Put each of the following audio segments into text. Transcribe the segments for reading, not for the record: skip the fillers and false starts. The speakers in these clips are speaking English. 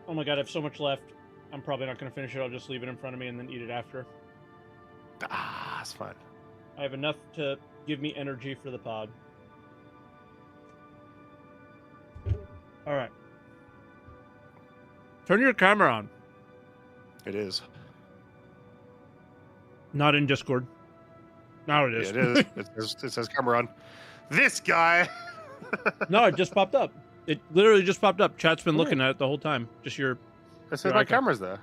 Oh my god, I have so much left. I'm probably not going to finish it. I'll just leave it in front of me and then eat it after. Ah, that's fine. I have enough to give me energy for the pod. All right. Turn your camera on. It is. Not in Discord. Now it is. Yeah, it is. It says camera on. This guy. No, it just popped up. It literally just popped up. Chat's been looking at it the whole time. Just your... It says my camera's there.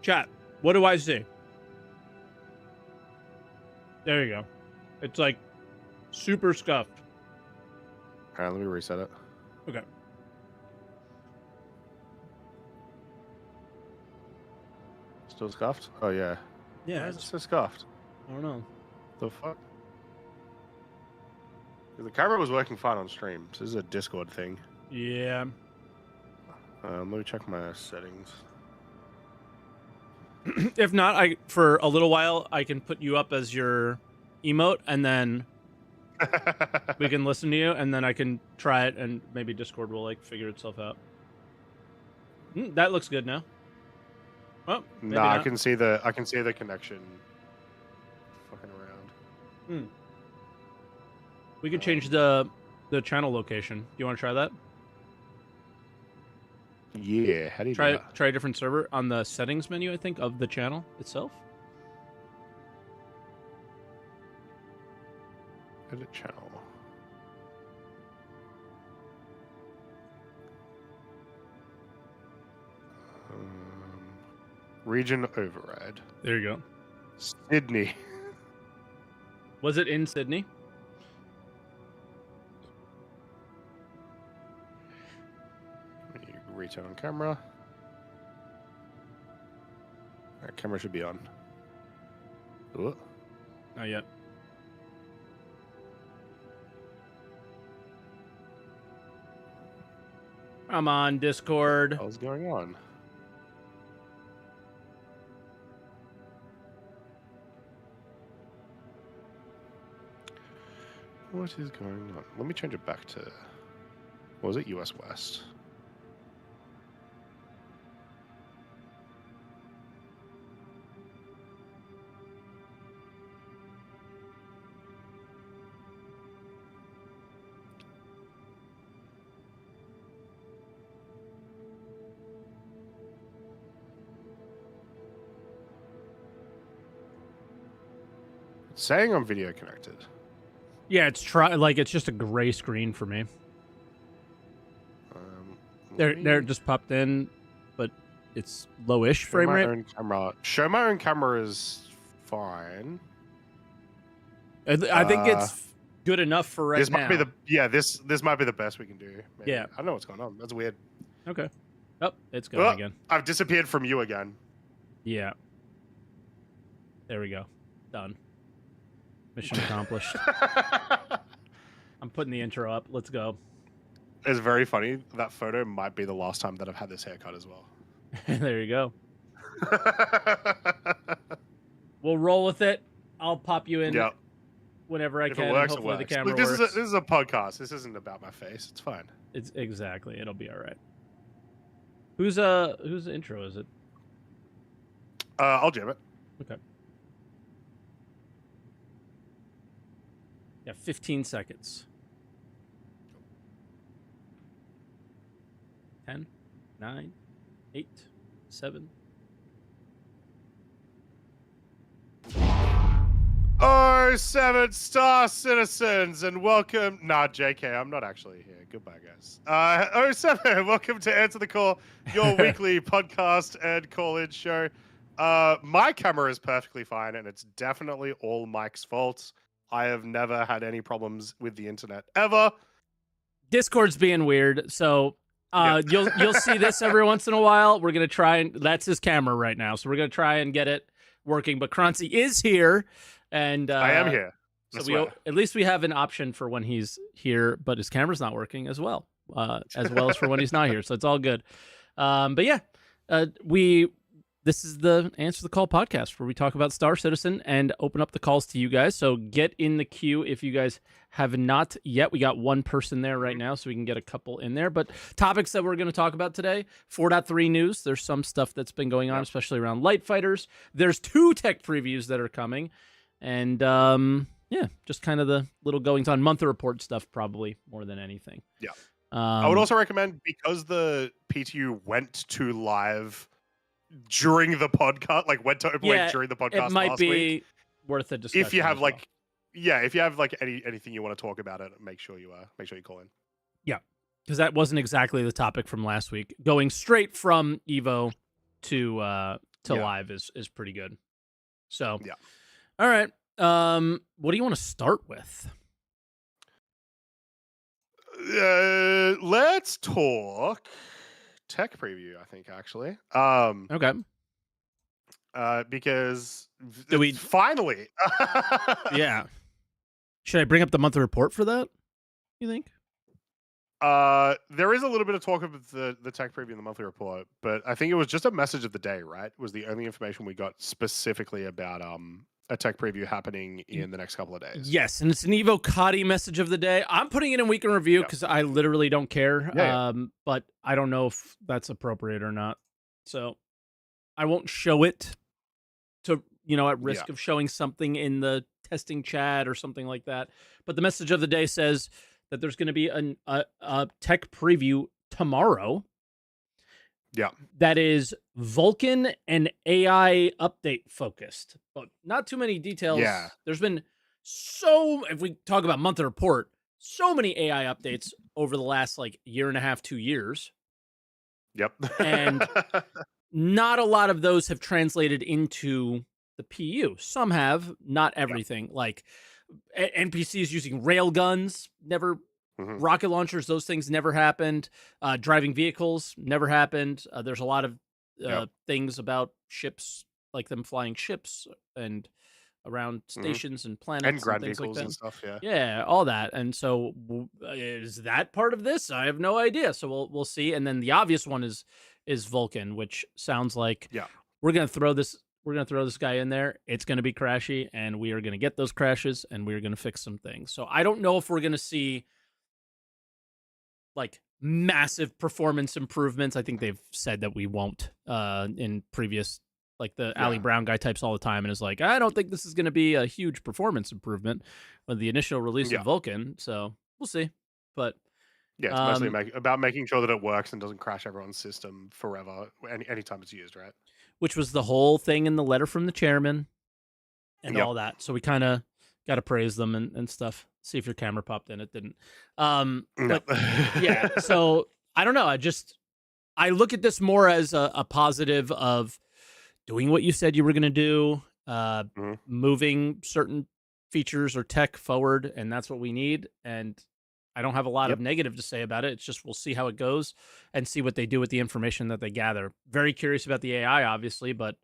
Chat, what do I see? There you go. It's like super scuffed. All right, let me reset it. Okay. Still scuffed? Oh, yeah. Yeah, Why is it so scuffed? I don't know. The fuck? The camera was working fine on stream, so this is a Discord thing. Yeah. Let me check my settings. If not, for a little while, I can put you up as your emote, and then we can listen to you, and then I can try it, and maybe Discord will like figure itself out. That looks good now. Well, no, I can see the connection fucking around. We could change the channel location. Do you want to try that? Yeah, how do you do that? Try a different server on the settings menu, I think, of the channel itself. Edit channel. Region override. There you go. Sydney. Was it in Sydney? Return on camera. That camera should be on. Ooh. Not yet. I'm on Discord. What's going on? What is going on? Let me change it back to... What was it? US West. It's saying I'm video connected. Yeah, it's it's just a gray screen for me. There just popped in, but it's lowish frame rate. Show my own camera is fine. I think it's good enough for right this now. Might be this might be the best we can do. Maybe. Yeah, I don't know what's going on. That's weird. Okay. Oh, it's going again. I've disappeared from you again. Yeah. There we go. Done. Mission accomplished. I'm putting the intro up. Let's go. It's very funny. That photo might be the last time that I've had this haircut as well. There you go. We'll roll with it. I'll pop you in whenever I can. It works, hopefully it works. the camera Look, works. This is a podcast. This isn't about my face. It's fine. It's exactly. It'll be all right. Whose intro is it? I'll jam it. Okay. Yeah, 15 seconds. 10, 9, 8, 7. Oh, 7-star citizens, and welcome. Nah, JK, I'm not actually here. Goodbye, guys. 07, welcome to Answer the Call, your weekly podcast and call-in show. My camera is perfectly fine, and it's definitely all Mike's fault. I have never had any problems with the internet ever. Discord's being weird, so you'll see this every once in a while. We're gonna try and that's his camera right now, so we're gonna try and get it working. But Croncy is here, and I am here. So at least we have an option for when he's here, but his camera's not working as well as for when he's not here. So it's all good. But yeah, this this is the Answer the Call podcast where we talk about Star Citizen and open up the calls to you guys. So get in the queue if you guys have not yet. We got one person there right now, so we can get a couple in there. But topics that we're going to talk about today, 4.3 news. There's some stuff that's been going on, especially around light fighters. There's 2 tech previews that are coming. And yeah, just kind of the little goings on, month of report stuff, probably more than anything. Yeah. I would also recommend, because the PTU went to live during the podcast, like went to open wave during the podcast it might last be week, worth a discussion. if you have as well. if you have like anything you want to talk about it, make sure you call in. Yeah, because that wasn't exactly the topic from last week. Going straight from Evo to live is pretty good. So yeah. All right. What do you want to start with? Let's talk tech preview, I think, actually. Okay. Because Do we finally? Yeah. Should I bring up the monthly report for that? You think? There is a little bit of talk of the tech preview in the monthly report, but I think it was just a message of the day, right? Was the only information we got specifically about a tech preview happening in the next couple of days. Yes, and it's an Evo Cotty message of the day. I'm putting it in week in review because I literally don't care. But I don't know if that's appropriate or not. So I won't show it to, at risk of showing something in the testing chat or something like that. But the message of the day says that there's going to be a tech preview tomorrow. Yeah. That is Vulkan and AI update focused, but not too many details. Yeah. There's been if we talk about monthly report, so many AI updates over the last year and a half, 2 years. Yep. And not a lot of those have translated into the PU. Some have, not everything. Like NPCs using railguns, never. Rocket launchers, those things never happened. Driving vehicles never happened. There's a lot of things about ships, like them flying ships and around stations and planets and ground things vehicles like that. and stuff. Yeah, all that. And so, is that part of this? I have no idea. So we'll see. And then the obvious one is Vulkan, which sounds like we're gonna throw this. We're going to throw this guy in there. It's going to be crashy, and we are going to get those crashes, and we're going to fix some things. So I don't know if we're going to see massive performance improvements. I think they've said that we won't in previous, the Ali Brown guy types all the time and is like, I don't think this is going to be a huge performance improvement with the initial release of Vulkan. So we'll see. But yeah, it's mostly about making sure that it works and doesn't crash everyone's system forever anytime it's used, right? Which was the whole thing in the letter from the chairman and all that. So we kind of got to praise them and stuff. See if your camera popped in. It didn't. But yeah, so I don't know. I look at this more as a positive of doing what you said you were going to do, moving certain features or tech forward, and that's what we need. And I don't have a lot of negative to say about it. It's just we'll see how it goes and see what they do with the information that they gather. Very curious about the AI, obviously, but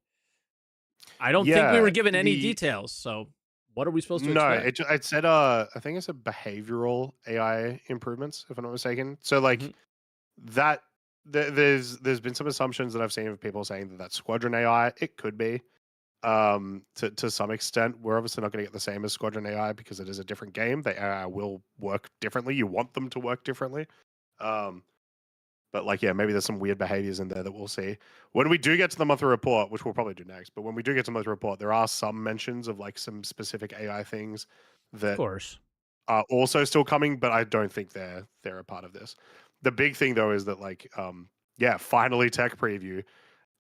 I don't think we were given any details. So what are we supposed to expect? No, it said, I think it said behavioral AI improvements, if I'm not mistaken. So that there's been some assumptions that I've seen of people saying that that's Squadron AI. It could be. To some extent, we're obviously not going to get the same as Squadron AI because it is a different game. The AI will work differently. You want them to work differently. But maybe there's some weird behaviors in there that we'll see. When we do get to the monthly report, which we'll probably do next, but when we do get to the monthly report, there are some mentions of some specific AI things that of course are also still coming, but I don't think they're a part of this. The big thing though is that finally tech preview,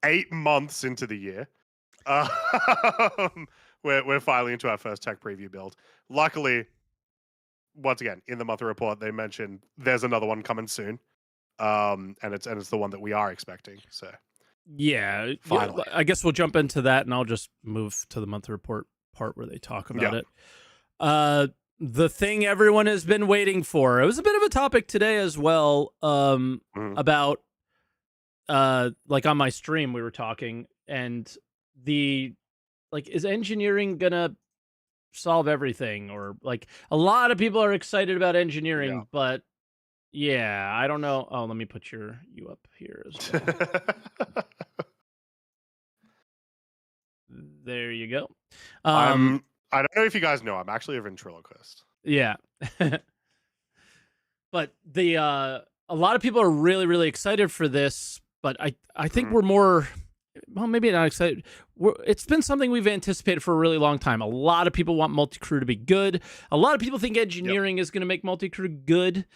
8 months into the year. We're finally into our first tech preview build. Luckily, once again, in the monthly report, they mentioned there's another one coming soon. And it's the one that we are expecting. So finally. I guess we'll jump into that, and I'll just move to the monthly report part where they talk about it. The thing everyone has been waiting for. It was a bit of a topic today as well. About on my stream we were talking, and is engineering gonna solve everything, or a lot of people are excited about engineering, but I don't know. Oh, let me put you up here as well. There you go. I don't know if you guys know, I'm actually a ventriloquist. Yeah. But a lot of people are really, really excited for this, but I think Mhm. we're more, well, maybe not excited. It's been something we've anticipated for a really long time. A lot of people want multi-crew to be good. A lot of people think Yep. engineering is going to make multi-crew good.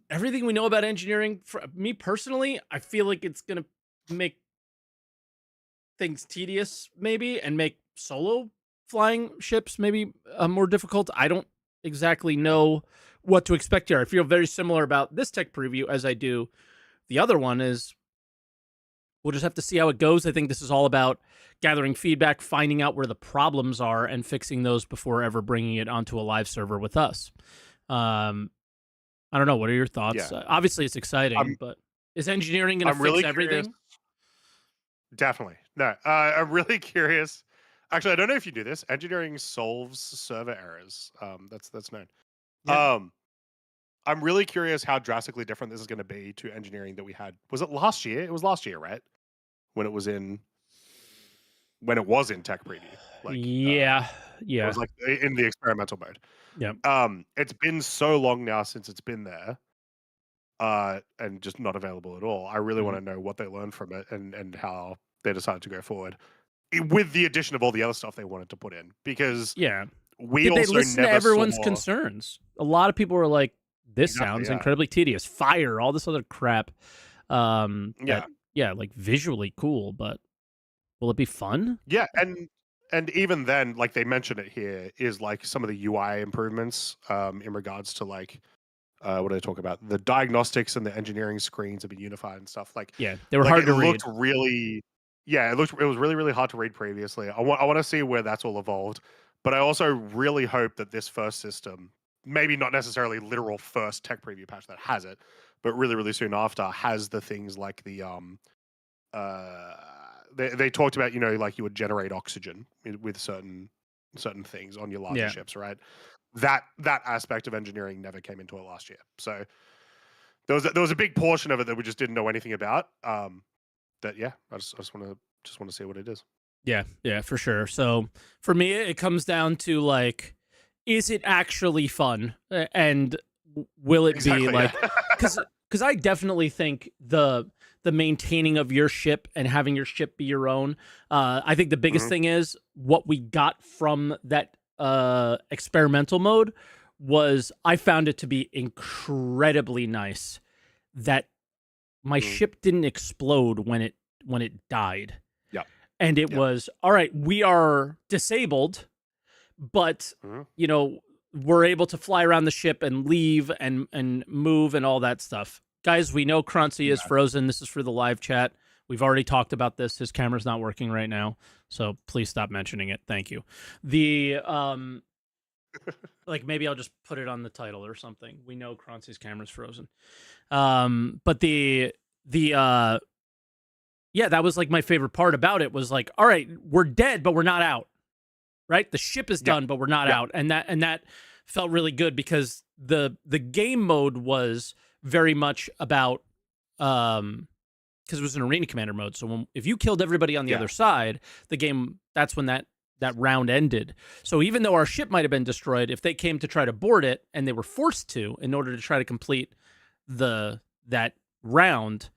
Everything we know about engineering, for me personally, I feel like it's going to make things tedious, maybe, and make solo flying ships maybe more difficult. I don't exactly know what to expect here. I feel very similar about this tech preview as I do the other one. Is we'll just have to see how it goes. I think this is all about gathering feedback, finding out where the problems are, and fixing those before ever bringing it onto a live server with us. Um, I don't know. What are your thoughts? Yeah. Obviously, it's exciting, I'm but is engineering going to I'm fix really curious. everything? Definitely. No, I'm really curious. Actually, I don't know if you do this. Engineering solves server errors. That's known. Yeah. Um, I'm really curious how drastically different this is going to be to engineering that we had. Was it last year? It was last year, right? When it was in tech preview. Like Yeah. it Yeah. was like in the experimental mode. Yeah. It's been so long now since it's been there. And just not available at all. I really want Mhm. to know what they learned from it and how they decided to go forward with the addition of all the other stuff they wanted to put in, because Yeah. we Did they also listen to never everyone's saw concerns? A lot of people were like, "This exactly, sounds yeah. incredibly tedious. Fire, all this other crap." That Yeah. yeah, like visually cool, but will it be fun? Yeah, and even then, like they mention it here, is like some of the UI improvements in regards to like what do they talk about? The diagnostics and the engineering screens have been unified and stuff. Yeah, they were Like hard it to read. looked really yeah, it was really, really hard to read previously. I want to see where that's all evolved. But I also really hope that this first system, maybe not necessarily literal first tech preview patch that has it, but really, really soon after, has the things like the uh they talked about, like you would generate oxygen with certain things on your larger Yeah. ships, right? That aspect of engineering never came into it last year. So there was a big portion of it that we just didn't know anything about. That yeah, I just want to see what it is. Yeah, yeah, for sure. So for me, it comes down to like, is it actually fun? And will it be Exactly. Yeah. like, because I definitely think the maintaining of your ship and having your ship be your own. I think the biggest Mhm. thing is what we got from that experimental mode was I found it to be incredibly nice that my Mhm. ship didn't explode when it died, Yep. and it Yep. was all right, we are disabled, but Mhm. you know we're able to fly around the ship and leave and move and all that stuff. Guys, we know Croncy is Yeah. frozen. This is for the live chat. We've already talked about this. His camera's not working right now, so please stop mentioning it. Thank you. The like maybe I'll just put it on the title or something. We know Croncy's camera's frozen. But the yeah, that was like my favorite part about it was like, all right, we're dead, but we're not out. Right? The ship is Yep. done, but we're not Yep. out. And that felt really good because the game mode was very much about because it was an arena commander mode. So if you killed everybody on the Yeah. other side, the game that's when that round ended. So even though our ship might have been destroyed, if they came to try to board it and they were forced to in order to try to complete that round,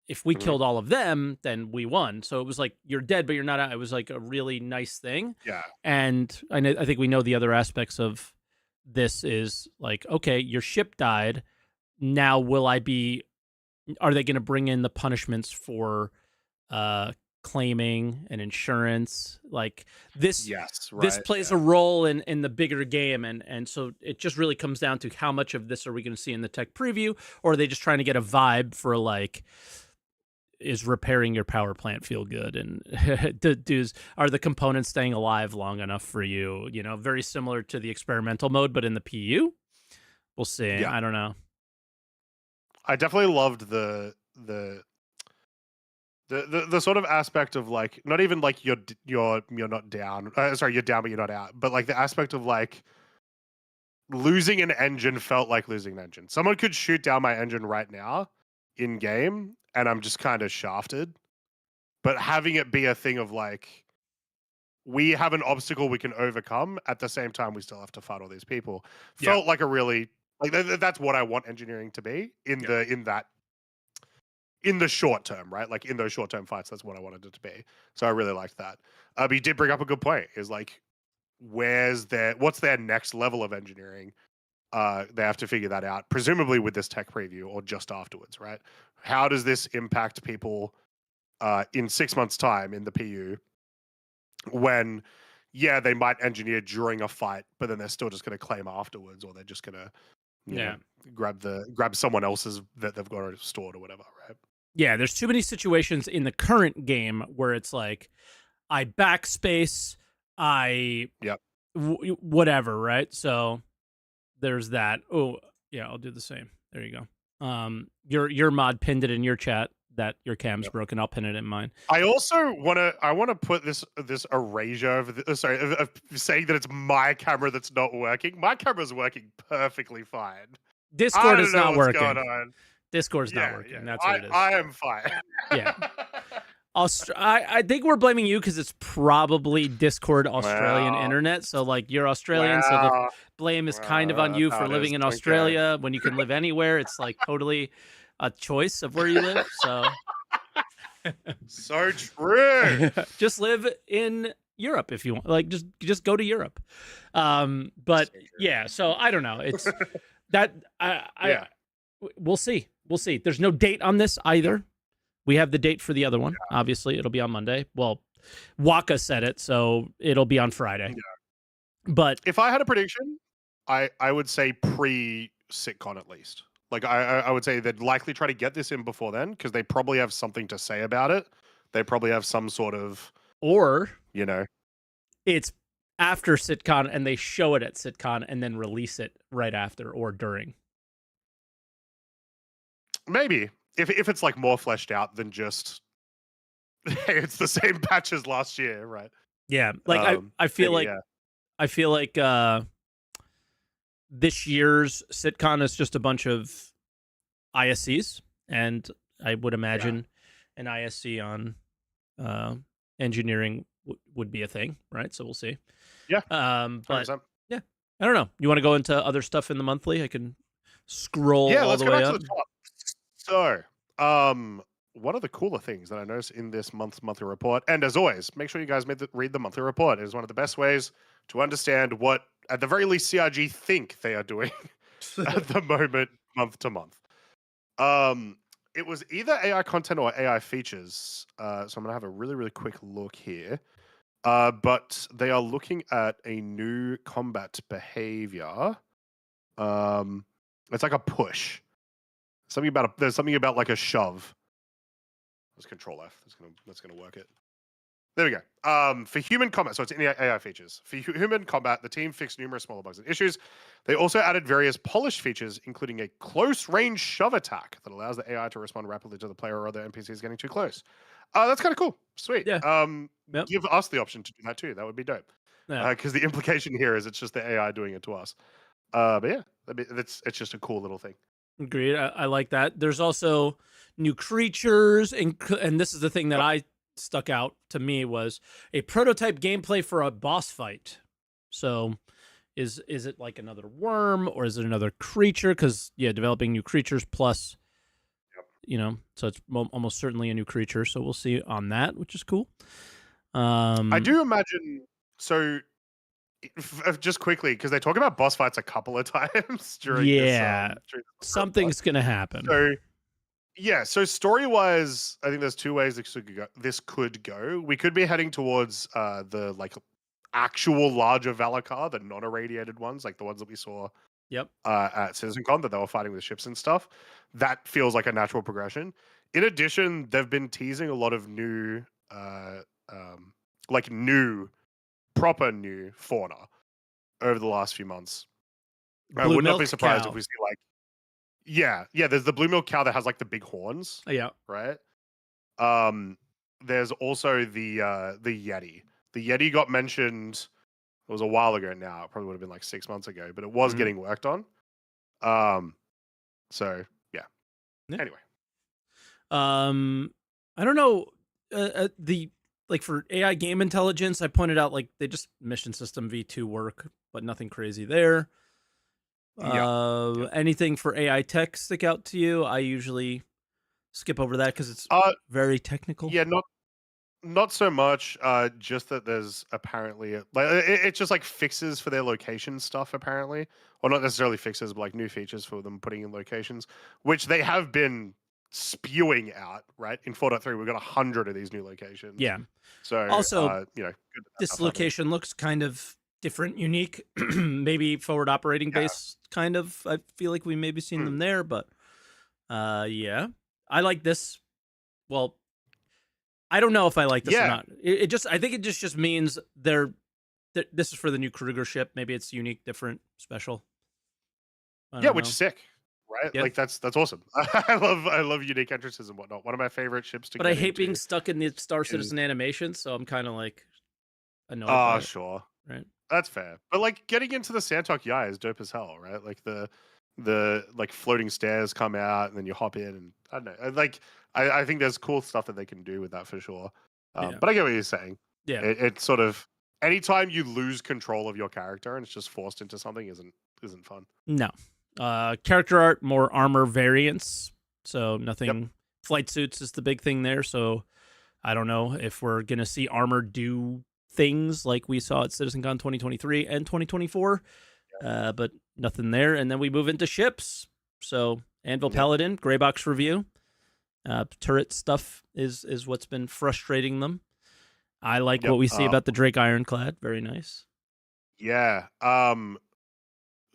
if we Mhm. killed all of them, then we won. So it was like you're dead, but you're not out. It was like a really nice thing. Yeah. And I think we know the other aspects of this is like, okay, your ship died. Now, are they going to bring in the punishments for uh, claiming and insurance? Like Yes. this Right. plays a Yeah. role in the bigger game. And so it just really comes down to how much of this are we going to see in the tech preview, or are they just trying to get a vibe for like, is repairing your power plant feel good, and are the components staying alive long enough for you, very similar to the experimental mode but in the PU. We'll see. Yeah. I don't know. I definitely loved the sort of aspect of like not even like you're not down. Sorry, you're down but you're not out. But like the aspect of like losing an engine felt like losing an engine. Someone could shoot down my engine right now in game, and I'm just kind of shafted. But having it be a thing of like we have an obstacle we can overcome. At the same time, we still have to fight all these people. Yeah. Felt like a really that's what I want engineering to be in the short term, right? Like in those short term fights, that's what I wanted it to be. So I really liked that. But you did bring up a good point. Is like, what's their next level of engineering? They have to figure that out, presumably with this tech preview or just afterwards, right? How does this impact people in 6 months' time in the PU when, yeah, they might engineer during a fight, but then they're still just going to claim afterwards, or they're just going to, you know, grab someone else's that they've got stored or whatever, right? Yeah, there's too many situations in the current game where it's like, I backspace, I Yep. whatever, right? So there's that. Oh, yeah, I'll do the same. There you go. Your mod pinned it in your chat that your cam's broken. I'll pin it in mine. I also want to put this erasure of of saying that it's my camera that's not working. My camera's working perfectly fine. Discord I is don't know not what's working. going on. Discord's not working. That's what it is. I am fine. Yeah. I think we're blaming you because it's probably Discord Australian internet. So like you're Australian, so the blame is kind of on you for living in Australia when you can live anywhere. It's like totally a choice of where you live. So so true. Just live in Europe if you want. Like just go to Europe. But so yeah, so I don't know. It's that we'll see. We'll see. There's no date on this either. We have the date for the other one. Yeah. Obviously, it'll be on Monday. Well, Waka said it, so it'll be on Friday. Yeah. But if I had a prediction, I would say pre-SitCon at least. Like I would say they'd likely try to get this in before then because they probably have something to say about it. They probably have some sort of, or you know, it's after SitCon and they show it at SitCon and then release it right after or during. Maybe. If it's like more fleshed out than just hey, it's the same patch as last year, right? Yeah, like I feel maybe, like I feel like this year's SitCon is just a bunch of ISCs, and I would imagine an ISC on engineering would be a thing, right? So we'll see. Yeah. But 100%. yeah, I don't know. You want to go into other stuff in the monthly? I can scroll all the way up. To the top. So, one of the cooler things that I noticed in this monthly report, and as always, make sure you guys read the monthly report. It is one of the best ways to understand what, at the very least, CRG think they are doing at the moment, month to month. It was either AI content or AI features. So I'm going to have a really, really quick look here. But they are looking at a new combat behavior. It's like a push. There's something about like a shove. Let's Control F. That's gonna work it. There we go. For human combat, so it's in the AI features. For human combat, the team fixed numerous smaller bugs and issues. They also added various polished features, including a close-range shove attack that allows the AI to respond rapidly to the player or other NPCs getting too close. That's kind of cool. Sweet. Yeah. Give us the option to do that too. That would be dope. Because the implication here is it's just the AI doing it to us. But yeah, it's just a cool little thing. Agreed. I like that. There's also new creatures, and this is the thing that I stuck out to me was a prototype gameplay for a boss fight. So is it like another worm or is it another creature? Because developing new creatures plus, so it's almost certainly a new creature. So we'll see on that, which is cool. I do imagine so. Just quickly, because they talk about boss fights a couple of times during this, something's gonna happen. So story-wise, I think there's two ways this could go. We could be heading towards the like actual larger Valakar, the non-irradiated ones, like the ones that we saw at CitizenCon, that they were fighting with ships and stuff. That feels like a natural progression. In addition, they've been teasing a lot of new proper new fauna over the last few months. I would not be surprised if we see like there's the blue milk cow that has like the big horns. Yeah. Right. There's also the Yeti. The Yeti got mentioned, it was a while ago now. It probably would have been like 6 months ago, but it was getting worked on. So yeah. Anyway. I don't know. like for AI game intelligence, I pointed out like they just mission system V2 work, but nothing crazy there. Yeah. Anything for AI tech stick out to you? I usually skip over that because it's very technical. Yeah, not so much. Just that there's apparently it's just like fixes for their location stuff apparently, or not necessarily fixes, but like new features for them putting in locations, which they have been spewing out. Right in 4.3, we've got 100 of these new locations. Yeah. So Also, good that this stuff's happening. location looks kind of different, unique, maybe forward operating base kind of. I feel like we maybe seen them there, but yeah, I like this. Well, I don't know if I like this or not. I think it just means this is for the new Kruger ship. Maybe it's unique, different, special. Which is sick, right? Yeah. Like that's awesome. I love unique entrances and whatnot. One of my favorite ships to. But I hate being stuck in the Star Citizen animation, so I'm kind of like annoyed. Oh, sure, right. That's fair. But like getting into the Santok Yai is dope as hell, right? Like the like floating stairs come out and then you hop in and I don't know. Like I think there's cool stuff that they can do with that for sure. But I get what you're saying. Yeah. It's sort of anytime you lose control of your character and it's just forced into something isn't fun. No. Character art, more armor variants. So nothing. Yep. Flight suits is the big thing there. So I don't know if we're gonna see armor do things like we saw at CitizenCon 2023 and 2024, but nothing there. And then we move into ships. So Anvil Paladin, gray box review. Turret stuff is what's been frustrating them. I like what we see about the Drake Ironclad. Very nice. Yeah.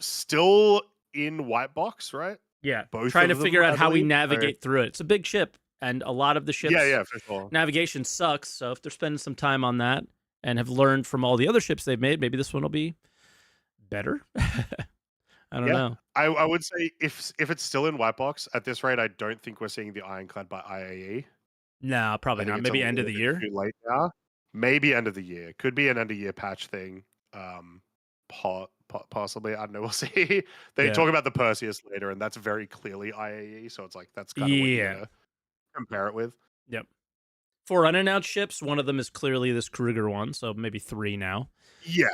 Still in white box, right? Yeah. Both trying to figure out how we navigate through it. It's a big ship, and a lot of the ships. Yeah, for sure. Navigation sucks. So if they're spending some time on that and have learned from all the other ships they've made, maybe this one will be better. I don't know. I would say if it's still in white box at this rate, I don't think we're seeing the Ironclad by IAE. No, probably not. Maybe end of the year. Too late now. Maybe end of the year. Could be an end of year patch thing. Possibly. I don't know. We'll see. They talk about the Perseus later, and that's very clearly IAE. So it's like that's kind of what you gotta compare it with. Yep. 4 unannounced ships. One of them is clearly this Kruger one. So maybe 3 now. Yeah.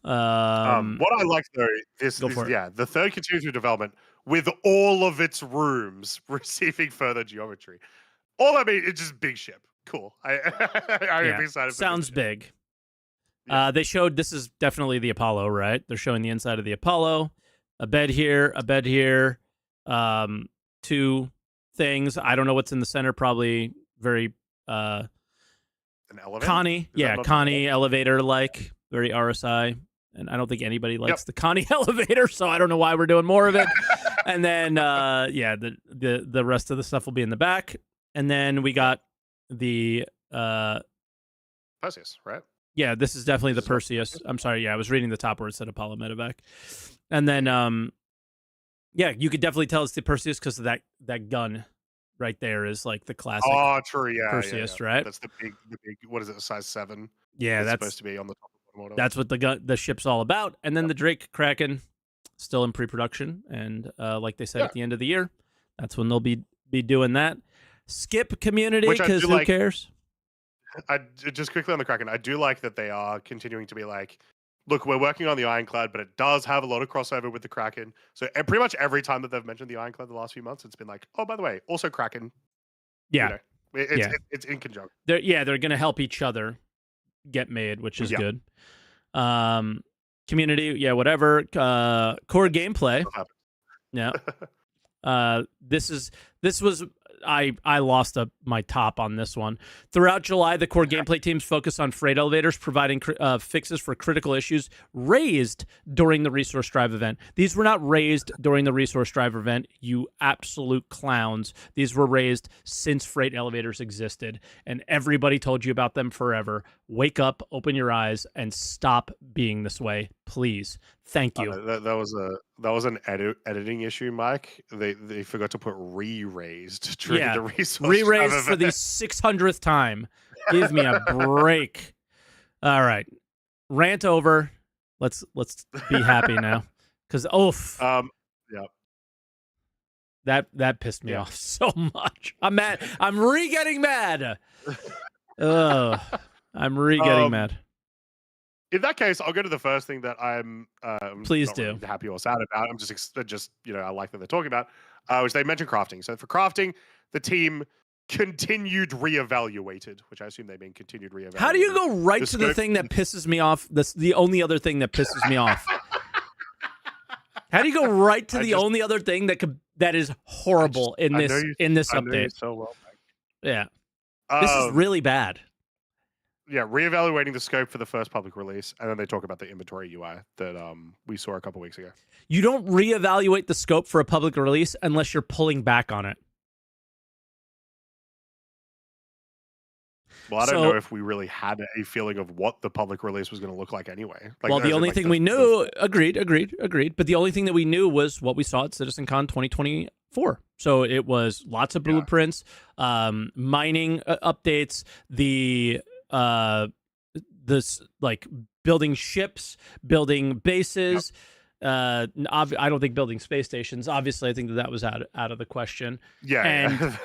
What I like though, the third continues development with all of its rooms receiving further geometry. All I mean, it's just big ship. Cool. I'm excited. Sounds big. They showed this is definitely the Apollo, right? They're showing the inside of the Apollo. A bed here, a bed here. 2 things. I don't know what's in the center. Probably very an elevator. Connie, Connie elevator like very RSI. And I don't think anybody likes the Connie elevator, so I don't know why we're doing more of it. And then, the rest of the stuff will be in the back. And then we got the Perseus, right? Yeah, this is definitely the Perseus. I'm sorry. Yeah, I was reading the top where it said Apollo Medevac. And then, you could definitely tell it's the Perseus because of that gun right there is like the classic. Oh, true. Yeah, Perseus, right? That's the big. What is it? Size 7. Yeah, that's supposed to be on the top. That's what the ship's all about. And then the Drake Kraken, still in pre-production, and like they said at the end of the year, that's when they'll be doing that. Skip community because who cares? I just quickly on the Kraken. I do like that they are continuing to be like, look, we're working on the Ironclad, but it does have a lot of crossover with the Kraken. So pretty much every time that they've mentioned the Ironclad the last few months, it's been like, oh, by the way, also Kraken. Yeah, it's in conjunction. They're gonna help each other get made, which is good. Community, whatever. Core gameplay. This was I lost my top on this one. Throughout July, the core gameplay teams focused on freight elevators, providing fixes for critical issues raised during the Resource Drive event. These were not raised during the Resource Drive event, you absolute clowns. These were raised since freight elevators existed, and everybody told you about them forever. Wake up, open your eyes, and stop being this way, please. Thank you. That was an editing issue, Mike. They forgot to put re-raised during the Resource re-raised for the 600th time. Give me a break. All right, rant over. Let's be happy now, because that pissed me off so much. I'm mad. I'm getting mad. Ugh, I'm getting mad. In that case, I'll go to the first thing that I'm Please not do. really happy or sad about. I'm just I like that they're talking about, which they mentioned crafting. So for crafting, the team continued reevaluated, which I assume they mean continued reevaluated. How do you go right the to the thing that pisses me off? That's the only other thing that pisses me off. How do you go right to the only other thing that is horrible in this update? I know you so well, Mike. Yeah, this is really bad. Yeah, reevaluating the scope for the first public release, and then they talk about the inventory UI that we saw a couple weeks ago. You don't reevaluate the scope for a public release unless you're pulling back on it. Well, I don't know if we really had a feeling of what the public release was going to look like anyway. Like, well, the only thing we knew, agreed. But the only thing that we knew was what we saw at CitizenCon 2024. So it was lots of blueprints, mining updates, this like building ships, building bases. I don't think building space stations. Obviously, I think that was out of the question. Yeah. And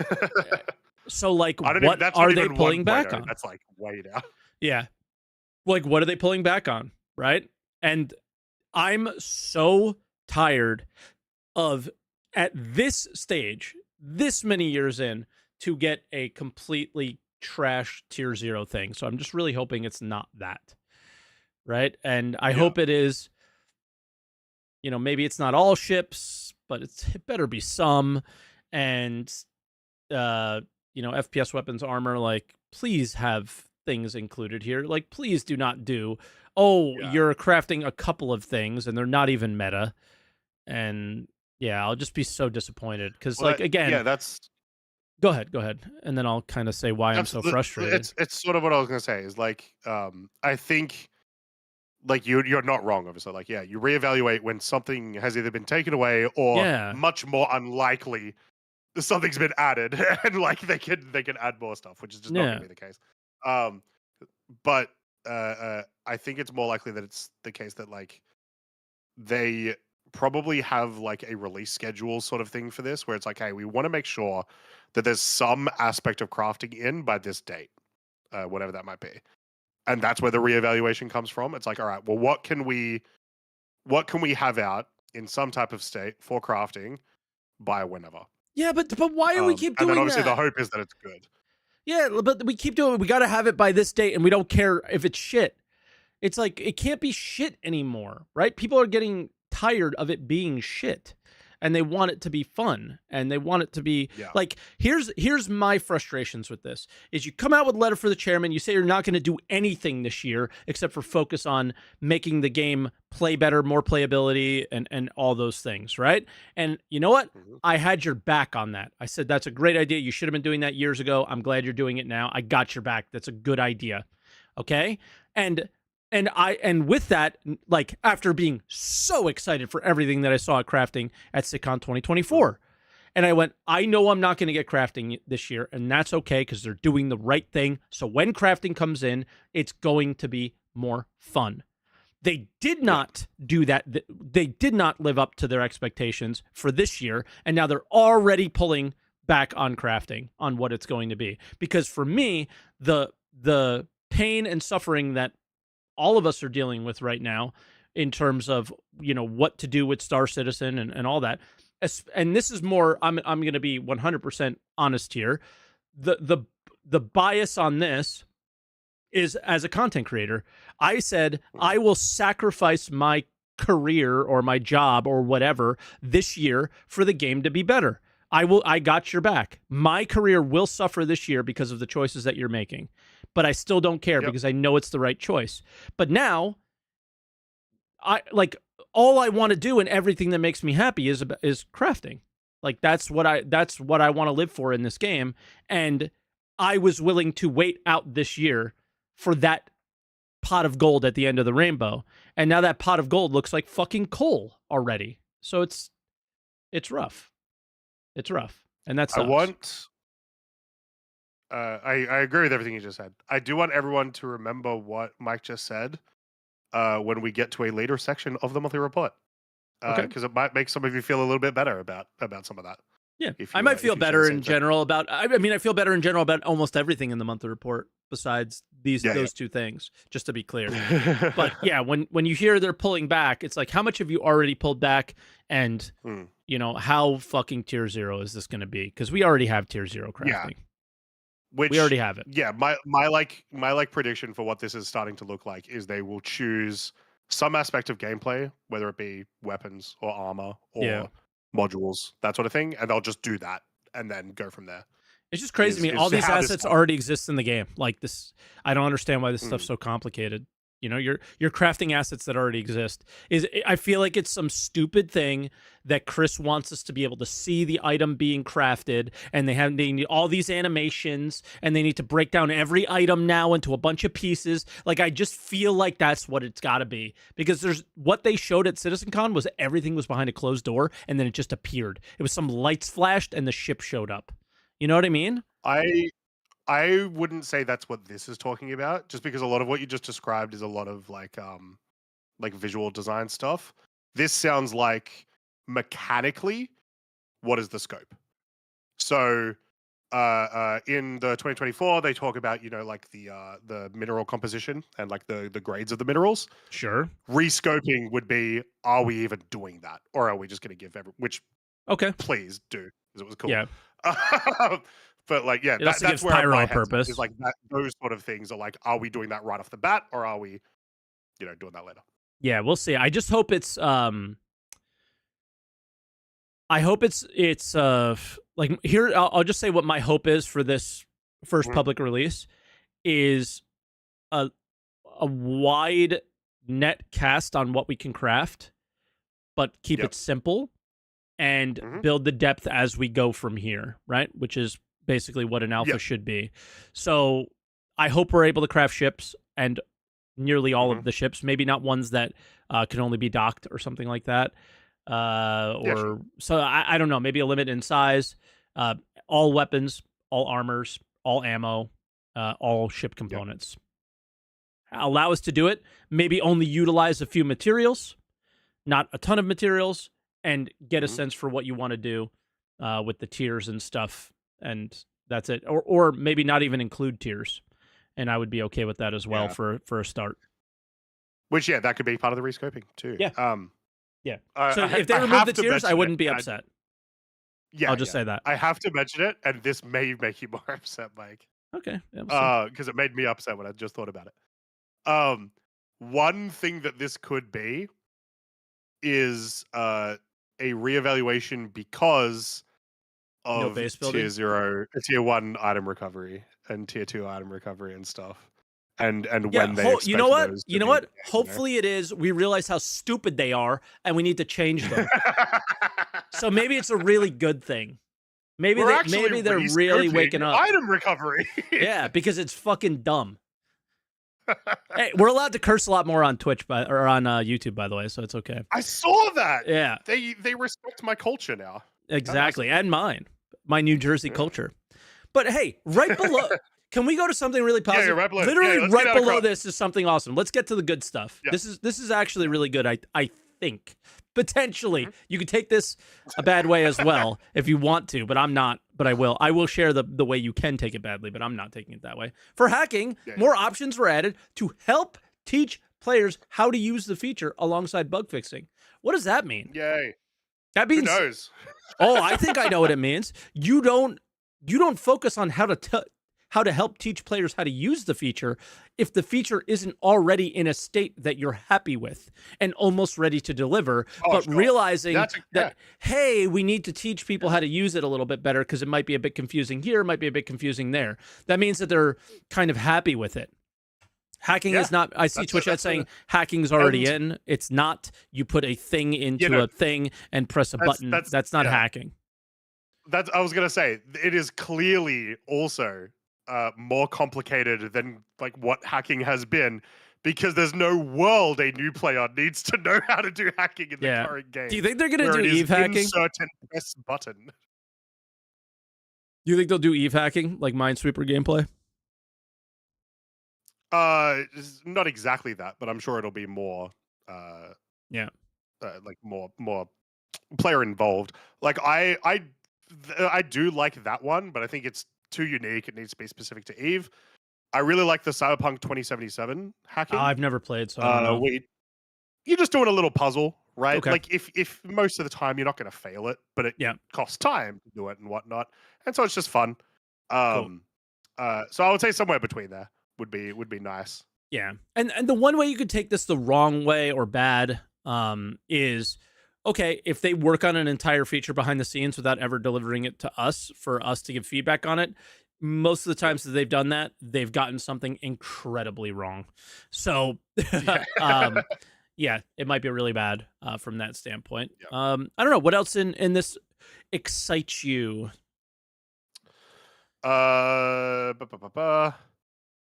so, like, what are they pulling back on? That's like way down. Yeah. Like, what are they pulling back on? Right. And I'm so tired of, at this stage, this many years in, to get a completely trash tier 0 thing. So I'm just really hoping it's not that. Right. And I hope it is, maybe it's not all ships, but it better be some. And, FPS weapons, armor, like, please have things included here. Like, please do not do, you're crafting a couple of things and they're not even meta. And I'll just be so disappointed because, again, that's. Go ahead, and then I'll kind of say why I'm so frustrated. It's sort of what I was gonna say. Is like, I think, like, you're not wrong, obviously. Like, you reevaluate when something has either been taken away or much more unlikely something's been added, and like they can add more stuff, which is just not gonna be the case. But I think it's more likely that it's the case that, like, they probably have like a release schedule sort of thing for this, where it's like, hey, we want to make sure that there's some aspect of crafting in by this date, whatever that might be, and that's where the reevaluation comes from. It's like, all right, well, what can we have out in some type of state for crafting by whenever? Yeah, but why do we keep doing that? And then obviously the hope is that it's good. Yeah, but we keep doing it. We got to have it by this date, and we don't care if it's shit. It's like, it can't be shit anymore, right? People are getting tired of it being shit, and they want it to be fun, and they want it to be like, here's my frustrations with this is you come out with a letter for the chairman, you say you're not going to do anything this year except for focus on making the game play better, more playability, and all those things, right? And you know what? I had your back on that. I said, that's a great idea. You should have been doing that years ago. I'm glad you're doing it now. I got your back. That's a good idea. Okay? And with that, like, after being so excited for everything that I saw at crafting at SitCon 2024, and I went, I know I'm not going to get crafting this year, and that's okay because they're doing the right thing. So when crafting comes in, it's going to be more fun. They did not do that. They did not live up to their expectations for this year, and now they're already pulling back on crafting, on what it's going to be. Because for me, the pain and suffering that all of us are dealing with right now in terms of, what to do with Star Citizen and all that. And this is more, I'm going to be 100% honest here. The bias on this is, as a content creator, I said, I will sacrifice my career or my job or whatever this year for the game to be better. I got your back. My career will suffer this year because of the choices that you're making, but I still don't care because I know it's the right choice. But now, all I want to do and everything that makes me happy is crafting. Like, that's what I want to live for in this game. And I was willing to wait out this year for that pot of gold at the end of the rainbow. And now that pot of gold looks like fucking coal already. So it's rough. It's rough. And that's I agree with everything you just said. I do want everyone to remember what Mike just said when we get to a later section of the monthly report. Because it might make some of you feel a little bit better about some of that. Yeah, If I you might if feel you share the better same in sentiment. general about. I mean, I feel better in general about almost everything in the monthly report besides Yeah, those two things. Just to be clear, but yeah, when you hear they're pulling back, it's like how much have you already pulled back, and Mm. how fucking tier 0 is this going to be? Because we already have tier 0 Yeah. crafting. We Which already have it. yeah, my prediction for what this is starting to look like is they will choose some aspect of gameplay, whether it be weapons or armor Yeah. or modules, that sort of thing, and they'll just do that and then go from there. It's just crazy to me. All these how this assets started. already exist in the game. Like this, I don't understand why this stuff's Mm. so complicated. You're crafting assets that already exist. I feel like it's some stupid thing that Chris wants us to be able to see the item being crafted, and they need all these animations, and they need to break down every item now into a bunch of pieces. Like I just feel like that's what it's got to be, because there's what they showed at CitizenCon was everything was behind a closed door, and then it just appeared. It was some lights flashed, and the ship showed up. You know what I mean? I wouldn't say that's what this is talking about, just because a lot of what you just described is a lot of like visual design stuff. This sounds like mechanically what is the scope. So in the 2024 they talk about like the mineral composition and like the grades of the minerals. Sure. Rescoping would be, are we even doing that, or are we just going to give which Okay. please do, because it was cool. Yeah. But like, yeah, It also that's gives where Pyro my a head's at, purpose. is like that. Those sort of things are like, are we doing that right off the bat, or are we, doing that later? Yeah, we'll see. I just hope it's I hope it's like here I'll just say what my hope is for this first Mhm. public release is a wide net cast on what we can craft, but keep Yep. it simple and Mhm. build the depth as we go from here, right? Which is basically what an alpha Yep. should be. So I hope we're able to craft ships, and nearly all of Mhm. the ships, maybe not ones that can only be docked or something like that. Yeah, sure. Or so I don't know, maybe a limit in size. Uh, all weapons, all armors, all ammo, all ship Yep. components. Allow us to do it. Maybe only utilize a few materials, not a ton of materials, and get a Mhm. sense for what you want to do with the tiers and stuff. And that's it. Or maybe not even include tiers. And I would be okay with that as well Yeah. for a start. Which, yeah, that could be part of the rescoping too. Yeah. Yeah. So I if they I remove the have to tiers, I mention it, wouldn't be and upset. yeah, I'll just yeah, say that. I have to mention it, and this may make you more upset, Mike. Okay. Yeah, we'll see. Because it made me upset when I just thought about it. One thing that this could be is a reevaluation because No of base tier building. 0, tier 1 item recovery and tier 2 item recovery and stuff, and Yeah. when they You know expect what? those to You know be in what? the game, Hopefully it is. We realize how stupid they are, and we need to change them. So maybe it's a really good thing. Maybe We're actually maybe they're really rescoping waking up. item recovery. Yeah, because it's fucking dumb. Hey, we're allowed to curse a lot more on Twitch or on YouTube, by the way, so it's okay. I saw that. Yeah, They respect my culture now. exactly, and mine, my New Jersey Yeah. culture. But hey, right below, can we go to something really Yeah, positive? right below. Literally, Yeah, let's get right out of below crop. this is something awesome. Let's get to the good stuff. Yeah. This is actually really good. I think potentially Mhm. you could take this a bad way as well if you want to, but I'm not. But I will. I will share the way you can take it badly, but I'm not taking it that way. For hacking, Yeah. more options were added to help teach players how to use the feature alongside bug fixing. What does that mean? Yay. That Who means knows? oh, I think I know what it means. You don't focus on how to help teach players how to use the feature if the feature isn't already in a state that you're happy with and almost ready to deliver, Oh, but sure. realizing That's that hey, we need to teach people how to use it a little bit better because it might be a bit confusing here, might be a bit confusing there. That means that they're kind of happy with it. Hacking is not. I see Twitch chat saying hacking's already in. It's not. You put a thing into a thing and press a button. That's not hacking. I was gonna say, it is clearly also more complicated than like what hacking has been, because there's no world a new player needs to know how to do hacking in the current game. Do you think they're gonna do it is Eve hacking? insert and press button. Do you think they'll do Eve hacking like Minesweeper gameplay? Not exactly that, but I'm sure it'll be more. Like more player involved. Like I do like that one, but I think it's too unique. It needs to be specific to Eve. I really like the Cyberpunk 2077 hacking. I've never played, so I don't know. Where you're just doing a little puzzle, right? Okay. Like if most of the time you're not going to fail it, but it Yeah. costs time to do it and whatnot, and so it's just fun. Cool. So I would say somewhere between there would be nice. Yeah. And the one way you could take this the wrong way or bad is okay, if they work on an entire feature behind the scenes without ever delivering it to us for us to give feedback on it, most of the times that they've done that, they've gotten something incredibly wrong. So Yeah. yeah, it might be really bad from that standpoint. Yeah. I don't know what else in this excites you. They talk about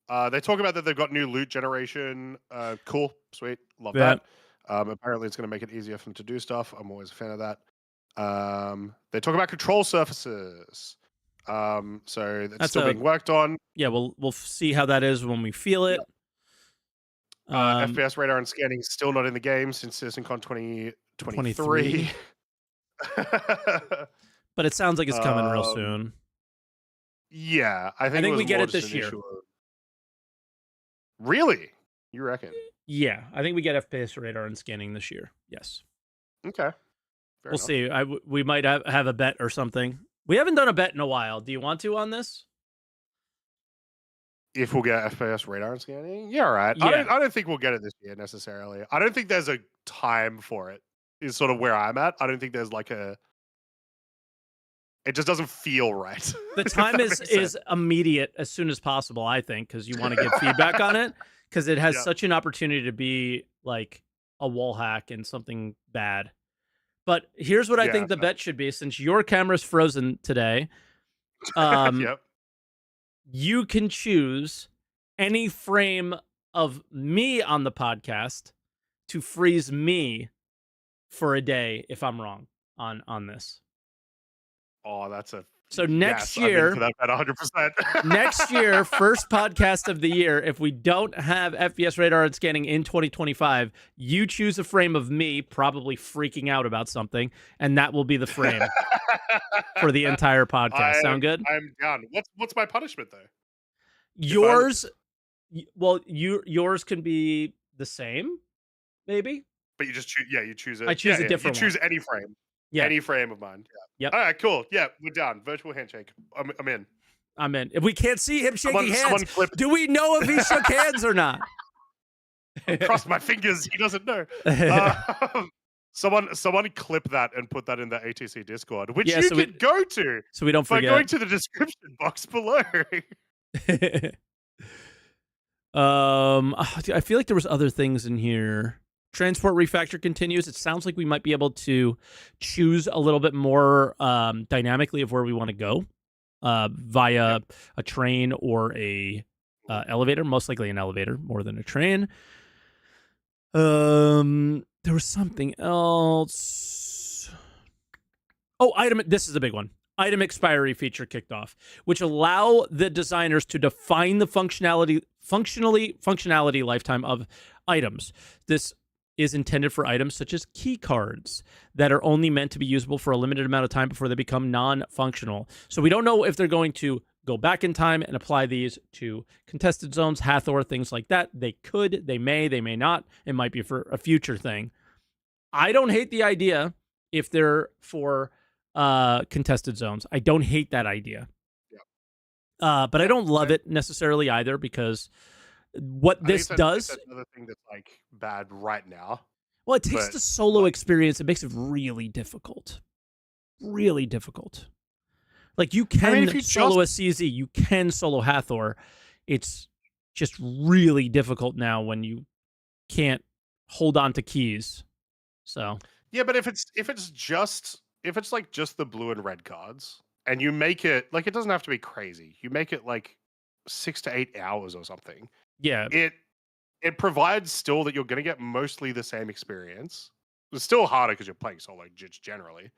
that they've got new loot generation. Cool, sweet, love Yeah. that. Apparently, it's going to make it easier for them to do stuff. I'm always a fan of that. They talk about control surfaces. So that's still being worked on. Yeah, we'll see how that is when we feel it. FPS radar and scanning still not in the game since CitizenCon 2023. But it sounds like it's coming real soon. Yeah, I think we get it this year. Really? You reckon? Yeah, I think we get FPS radar and scanning this year. Yes. Okay. We'll see. We might have a bet or something. We haven't done a bet in a while. Do you want to on this? If we'll get FPS radar and scanning? Yeah, all right. Yeah. I don't think we'll get it this year necessarily. I don't think there's a time for it, is sort of where I'm at. I don't think there's like a... It just doesn't feel right. The time is immediate, as soon as possible, I think, because you want to get feedback on it, because it has such an opportunity to be like a wall hack and something bad. But here's what I think the bet should be, since your camera's frozen today. You can choose any frame of me on the podcast to freeze me for a day if I'm wrong on this. Oh, that's a... So next year, I'm into that 100%. Next year, first podcast of the year, if we don't have FPS radar and scanning in 2025, you choose a frame of me probably freaking out about something, and that will be the frame for the entire podcast. Sound good? I'm down. What's my punishment though? Yours, well, yours can be the same, maybe. But you just choose. Yeah, you choose it. I choose a different. You choose any frame. Yeah, any frame of mine. Yeah. Yep. All right, cool. Yeah, we're down. Virtual handshake. I'm in. I'm in. If we can't see him shaking hands, someone do we know if he shook hands or not? Cross my fingers. He doesn't know. Someone clip that and put that in the ATC Discord, which you can go to. So we don't forget. By going to the description box below. I feel like there was other things in here. Transport refactor continues. It sounds like we might be able to choose a little bit more dynamically of where we want to go via a train or a elevator. Most likely an elevator more than a train. There was something else. Oh, this is a big one. Item expiry feature kicked off, which allow the designers to define the functionality lifetime of items. This is intended for items such as key cards that are only meant to be usable for a limited amount of time before they become non-functional. So we don't know if they're going to go back in time and apply these to contested zones, Hathor, things like that. They could, they may not. It might be for a future thing. I don't hate the idea if they're for contested zones. I don't hate that idea. Yeah. But I don't love it necessarily either, because what this does... That's another thing that's like bad right now. Well, it takes the solo experience. It makes it really difficult. Really difficult. Like, you can solo a CZ. You can solo Hathor. It's just really difficult now when you can't hold on to keys. So... Yeah, but if it's like just the blue and red cards, and you make it like, it doesn't have to be crazy. You make it like 6 to 8 hours or something. Yeah, it provides still that you're going to get mostly the same experience. It's still harder because you're playing solo just generally.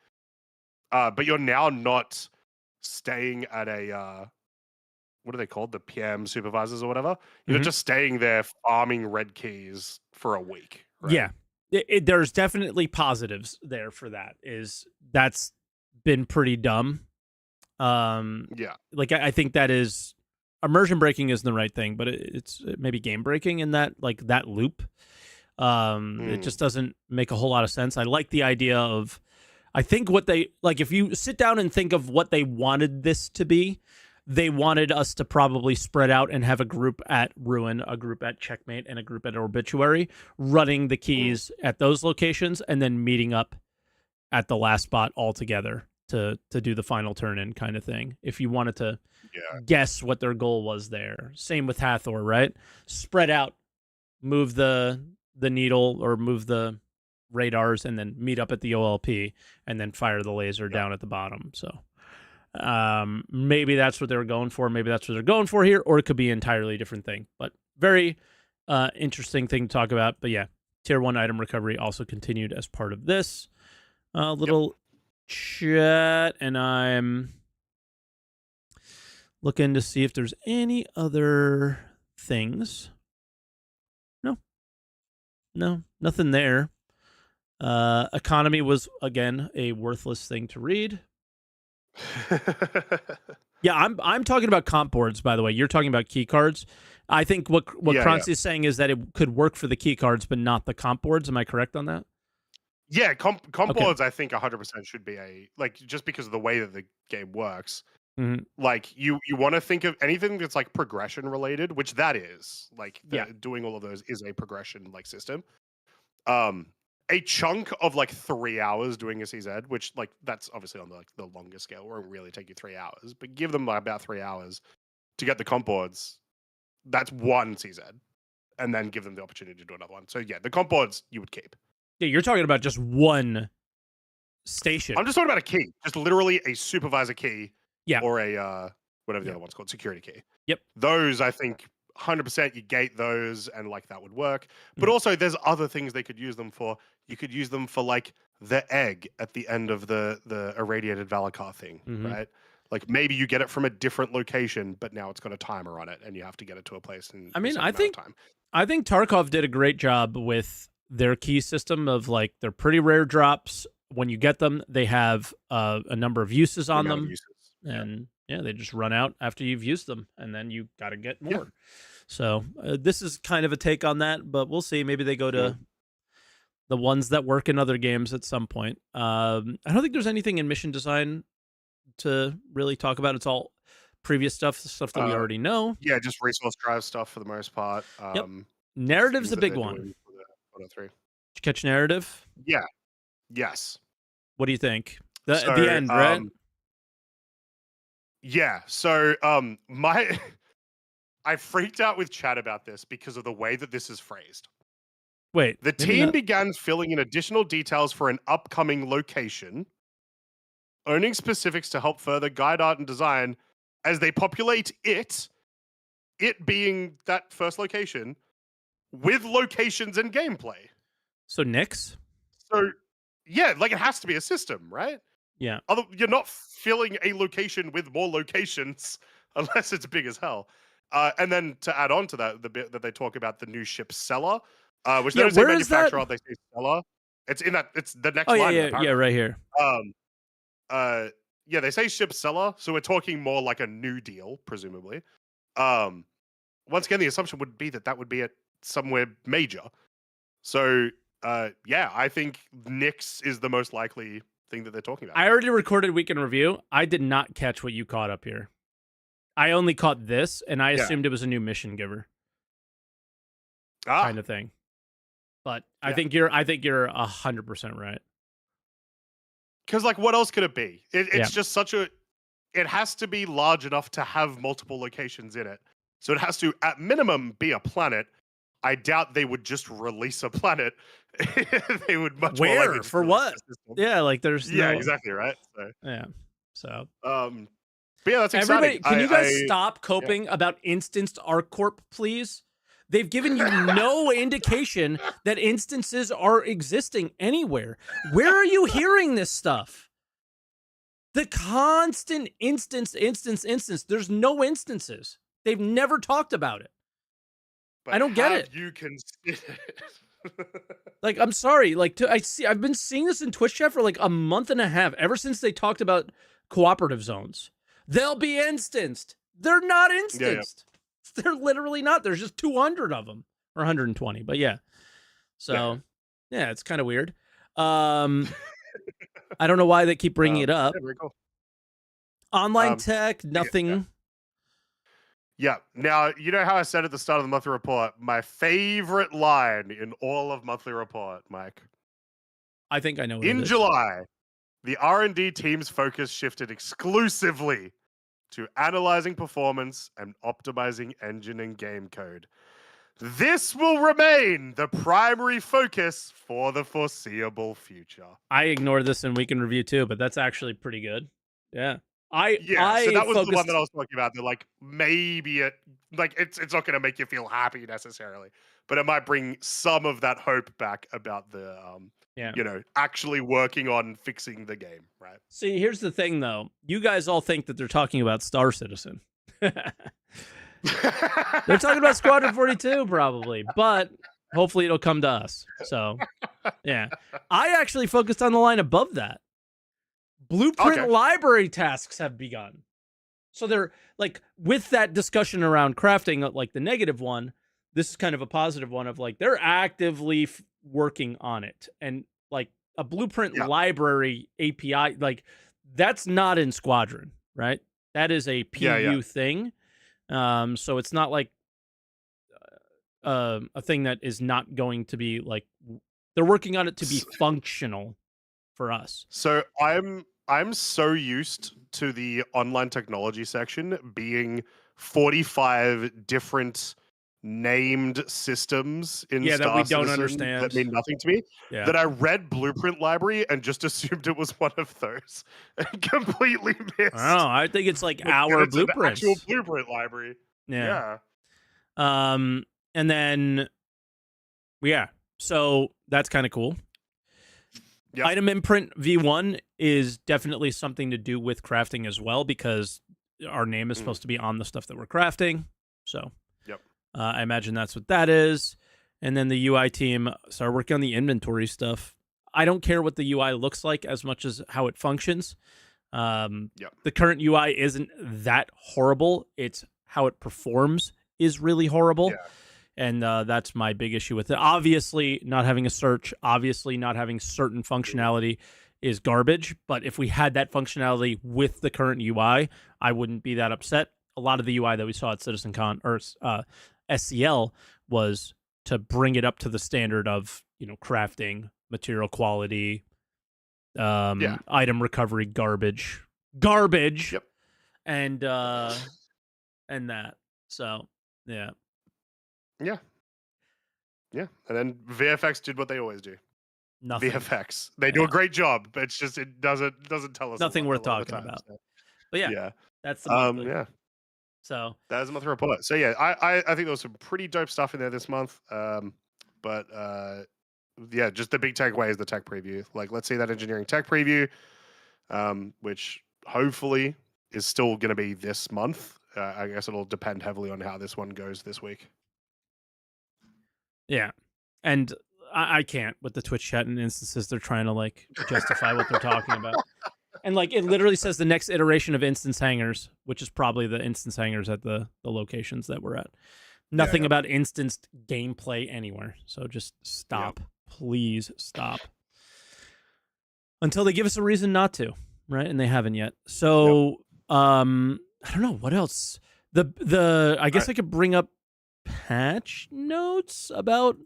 But you're now not staying at a what are they called? The PM supervisors or whatever. You're just staying there farming red keys for a week. Right? Yeah. There's definitely positives there for that. That's been pretty dumb Yeah. Like I think that is immersion breaking isn't the right thing, but it's maybe game breaking in that like that loop. It just doesn't make a whole lot of sense. I like the idea of, I think what they like, if you sit down and think of what they wanted this to be, they wanted us to probably spread out and have a group at Ruin, a group at Checkmate, and a group at Obituary running the keys at those locations and then meeting up at the last spot all together to do the final turn in kind of thing. If you wanted to guess what their goal was there. Same with Hathor, right? Spread out, move the needle or move the radars and then meet up at the OLP and then fire the laser down at the bottom. So maybe that's what they were going for. Maybe that's what they're going for here, or it could be an entirely different thing. But very interesting thing to talk about. But yeah, tier 1 item recovery also continued as part of this. Little chat, and I'm looking to see if there's any other things. No, nothing there. Economy was, again, a worthless thing to read. Yeah, I'm talking about comp boards, by the way. You're talking about key cards. I think what Croncy is saying is that it could work for the key cards, but not the comp boards. Am I correct on that? Yeah, comp boards, I think 100% should be just because of the way that the game works. Mm-hmm. Like you want to think of anything that's like progression related, which that is. Like doing all of those is a progression like system. A chunk of like 3 hours doing a CZ, which like that's obviously on the longer scale, won't really take you 3 hours, but give them about 3 hours to get the comp boards. That's one CZ, and then give them the opportunity to do another one. So yeah, the comp boards you would keep. Yeah, you're talking about just one station. I'm just talking about a key, just literally a supervisor key. Yeah. Or a whatever the other one's called, security key. Yep. Those, I think, 100% you gate those and like that would work. But also there's other things they could use them for. You could use them for like the egg at the end of the irradiated Valakar thing, right? Like maybe you get it from a different location, but now it's got a timer on it and you have to get it to a place in I think Tarkov did a great job with their key system of like they're pretty rare drops. When you get them, they have a number of uses on them. And they just run out after you've used them, and then you got to get more. Yeah. So this is kind of a take on that, but we'll see. Maybe they go to the ones that work in other games at some point. I don't think there's anything in mission design to really talk about. It's all previous stuff that we already know. Yeah, just resource drive stuff for the most part. Narrative's a big one. Did you catch narrative? Yeah. Yes. What do you think? The end, right? Yeah, so I freaked out with chat about this because of the way that this is phrased. Wait. The team began filling in additional details for an upcoming location, owning specifics to help further guide art and design as they populate it being that first location, with locations and gameplay. So Nyx? So, yeah, like it has to be a system, right? Yeah. You're not filling a location with more locations unless it's big as hell. And then to add on to that, the bit that they talk about the new ship Seller, which they don't say manufacturer, they say Seller. It's in that. It's the next line. Yeah, right here. They say ship Seller, so we're talking more like a new deal, presumably. Once again, the assumption would be that would be at somewhere major. So, I think Nyx is the most likely thing that they're talking about. I already recorded Week in Review. I did not catch what you caught up here. I only caught this, and I assumed it was a new mission giver. Kind of thing. But I think you're 100% right. Because like, what else could it be? It's just such a. It has to be large enough to have multiple locations in it. So it has to, at minimum, be a planet. I doubt they would just release a planet. They would much more likely for what? Yeah, like there's exactly right. So but yeah, that's exciting. Can you guys stop coping about instanced ArcCorp, please? They've given you no indication that instances are existing anywhere. Where are you hearing this stuff? The constant instance. There's no instances. They've never talked about it. But I don't get it. You consider like, I'm sorry. Like, I've been seeing this in Twitch chat for like a month and a half, ever since they talked about cooperative zones. they'll be instanced. They're not Yeah, instanced. They're literally not. There's just 200 of them or 120. But yeah. So yeah, it's kind of weird. I don't know why they keep bringing it up. Yeah, very cool. Online tech, nothing. Yeah. Now, you know how I said at the start of the monthly report, my favorite line in all of monthly report, Mike? I think I know what In it is. July, the R&D team's focus shifted exclusively to analyzing performance and optimizing engine and game code. This will remain the primary focus for the foreseeable future. I ignored this and we can review too, but that's actually pretty good. Yeah. So that was the one that I was talking about. That like maybe it's not going to make you feel happy necessarily, but it might bring some of that hope back about the actually working on fixing the game, right? See, here's the thing though. You guys all think that they're talking about Star Citizen. They're talking about Squadron 42 probably, but hopefully it'll come to us. So, yeah. I actually focused on the line above that. Blueprint library tasks have begun. So they're like, with that discussion around crafting, like the negative one, this is kind of a positive one of like, they're actively working on it. And like a blueprint library API, like that's not in Squadron, right? That is a PU thing. So it's not like a thing that is not going to be like, they're working on it to be functional for us. So I'm so used to the online technology section being 45 different named systems in Star that we Citizen don't understand that mean nothing to me. Yeah. That I read Blueprint Library and just assumed it was one of those and completely missed. Oh, I think it's like our blueprints. Actual Blueprint Library. Yeah. And then so that's kind of cool. Yep. Item imprint V1 is definitely something to do with crafting as well, because our name is supposed to be on the stuff that we're crafting. So I imagine that's what that is. And then the UI team started working on the inventory stuff. I don't care what the UI looks like as much as how it functions. The current UI isn't that horrible. It's how it performs is really horrible. Yeah. And that's my big issue with it. Obviously, not having a search, obviously not having certain functionality is garbage. But if we had that functionality with the current UI, I wouldn't be that upset. A lot of the UI that we saw at CitizenCon or SCL was to bring it up to the standard of, crafting, material quality, item recovery, garbage, and that. So, yeah. Yeah. And then VFX did what they always do. Nothing. VFX. They do a great job, but it's just it doesn't tell us nothing worth talking about. So. But that's the monthly. So that is a monthly report. So I think there was some pretty dope stuff in there this month. But just the big takeaway is the tech preview. Like, let's see that engineering tech preview, which hopefully is still going to be this month. I guess it'll depend heavily on how this one goes this week. Yeah, and I can't with the Twitch chat and instances. They're trying to like justify what they're talking about. And like it literally says the next iteration of instance hangers, which is probably the instance hangers at the locations that we're at. Nothing about instanced gameplay anywhere. So just stop. Please stop. Until they give us a reason not to, right? And they haven't yet. So I don't know what else. I guess I could bring up patch notes about,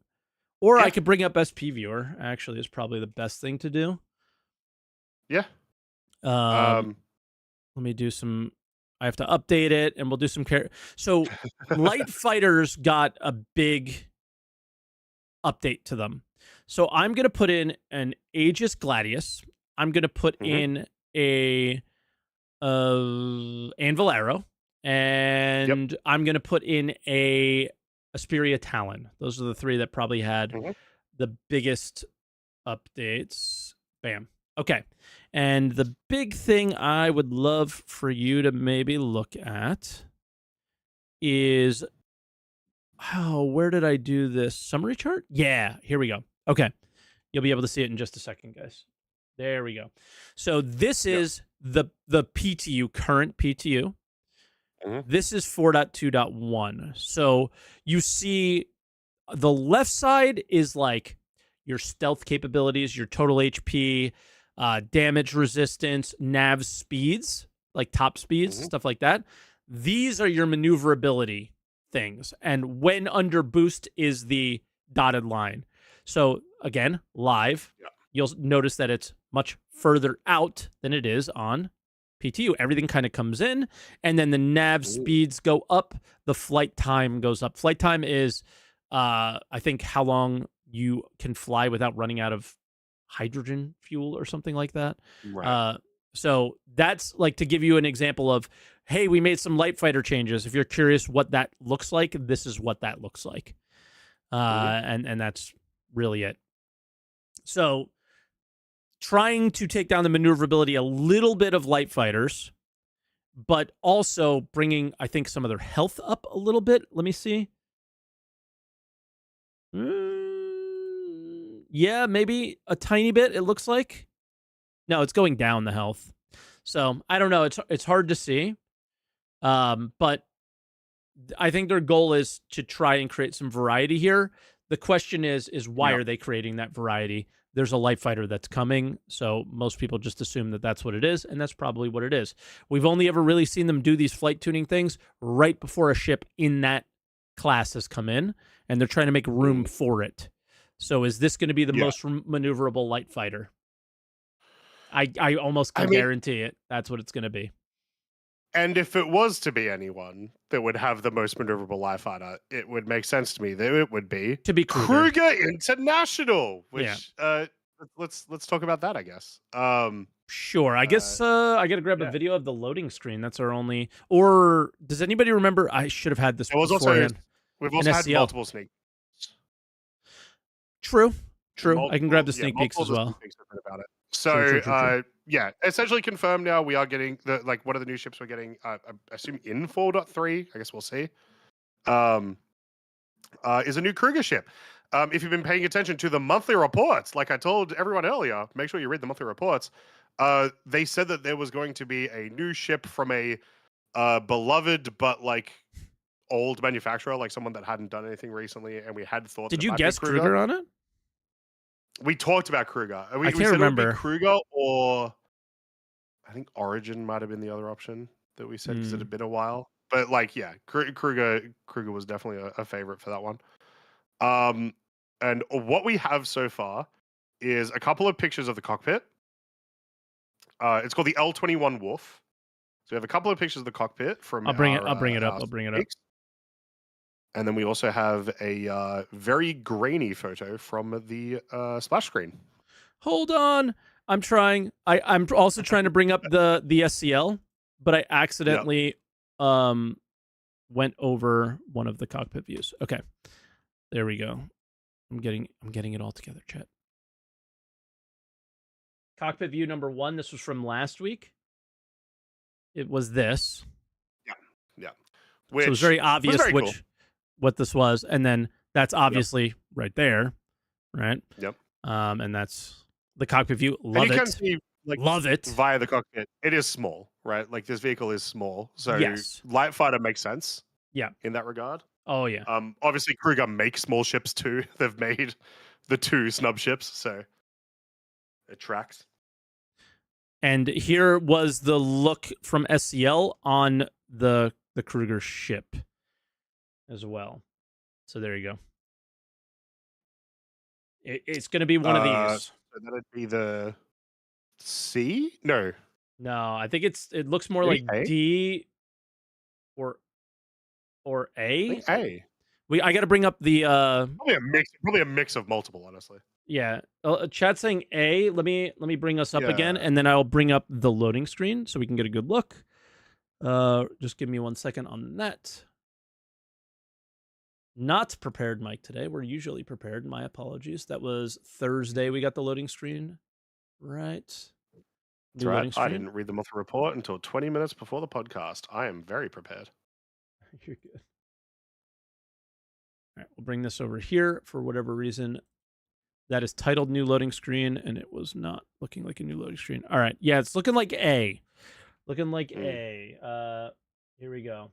or I could bring up SP Viewer. Actually, is probably the best thing to do. Yeah. Let me do some. I have to update it, and we'll do some care. So, Light Fighters got a big update to them. So I'm gonna put in an Aegis Gladius. I'm gonna put in a Anvil Arrow, and I'm gonna put in a Asperia Talon. Those are the three that probably had the biggest updates. Bam. Okay. And the big thing I would love for you to maybe look at is, where did I do this? Summary chart? Yeah, here we go. Okay. You'll be able to see it in just a second, guys. There we go. So this is the PTU, current PTU. Mhm. This is 4.2.1. So you see the left side is like your stealth capabilities, your total HP, damage resistance, nav speeds, like top speeds, Mhm. stuff like that. These are your maneuverability things. And when under boost is the dotted line. So again, live, Yeah. you'll notice that it's much further out than it is on PTU. Everything kind of comes in, and then the nav Ooh. speeds go up, the flight time goes up. Flight time is I think how long you can fly without running out of hydrogen fuel or something like that. Right. Uh, so that's like to give you an example of, hey, we made some light fighter changes. If you're curious what that looks like, this is what that looks like, Mhm. and that's really it. So trying to take down the maneuverability a little bit of light fighters, but also bringing, I think, some of their health up a little bit. Let me see. Yeah, maybe a tiny bit. It looks like. No, it's going down the health. So I don't know. It's hard to see. But I think their goal is to try and create some variety here. The question is why Yeah. are they creating that variety? There's a light fighter that's coming, so most people just assume that that's what it is, and that's probably what it is. We've only ever really seen them do these flight tuning things right before a ship in that class has come in, and they're trying to make room Mm. for it. So is this going to be the Yeah. most maneuverable light fighter? I almost I can mean, guarantee it. That's what it's going to be. and if it was to be anyone that would have the most maneuverable life fighter, it would make sense to me that it would be To be Kruger. Kruger International. Yeah. Which let's talk about that, I guess. Sure. I guess I got to grab a Yeah. video of the loading screen. That's our only. Or does anybody remember? I should have had this There was also beforehand. we've An also had SCL. multiple sneak. True. True. I can grab the sneak peeks multiple as of the sneak well. peeks have been about it. True. So True. True. True. yeah, essentially confirmed now. We are getting one of the new ships we're getting. I assume in 4.3. I guess we'll see. Is a new Kruger ship. If you've been paying attention to the monthly reports, like I told everyone earlier, make sure you read the monthly reports. They said that there was going to be a new ship from a beloved but like old manufacturer, like someone that hadn't done anything recently, and we had thought Did that it you might guess be Kruger. Kruger on it? We talked about Kruger. I We can't said it would be remember. Kruger, or I think Origin might have been the other option that we said because it Hmm. had been a while. But like, yeah, Kruger was definitely a favorite for that one. And what we have so far is a couple of pictures of the cockpit. It's called the L-21 Wolf. So we have a couple of pictures of the cockpit from I'll bring it. our I'll bring it up. our I'll bring it up. sneaks. And then we also have a very grainy photo from the splash screen. Hold on. I'm trying. I'm also trying to bring up the SCL, but I accidentally went over one of the cockpit views. Okay. There we go. I'm getting it all together, chat. Cockpit view number 1, this was from last week. It was this. Yeah. So it was very obvious cool. What this was, and then that's obviously right there, right? Yep. And that's the cockpit view. Love and you it. can see, like, love it via the cockpit. It is small, right? Like this vehicle is small, so yes. light fighter makes sense. Yeah. In that regard. Oh yeah. Obviously Kruger makes small ships too. They've made the 2 snub ships, so it tracks. And here was the look from SCL on the Kruger ship as well. So there you go. It's going to be one of these. So that'd be the C? No. No, I think it looks more Maybe like A? D or I A. think A. I got to bring up the Probably a mix of multiple, honestly. yeah. Chat saying A. Let me bring us up again, Yeah. and then I'll bring up the loading screen so we can get a good look. Just give me 1 second on that. Not prepared, Mike, today. We're usually prepared. My apologies. That was Thursday. We got the loading screen. Right. That's right. I didn't read the monthly report until 20 minutes before the podcast. I am very prepared. You're good. All right, we'll bring this over here for whatever reason. That is titled new loading screen, and it was not looking like a new loading screen. All right. Yeah, it's looking like A. Looking like A. Here we go.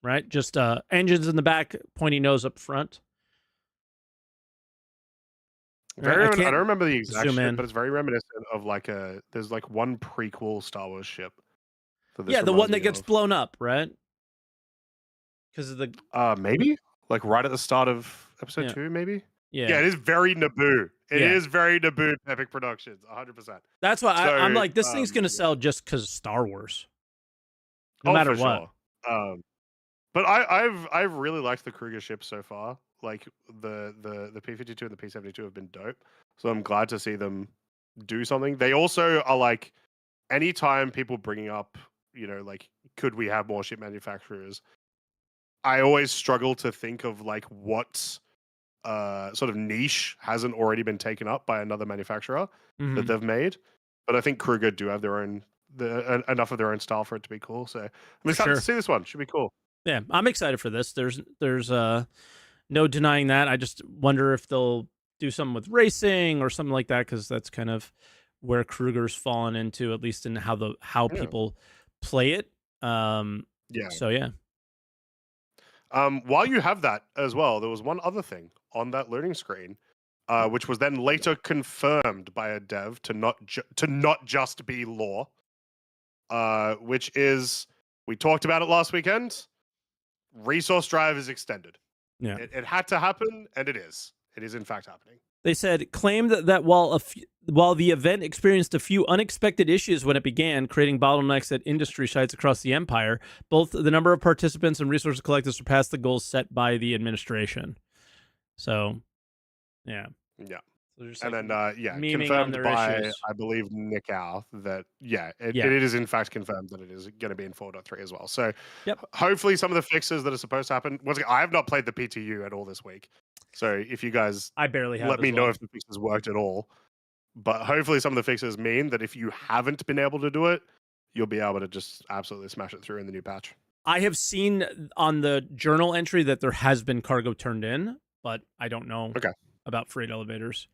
Right, just engines in the back, pointy nose up front. I don't remember the exact zoom ship, in. but it's very reminiscent of there's like one prequel Star Wars ship. Yeah, the one that gets blown up, right? Because of the maybe like right at the start of episode 2, maybe. Yeah, it is very Naboo. It is very Naboo Epic Productions, 100%. That's why I'm like, this thing's gonna sell just because of Star Wars, no matter what. Sure. But I've really liked the Kruger ships so far. Like the P-52 and the P-72 have been dope. So I'm glad to see them do something. They also are like, anytime people bringing up, like, could we have more ship manufacturers? I always struggle to think of like what sort of niche hasn't already been taken up by another manufacturer that they've made. But I think Kruger do have their own enough of their own style for it to be cool. So I'm excited to see this one. Should be cool. Yeah, I'm excited for this. There's no denying that. I just wonder if they'll do something with racing or something like that, because that's kind of where Kruger's fallen into, at least in how people play it. So yeah. While you have that as well, there was one other thing on that loading screen, which was then later confirmed by a dev to not just be lore, which is, we talked about it last weekend. Resource drive is extended. Yeah, it had to happen, and it is. It is in fact happening. They said, claimed that while the event experienced a few unexpected issues when it began, creating bottlenecks at industry sites across the empire, both the number of participants and resources collected surpassed the goals set by the administration. So, yeah. Yeah. So and then, confirmed by, issues. I believe, Nick Al, that, it is in fact confirmed that it is going to be in 4.3 as well. So, hopefully some of the fixes that are supposed to happen. Once again, I have not played the PTU at all this week. So, if you guys I barely have let me know if the fixes worked at all. But hopefully some of the fixes mean that if you haven't been able to do it, you'll be able to just absolutely smash it through in the new patch. I have seen on the journal entry that there has been cargo turned in, but I don't know about freight elevators.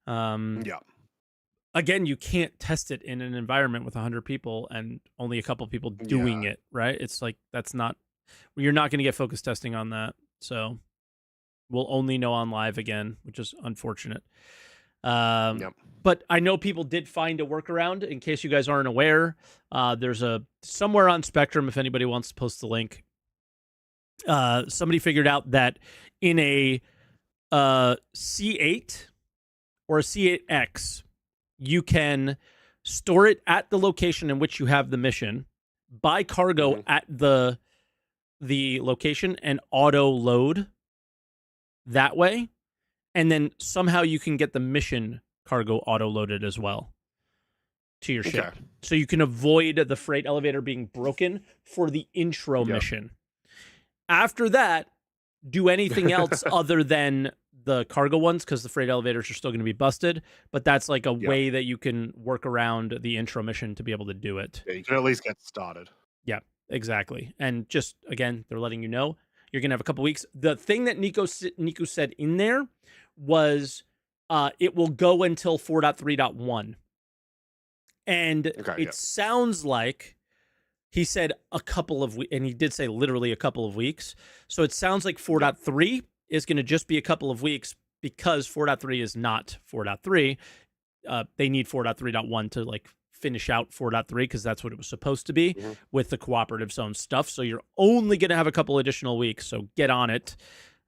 Again, you can't test it in an environment with 100 people and only a couple people doing it, right? It's like, you're not going to get focus testing on that. So we'll only know on live again, which is unfortunate. But I know people did find a workaround. In case you guys aren't aware, there's somewhere on Spectrum, if anybody wants to post the link, somebody figured out that in a C8 or a C8X, you can store it at the location in which you have the mission, buy cargo at the location, and auto load that way. And then somehow you can get the mission cargo auto-loaded as well to your ship. So you can avoid the freight elevator being broken for the intro mission. After that, do anything else other than the cargo ones, because the freight elevators are still going to be busted. But that's like a way that you can work around the intro mission to be able to do it. Yeah, you can at least get started. Yeah, exactly. And just, again, they're letting you know you're going to have a couple weeks. The thing that Nico said in there was it will go until 4.3.1. And it sounds like he said a couple of weeks, and he did say literally a couple of weeks. So it sounds like 4.3 is going to just be a couple of weeks, because 4.3 is not 4.3. They need 4.3.1 to like finish out 4.3, because that's what it was supposed to be with the cooperative zone stuff. So you're only going to have a couple additional weeks. So get on it.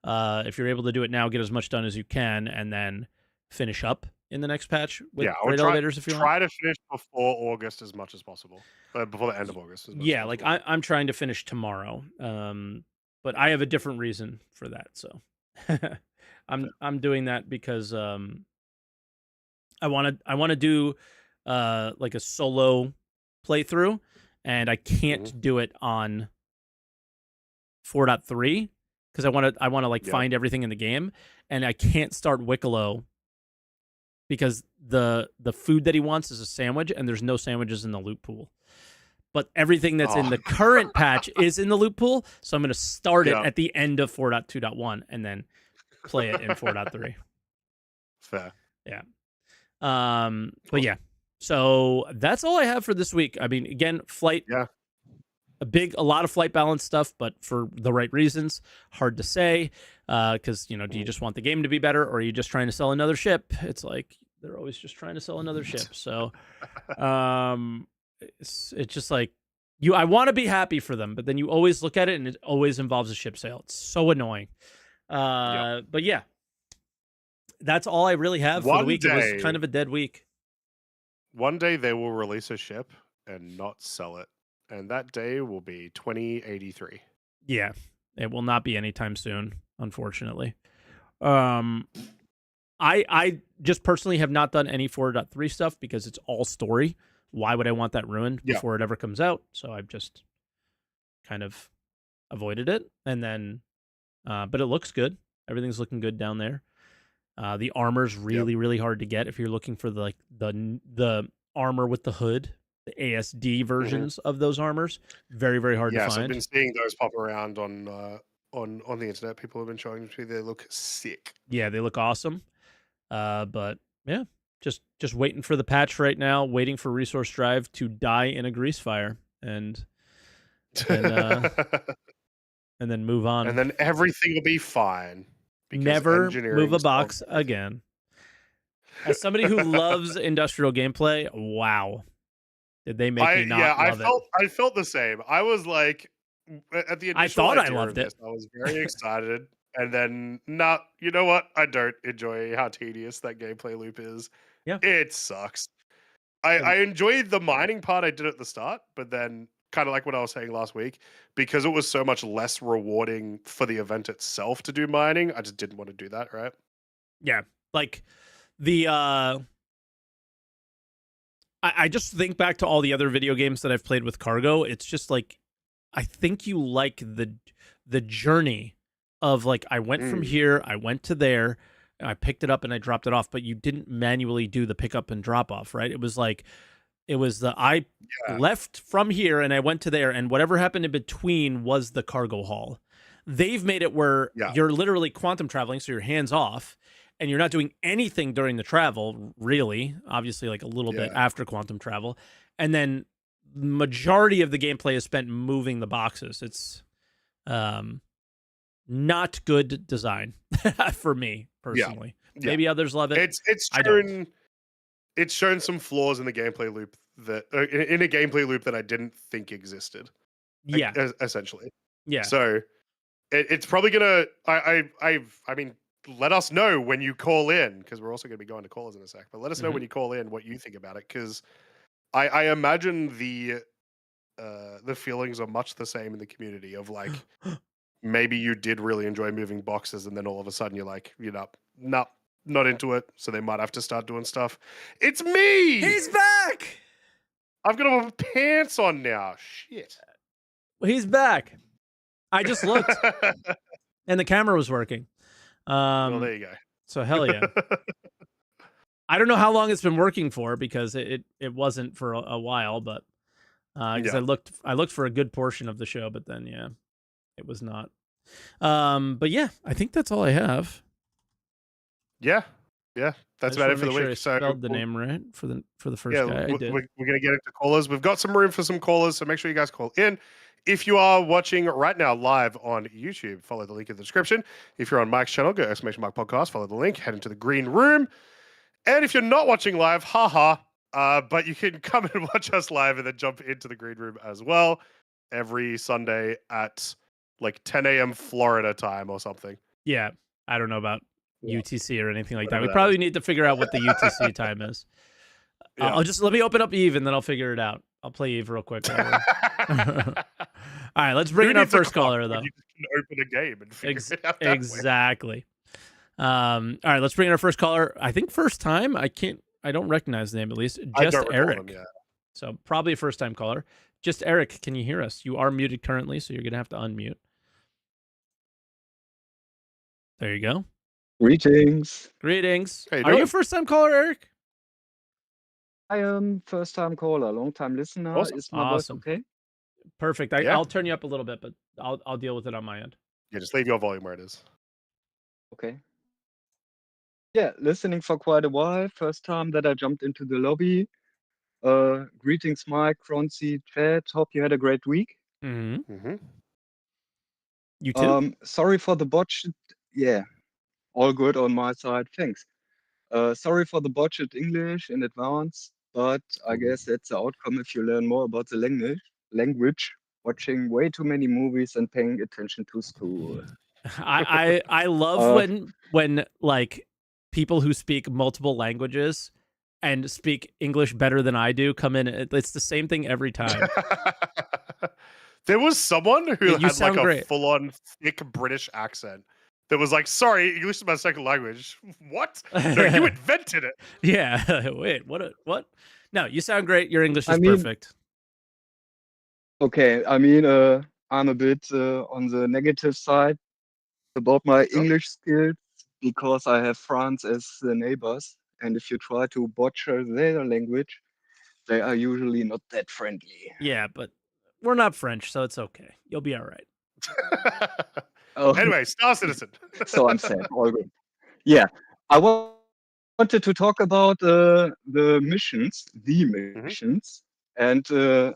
If you're able to do it now, get as much done as you can, and then finish up in the next patch with freight elevators if you want. Try to finish before August as much as possible. Before the end of August. Like I'm trying to finish tomorrow. But I have a different reason for that. So I'm doing that because I want to do like a solo playthrough, and I can't do it on 4.3 because I want to like find everything in the game, and I can't start Wicklow because the food that he wants is a sandwich, and there's no sandwiches in the loot pool. But everything that's in the current patch is in the loot pool, so I'm going to start it at the end of 4.2.1 and then play it in 4.3. Fair. Yeah. But yeah, So that's all I have for this week. I mean, again, flight, Yeah. a lot of flight balance stuff, but for the right reasons. Hard to say, because do you just want the game to be better, or are you just trying to sell another ship? It's like they're always just trying to sell another ship. So, it's just like I want to be happy for them, but then you always look at it and it always involves a ship sale. It's so annoying. But yeah, that's all I really have for the week. It was kind of a dead week. One day they will release a ship and not sell it, and that day will be 2083. Yeah, it will not be anytime soon, unfortunately. I just personally have not done any 4.3 stuff because it's all story. Why would I want that ruined before it ever comes out? So I've just kind of avoided it. And then, but it looks good. Everything's looking good down there. The armor's really, really hard to get if you're looking for the armor with the hood, the ASD versions of those armors. Very, very hard to find. Yes, I've been seeing those pop around on the internet. People have been showing them to me. They look sick. Yeah, they look awesome. But yeah, just waiting for the patch right now, waiting for Resource Drive to die in a grease fire and then move on. And then everything will be fine. Never move a box again. As somebody who loves industrial gameplay, wow. Did they make me not love it? I felt the same. I was like, at the initial I thought I loved it. I was very excited. And then, you know what? I don't enjoy how tedious that gameplay loop is. Yeah. It sucks. I enjoyed the mining part I did at the start, but then kind of like what I was saying last week, because it was so much less rewarding for the event itself to do mining, I just didn't want to do that, right? Yeah. Like the I just think back to all the other video games that I've played with cargo. It's just like I think you like the journey of like I went from here, I went to there, I picked it up and I dropped it off, but you didn't manually do the pickup and drop off, right? It was like I left from here and I went to there, and whatever happened in between was the cargo haul. They've made it where you're literally quantum traveling, so you're hands off, and you're not doing anything during the travel, really. Obviously, like a little bit after quantum travel, and then majority of the gameplay is spent moving the boxes. It's not good design for me personally. Maybe others love it. It's shown some flaws in the gameplay loop that in a gameplay loop that I didn't think existed. Yeah, essentially. Yeah. So it's probably gonna. I mean, let us know when you call in, because we're also going to be going to callers in a sec. But let us know when you call in what you think about it, because I imagine the feelings are much the same in the community of like maybe you did really enjoy moving boxes, and then all of a sudden you're like, not into it, so they might have to start doing stuff. It's me! He's back! I've got to have pants on now. Shit. Well, he's back. I just looked, and the camera was working. Well, there you go. So hell yeah. I don't know how long it's been working for, because it wasn't for a while, but because I looked for a good portion of the show, but then it was not. But yeah, I think that's all I have. Yeah, that's about it for the week. I spelled the name right for the first guy. I did. We're gonna get into callers. We've got some room for some callers, so make sure you guys call in. If you are watching right now live on YouTube, follow the link in the description. If you're on Mike's channel, go !Mike Podcast, follow the link, head into the green room. And if you're not watching live, but you can come and watch us live and then jump into the green room as well every Sunday at like 10 a.m. Florida time or something. Yeah, I don't know about UTC or anything like that. We probably need to figure out what the UTC time is. I'll just let me open up Eve and then I'll figure it out. I'll play Eve real quick. All right, let's bring in our first caller though. You can open a game and figure it out that exactly. All right, let's bring in our first caller. I think first time. I don't recognize the name, at least. Just Eric. So probably a first time caller. Just Eric, can you hear us? You are muted currently, so you're gonna have to unmute. There you go. Greetings. Are you a first time caller, Eric? I am first time caller, long time listener. Awesome. Is my voice okay? Perfect. I'll turn you up a little bit, but I'll deal with it on my end. Yeah, just leave your volume where it is. Okay. Yeah, listening for quite a while. First time that I jumped into the lobby. Greetings, Mike, Croncy, chat. Hope you had a great week. Mm-hmm. Mm-hmm. You too. Sorry for the botched. Yeah, all good on my side. Thanks. Sorry for the botched English in advance, but I guess that's the outcome if you learn more about the language, watching way too many movies and paying attention to school. I love Uh, when like people who speak multiple languages and speak English better than I do come in. It's the same thing every time. There was someone who You had like sound a great. full-on thick British accent that was like, "Sorry, English is my second language." What? No, you invented it. Yeah. Wait. What? No, you sound great. Your English I is mean, perfect. okay, I'm a bit on the negative side about my Sure. English skills because I have France as the neighbors, and if you try to butcher their language, they are usually not that friendly. Yeah, but we're not French, so it's okay. You'll be all right. Oh, Anyway, Star Citizen. so I'm sad. All good. Yeah, I wanted to talk about the Mhm. missions, and the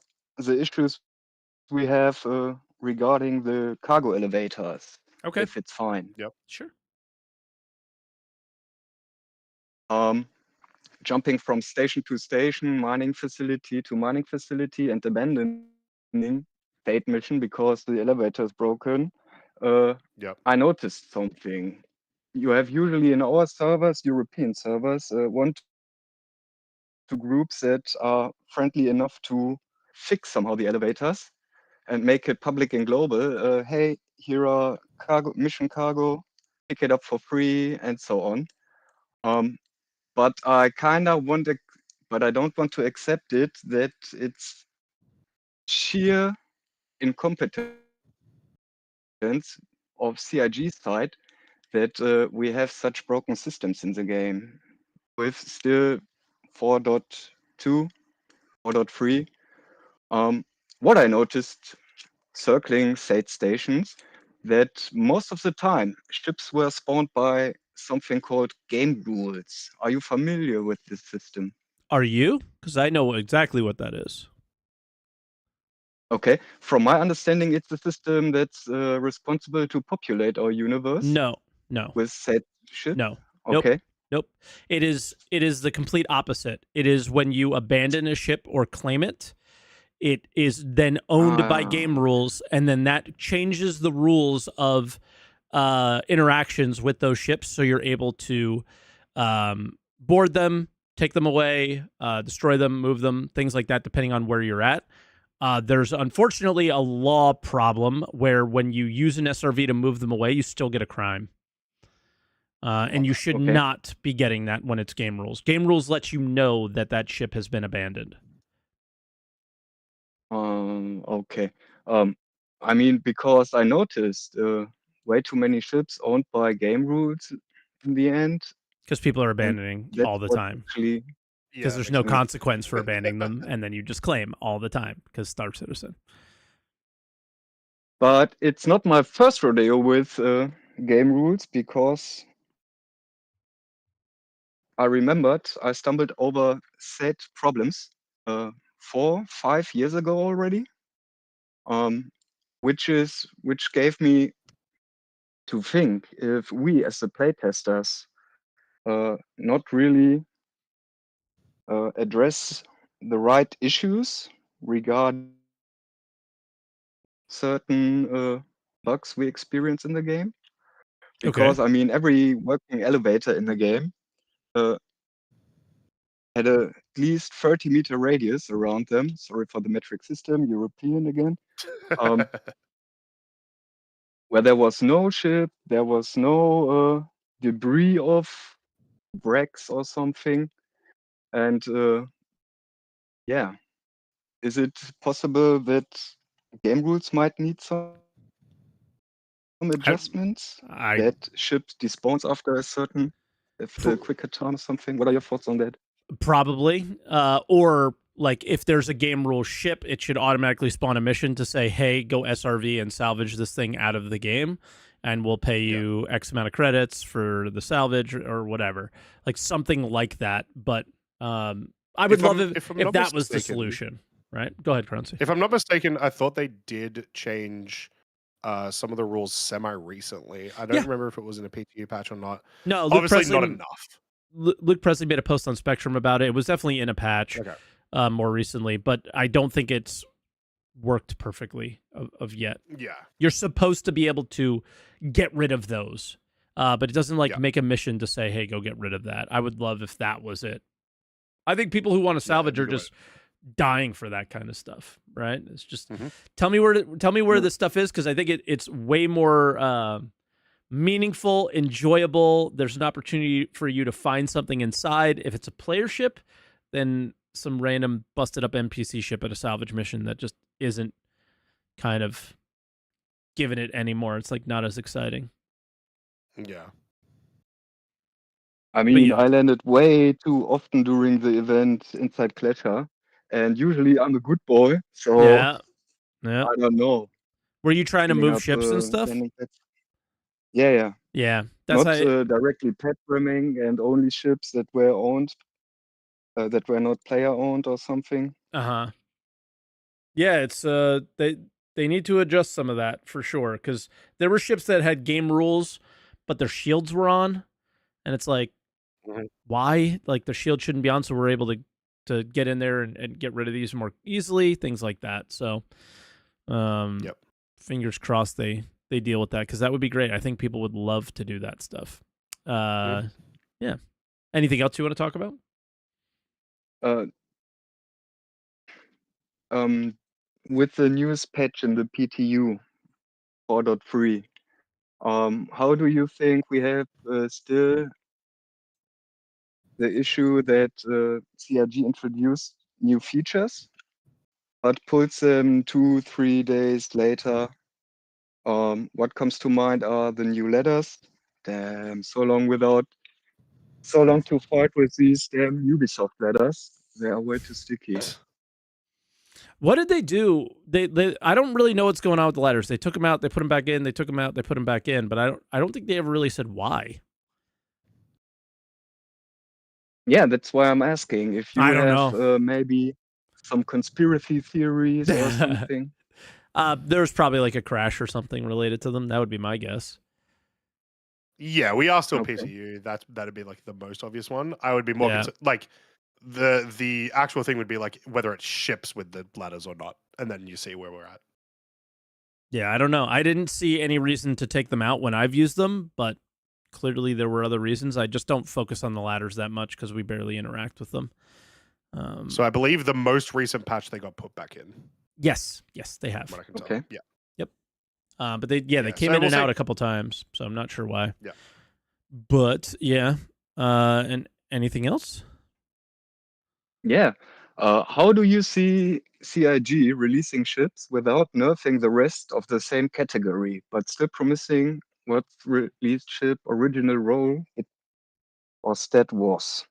issues we have regarding the cargo elevators, Okay. if it's fine. Yep. Sure. Um, Jumping from station to station, mining facility to mining facility, and abandoning state mission because the elevator is broken. Yep. I noticed something. You have usually in our servers, European servers, one to groups that are friendly enough to fix somehow the elevators and make it public and global. Hey, here are mission cargo, pick it up for free, and so on. But I kind of want to, but I don't want to accept it that it's sheer incompetence of CIG side that we have such broken systems in the game with still 4.2, 4.3. What I noticed circling state stations that most of the time ships were spawned by something called game rules. Are you familiar with this system? Are you? Because I know exactly what that is. Okay, from my understanding, it's a system that's responsible to populate our universe No. No. with said ships. No. Nope. Okay. Nope. It is the complete opposite. It is when you abandon a ship or claim it, it is then owned by game rules, and then that changes the rules of interactions with those ships, so you're able to board them, take them away, destroy them, move them, things like that, depending on where you're at. There's unfortunately a law problem where when you use an SRV to move them away, you still get a crime. And you should Okay. not be getting that when it's game rules. Game rules let you know that that ship has been abandoned. Okay. I mean, because I noticed way too many ships owned by game rules in the end, Because people are and abandoning all that's the what time. actually. Because Yeah, there's makes no sense. consequence for abandoning them, and then you just claim all the time because Star Citizen. But it's not my first rodeo with game rules because I remembered I stumbled over said problems 4, 5 years ago already, which gave me to think if we as the playtesters not really address the right issues regarding certain bugs we experience in the game. Okay. Because I mean, every working elevator in the game uh, had at least 30-meter radius around them. Sorry for the metric system, European again. Um, where there was no ship, there was no debris of wrecks or something. And yeah, is it possible that game rules might need some adjustments I that ship despawns after a certain, after a quicker time or something? What are your thoughts on that? probably, or like if there's a game rule ship, it should automatically spawn a mission to say, "Hey, go SRV and salvage this thing out of the game, and we'll pay Yeah. you X amount of credits for the salvage or whatever." Like something like that. But I would love if I'm if not that was the mistaken, solution, right? Go ahead, Croncy. if I'm not mistaken, I thought they did change some of the rules semi-recently. I don't Yeah. remember if it was in a PTU patch or not. No, Obviously, not enough. Luke Presley made a post on Spectrum about it. It was definitely in a patch more recently, but I don't think it's worked perfectly of yet. Yeah. You're supposed to be able to get rid of those, but it doesn't make a mission to say, "Hey, go get rid of that." I would love if that was it. I think people who want to salvage are just dying for that kind of stuff, right? It's just tell me where this stuff is, because I think it's way more meaningful, enjoyable. There's an opportunity for you to find something inside. If it's a player ship, then some random busted up NPC ship at a salvage mission that just isn't kind of giving it anymore. It's like not as exciting. Yeah. I mean, yeah. I landed way too often during the event inside Clasher, and usually I'm a good boy, so Yeah. I don't know. Were you trying to Filling move up ships and stuff? landing pads. Yeah. Yeah. That's Not how directly pet rimming, and only ships that were owned, that were not player owned or something. Yeah, it's they need to adjust some of that for sure, because there were ships that had game rules, but their shields were on, and it's like, why? Like their shield shouldn't be on, so we're able to get in there and get rid of these more easily, things like that. So, fingers crossed they deal with that, because that would be great. I think people would love to do that stuff. Yeah. Anything else you want to talk about? With the newest patch in the PTU 4.3, how do you think we have still the issue that CRG introduced new features, but pulls them 2-3 days later? What comes to mind are the new letters. Damn, so long to fight with these damn Ubisoft letters. They are way too sticky. What did they do? They I don't really know what's going on with the letters. They took them out, they put them back in. They took them out, they put them back in. But I don't think they ever really said why. Yeah, that's why I'm asking if you I don't have maybe some conspiracy theories or something. There's probably like a crash or something related to them. That would be my guess. Yeah, we are still PTU. That'd be like the most obvious one. I would be more like the actual thing would be like whether it ships with the ladders or not, and then you see where we're at. Yeah, I don't know. I didn't see any reason to take them out when I've used them, but clearly there were other reasons. I just don't focus on the ladders that much because we barely interact with them. So I believe the most recent patch they got put back in. Yes, they have. What I can tell. Yeah. Yep. But they came in and out a couple times, so I'm not sure why. Yeah. But yeah. And anything else? Yeah. How do you see CIG releasing ships without nerfing the rest of the same category, but still promising what released ship original role or stat was?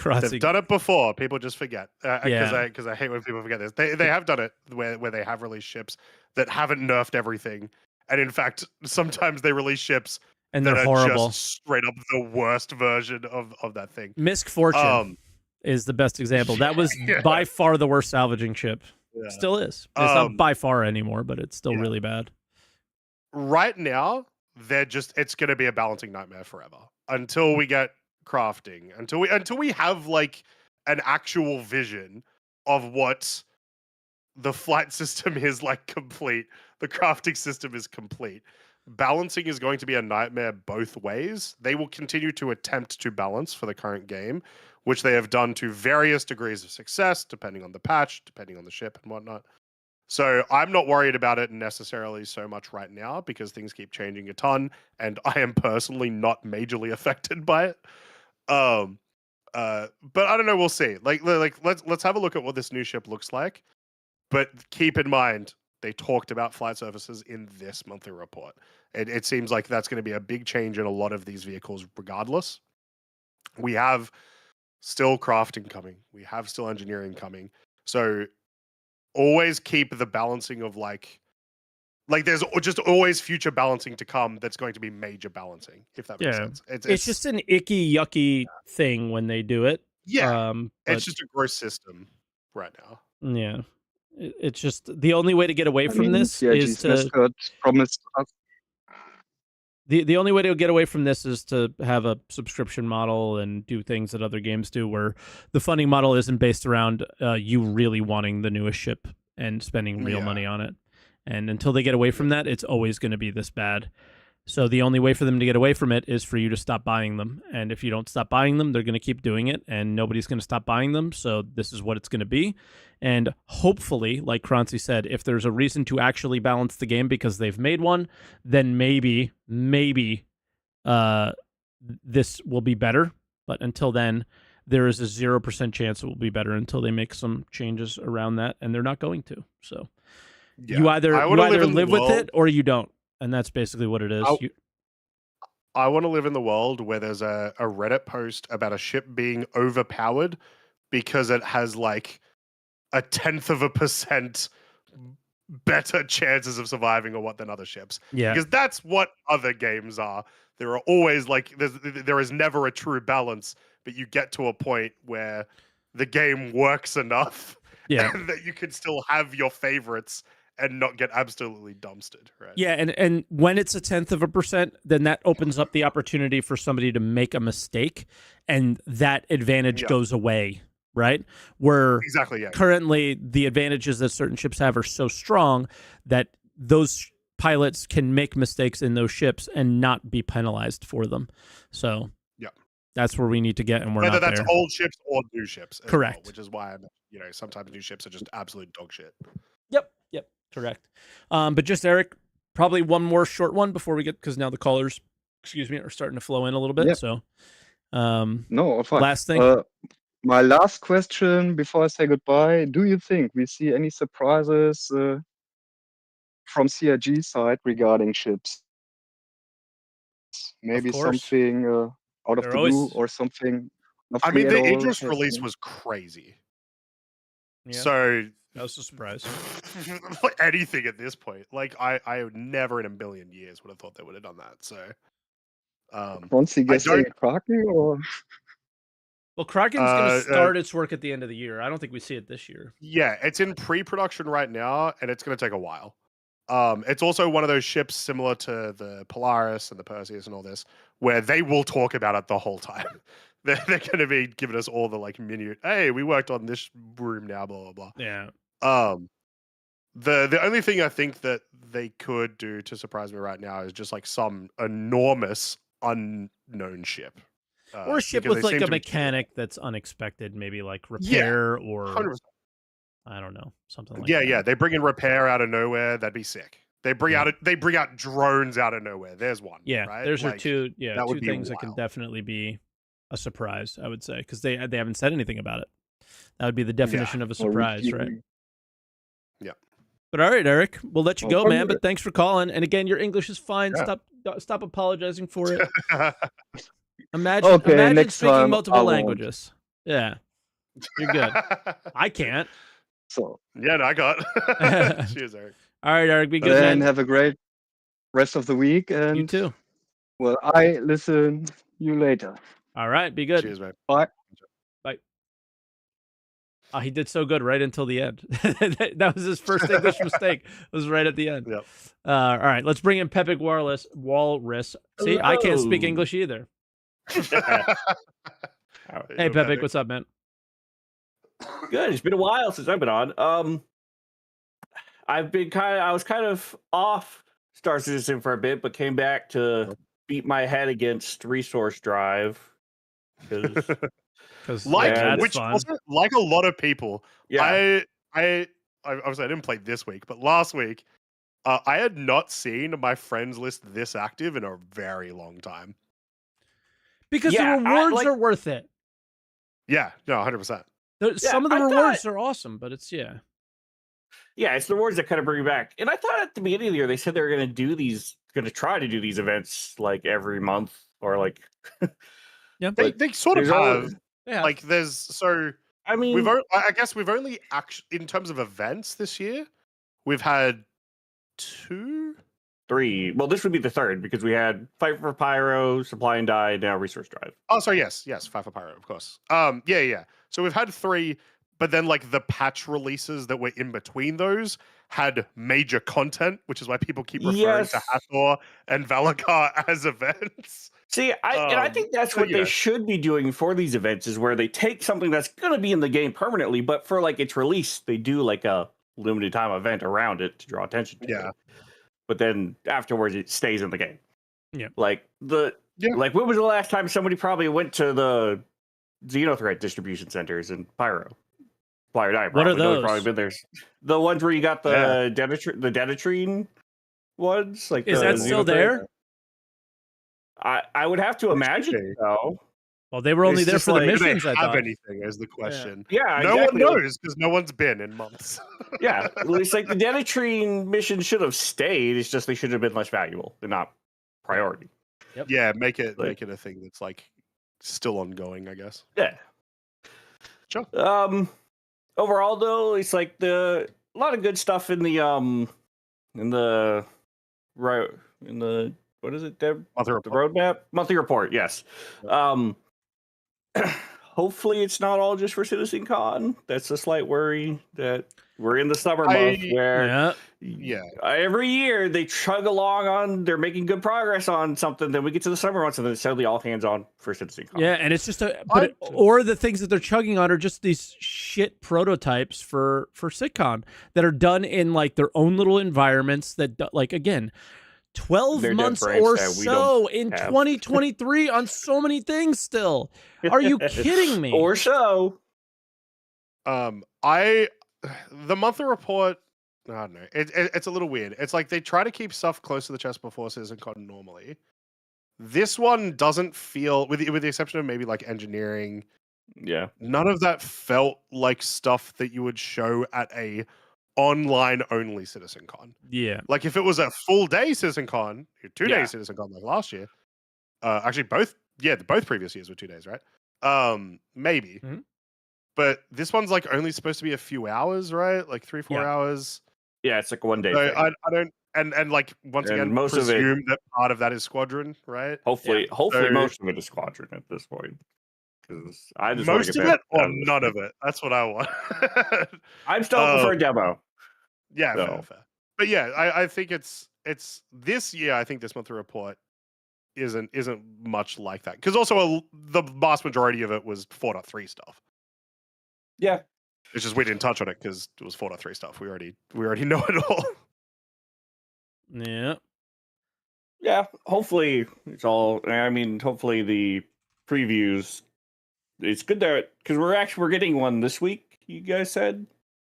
They've done it before. People just forget because I hate when people forget this. They have done it where they have released ships that haven't nerfed everything, and in fact, sometimes they release ships and that they're are horrible, just straight up the worst version of that thing. Misc Fortune is the best example. That was by far the worst salvaging ship. Yeah. Still is. It's not by far anymore, but it's still really bad. Right now, it's going to be a balancing nightmare forever until we get crafting, until we have like an actual vision of what the flight system is like complete. The crafting system is complete. Balancing is going to be a nightmare both ways. They will continue to attempt to balance for the current game, which they have done to various degrees of success, depending on the patch, depending on the ship and whatnot. So I'm not worried about it necessarily so much right now because things keep changing a ton, and I am personally not majorly affected by it. But I don't know. We'll see. Like let's have a look at what this new ship looks like. But keep in mind, they talked about flight surfaces in this monthly report. It seems like that's going to be a big change in a lot of these vehicles, regardless. We have still crafting coming. We have still engineering coming. So always keep the balancing of like there's just always future balancing to come that's going to be major balancing, if that makes sense. It's just an icky, yucky thing when they do it. Yeah, But it's just a gross system right now. yeah, it's just the only way to get away I from mean, this is CIG's to mascot promised us. the only way to get away from this is to have a subscription model and do things that other games do, where the funding model isn't based around you really wanting the newest ship and spending real money on it. And until they get away from that, it's always going to be this bad. So the only way for them to get away from it is for you to stop buying them. And if you don't stop buying them, they're going to keep doing it, and nobody's going to stop buying them. So this is what it's going to be. And hopefully, like Croncy said, if there's a reason to actually balance the game because they've made one, then maybe this will be better. But until then, there is a 0% chance it will be better until they make some changes around that, and they're not going to. So you either live with it or you don't. And that's basically what it is. I want to live in the world where there's a Reddit post about a ship being overpowered because it has like 0.1% better chances of surviving or what than other ships. Yeah. Because that's what other games are. There are always like there is never a true balance, but you get to a point where the game works enough that you can still have your favorites and not get absolutely dumpstered, right? Yeah, and when it's 0.1%, then that opens up the opportunity for somebody to make a mistake, and that advantage goes away, right? Where currently the advantages that certain ships have are so strong that those pilots can make mistakes in those ships and not be penalized for them. So that's where we need to get, and we're whether not that's there. old ships or new ships. Correct. Well, which is why sometimes new ships are just absolute dog shit. Yep. Correct. But just Eric, probably one more short one before we get, because now the callers, are starting to flow in a little bit. Yep. So, no, fine. Last thing. My last question before I say goodbye: do you think we see any surprises from CIG side regarding ships? Maybe something out of the blue or something. I mean, the Idris release was crazy. Yeah. So that was a surprise. Anything at this point, like I would never in a million years would have thought they would have done that. So, Croncy guessing Kraken or? Well, Kraken's going to start its work at the end of the year. I don't think we see it this year. Yeah, it's in pre-production right now, and it's going to take a while. It's also one of those ships similar to the Polaris and the Perseus and all this, where they will talk about it the whole time. They're going to be giving us all the like minute. Hey, we worked on this room now. Blah blah blah. Yeah. The only thing I think that they could do to surprise me right now is just like some enormous unknown ship. Or a ship with like a mechanic that's unexpected, maybe like repair or 100%. I don't know, something like that. Yeah, they bring in repair out of nowhere. That'd be sick. They bring out drones out of nowhere. There's one. Yeah, right? there's two things that can definitely be a surprise, I would say, because they haven't said anything about it. That would be the definition of a surprise, right? Yeah. But all right, Eric, we'll let you go, man. But thanks for calling. And again, your English is fine. Yeah. Stop apologizing for it. Imagine speaking multiple languages. Yeah, you're good. I can't. So yeah, no, I got. Cheers, Eric. All right, Eric, be good, and man. have a great rest of the week. And you too. Well, I listen you later. All right, be good. Cheers, man. Bye. Bye. Oh, he did so good right until the end. That was his first English mistake. It was right at the end. Yep. All right, let's bring in Pepig Walrus. See, hello. I can't speak English either. Hey, Pepig, what's up, man? Good. It's been a while since I've been on. I was kind of off Star Citizen for a bit, but came back to beat my head against Resource Drive. Because like a lot of people. Yeah. I obviously I didn't play this week, but last week I had not seen my friends list this active in a very long time. Because the rewards are worth it. Yeah, no, 100%. Some of the rewards are awesome, but it's Yeah, it's the rewards that kind of bring me back. And I thought at the beginning of the year they said they were going to try to do these events like every month or like. Yeah, they sort of have. Like I guess we've only actually in terms of events this year, we've had 2 3. Well, this would be the 3rd because we had Fight for Pyro, Supply and Die, now Resource Drive. Oh, sorry, yes, Five for Pyro, of course. Yeah. So we've had 3, but then like the patch releases that were in between those had major content, which is why people keep referring to Hathor and Valakar as events. See, I think that's what they should be doing for these events, is where they take something that's going to be in the game permanently, but for like its release, they do like a limited time event around it to draw attention to it. But then afterwards, it stays in the game. Yeah. Like like when was the last time somebody probably went to the Xenothreat distribution centers in Pyro? What are those? Probably been there. The ones where you got the Denatrine ones. Like, is that still there? I would have to imagine so. Well, they were only there for the missions. Do they I have thought. anything is the question. Yeah, no one knows because no one's been in months. Yeah, it's like the Denatrine mission should have stayed. It's just they should have been less valuable. They're not priority. Yep. Yeah, make it a thing that's like still ongoing, I guess. Yeah. Sure. Overall, though, it's like a lot of good stuff in the what is it? The roadmap, monthly report. Yes. Hopefully, it's not all just for CitizenCon. That's a slight worry that we're in the summer month where every year they chug along on. They're making good progress on something. Then we get to the summer months, and then it's suddenly all hands on for CitizenCon. Yeah, and it's just or the things that they're chugging on are just these shit prototypes for SitCon that are done in like their own little environments. That like again. 12 months or so in 2023 on so many things still. Are you kidding me? Or so. The monthly report, I don't know. It's a little weird. It's like they try to keep stuff close to the chest before CitizenCon normally. This one doesn't feel, with the exception of maybe like engineering. Yeah. None of that felt like stuff that you would show at a online only CitizenCon. Yeah. Like if it was a full day CitizenCon, 2 days CitizenCon like last year. Actually both previous years were 2 days, right? Maybe. Mm-hmm. But this one's like only supposed to be a few hours, right? Like 3-4 hours. Yeah, it's like a 1 day. So thing. I don't and like once again most presume of it, that part of that is Squadron, right? Hopefully most of it is Squadron at this point. I just most of it or none of it. That's what I want. I'm still open for a demo. Yeah, fair. But yeah, I think it's this year. I think this monthly report isn't much like that because also the vast majority of it was 4.3 stuff. Yeah, it's just we didn't touch on it because it was 4.3 stuff. We already know it all. Yeah. Yeah. Hopefully it's all. I mean, hopefully the previews. It's good that because we're getting one this week. You guys said.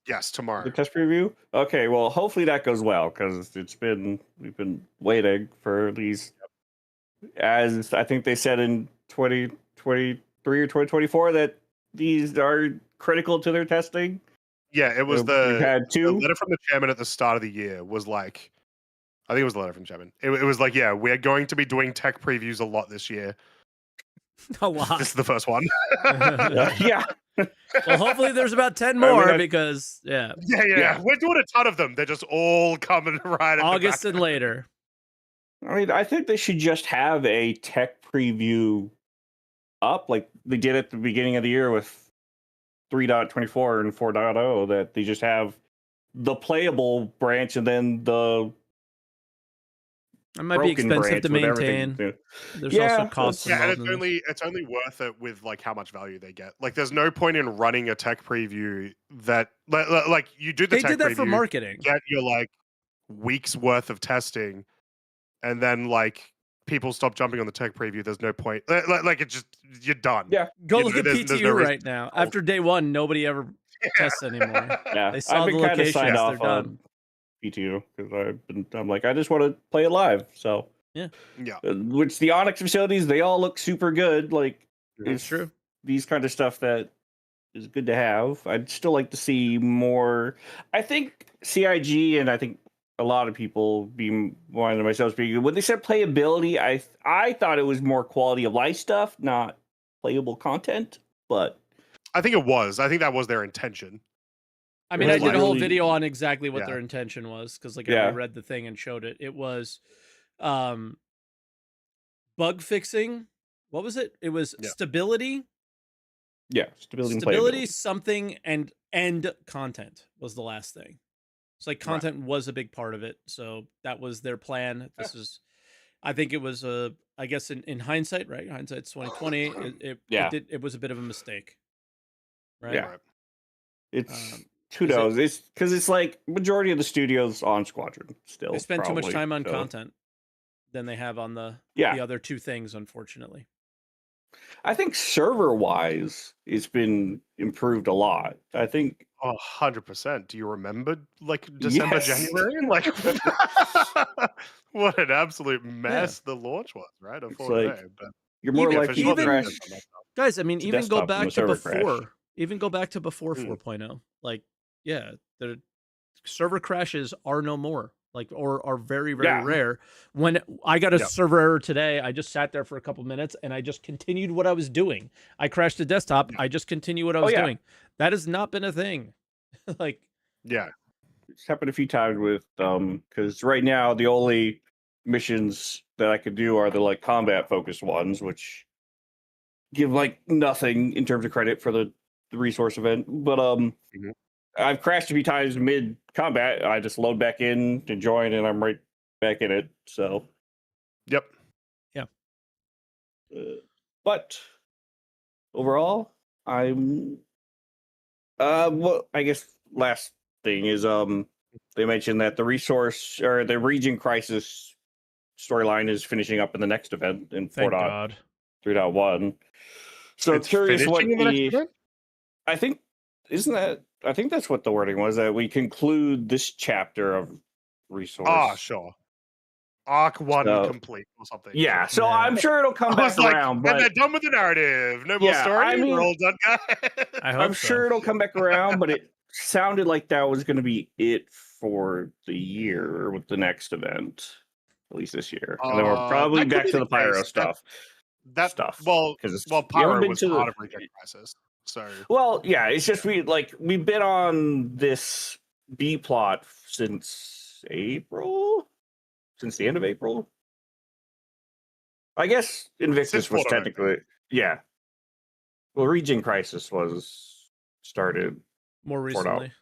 Yes, tomorrow. The test preview? Okay, well, hopefully that goes well, because we've been waiting for these, as I think they said in 2023 or 2024, that these are critical to their testing. Yeah, it was we've had 2. The letter from the chairman at the start of the year was like, I think it was the letter from the chairman. It was like, yeah, we're going to be doing tech previews a lot this year. A lot. This is the first one. Yeah. Well, hopefully there's about 10 more because Yeah. We're doing a ton of them. They're just all coming right at August and later. I mean, I think they should just have a tech preview up like they did at the beginning of the year with 3.24 and 4.0, that they just have the playable branch and then the it might be expensive to maintain. There's also costs. Yeah, and it's only worth it with like how much value they get. Like, there's no point in running a tech preview that like you do the tech preview. They did that for marketing. Get your like weeks worth of testing, and then like people stop jumping on the tech preview. There's no point. Like it's just you're done. Yeah, go look at PTU right now. After day 1, nobody ever tests anymore. Yeah, they saw the locations. They're done. PTU because I'm like I just want to play it live. So yeah. Which the Onyx facilities, they all look super good. Like it's true. These kind of stuff that is good to have. I'd still like to see more. I think CIG and I think a lot of people, being one of myself speaking, when they said playability, I thought it was more quality of life stuff, not playable content. But I think it was. I think that was their intention. I mean, It I was did a whole really- video on exactly what Yeah. their intention was because, like, Yeah. I read the thing and showed it. It was bug fixing. What was it? It was Yeah. stability, Yeah, stability and stability, playability. something, and content was the last thing. It's like Right. content was a big part of it, so that was their plan. This is, I think it was I guess in hindsight, right? Hindsight's 2020. Yeah. It was a bit of a mistake, right? Yeah. Right. It's Um, who is it- knows? It's because it's like majority of the studios on Squadron still. They spend too much probably, time on so. content than they have on the Yeah. other two things, unfortunately. I think server wise, it's been improved a lot. I think 100%. Do you remember like December, Yes. January? Like, what an absolute mess the launch was, right? Of It's 4K. like- But you're more Even if likely it's to not crash. the- Guys, I mean, to even go desktop when back the to server before, crashed. even go back to before Mm. 4.0. Like, yeah, the server crashes are no more. Like, or are very, very Yeah. rare. When I got a Yep. server error today, I just sat there for a couple minutes and I just continued what I was doing. I crashed the desktop. Yeah. I just continued what I Oh, was yeah. doing. That has not been a thing. Like, yeah. It's happened a few times with because right now the only missions that I could do are the like combat focused ones, which give like nothing in terms of credit for the resource event. But Mhm. I've crashed a few times mid combat. I just load back in to join, and I'm right back in it. So, Yep. but overall, I'm. Well, I guess last thing is they mentioned that the resource or the region crisis storyline is finishing up in the next event in thank God. 4.3.1. So It's curious what finishing in the next event? I think I think that's what the wording was, that we conclude this chapter of resource. Ah, sure. Arc 1 So- complete or something. Yeah, Sure. so Yeah. I'm sure it'll come I back was like, around, and but they're done with the narrative. No more Yeah, story. I mean- We're all done, guys. I hope I'm so. sure it'll come back around, but it sounded like that was going to be it for the year with the next event, at least this year. And then we're probably that could back be to the the Pyro case. stuff. That stuff. well, 'Cause well, you haven't Pyro been was to the- part of Reject Crisis. So Well, yeah, it's just we've been on this B plot since April, since the end of April. I guess Invictus Since was 4.0. technically, yeah. Well, Region Crisis was started. More 4.0. recently.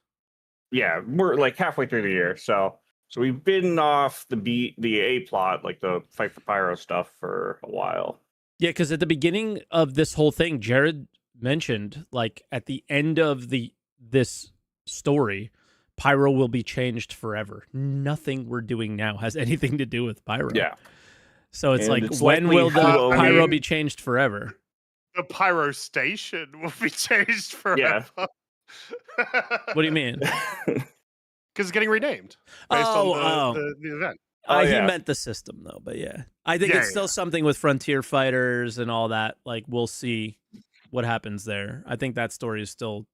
Yeah, we're like halfway through the year, so we've been off the A plot, like the Fight for Pyro stuff, for a while. Yeah, because at the beginning of this whole thing, Jared mentioned, like, at the end of this story, Pyro will be changed forever. Nothing we're doing now has anything to do with Pyro. Yeah, So it's And like, it's when likely will the how- I Pyro mean- be changed forever? the Pyro Station will be changed forever. What do you mean? Because it's getting renamed based on the event. Oh, He yeah. meant the system, though. But yeah, I think Yeah, it's still something with Frontier Fighters and all that. Like, we'll see what happens there. I think that story is still,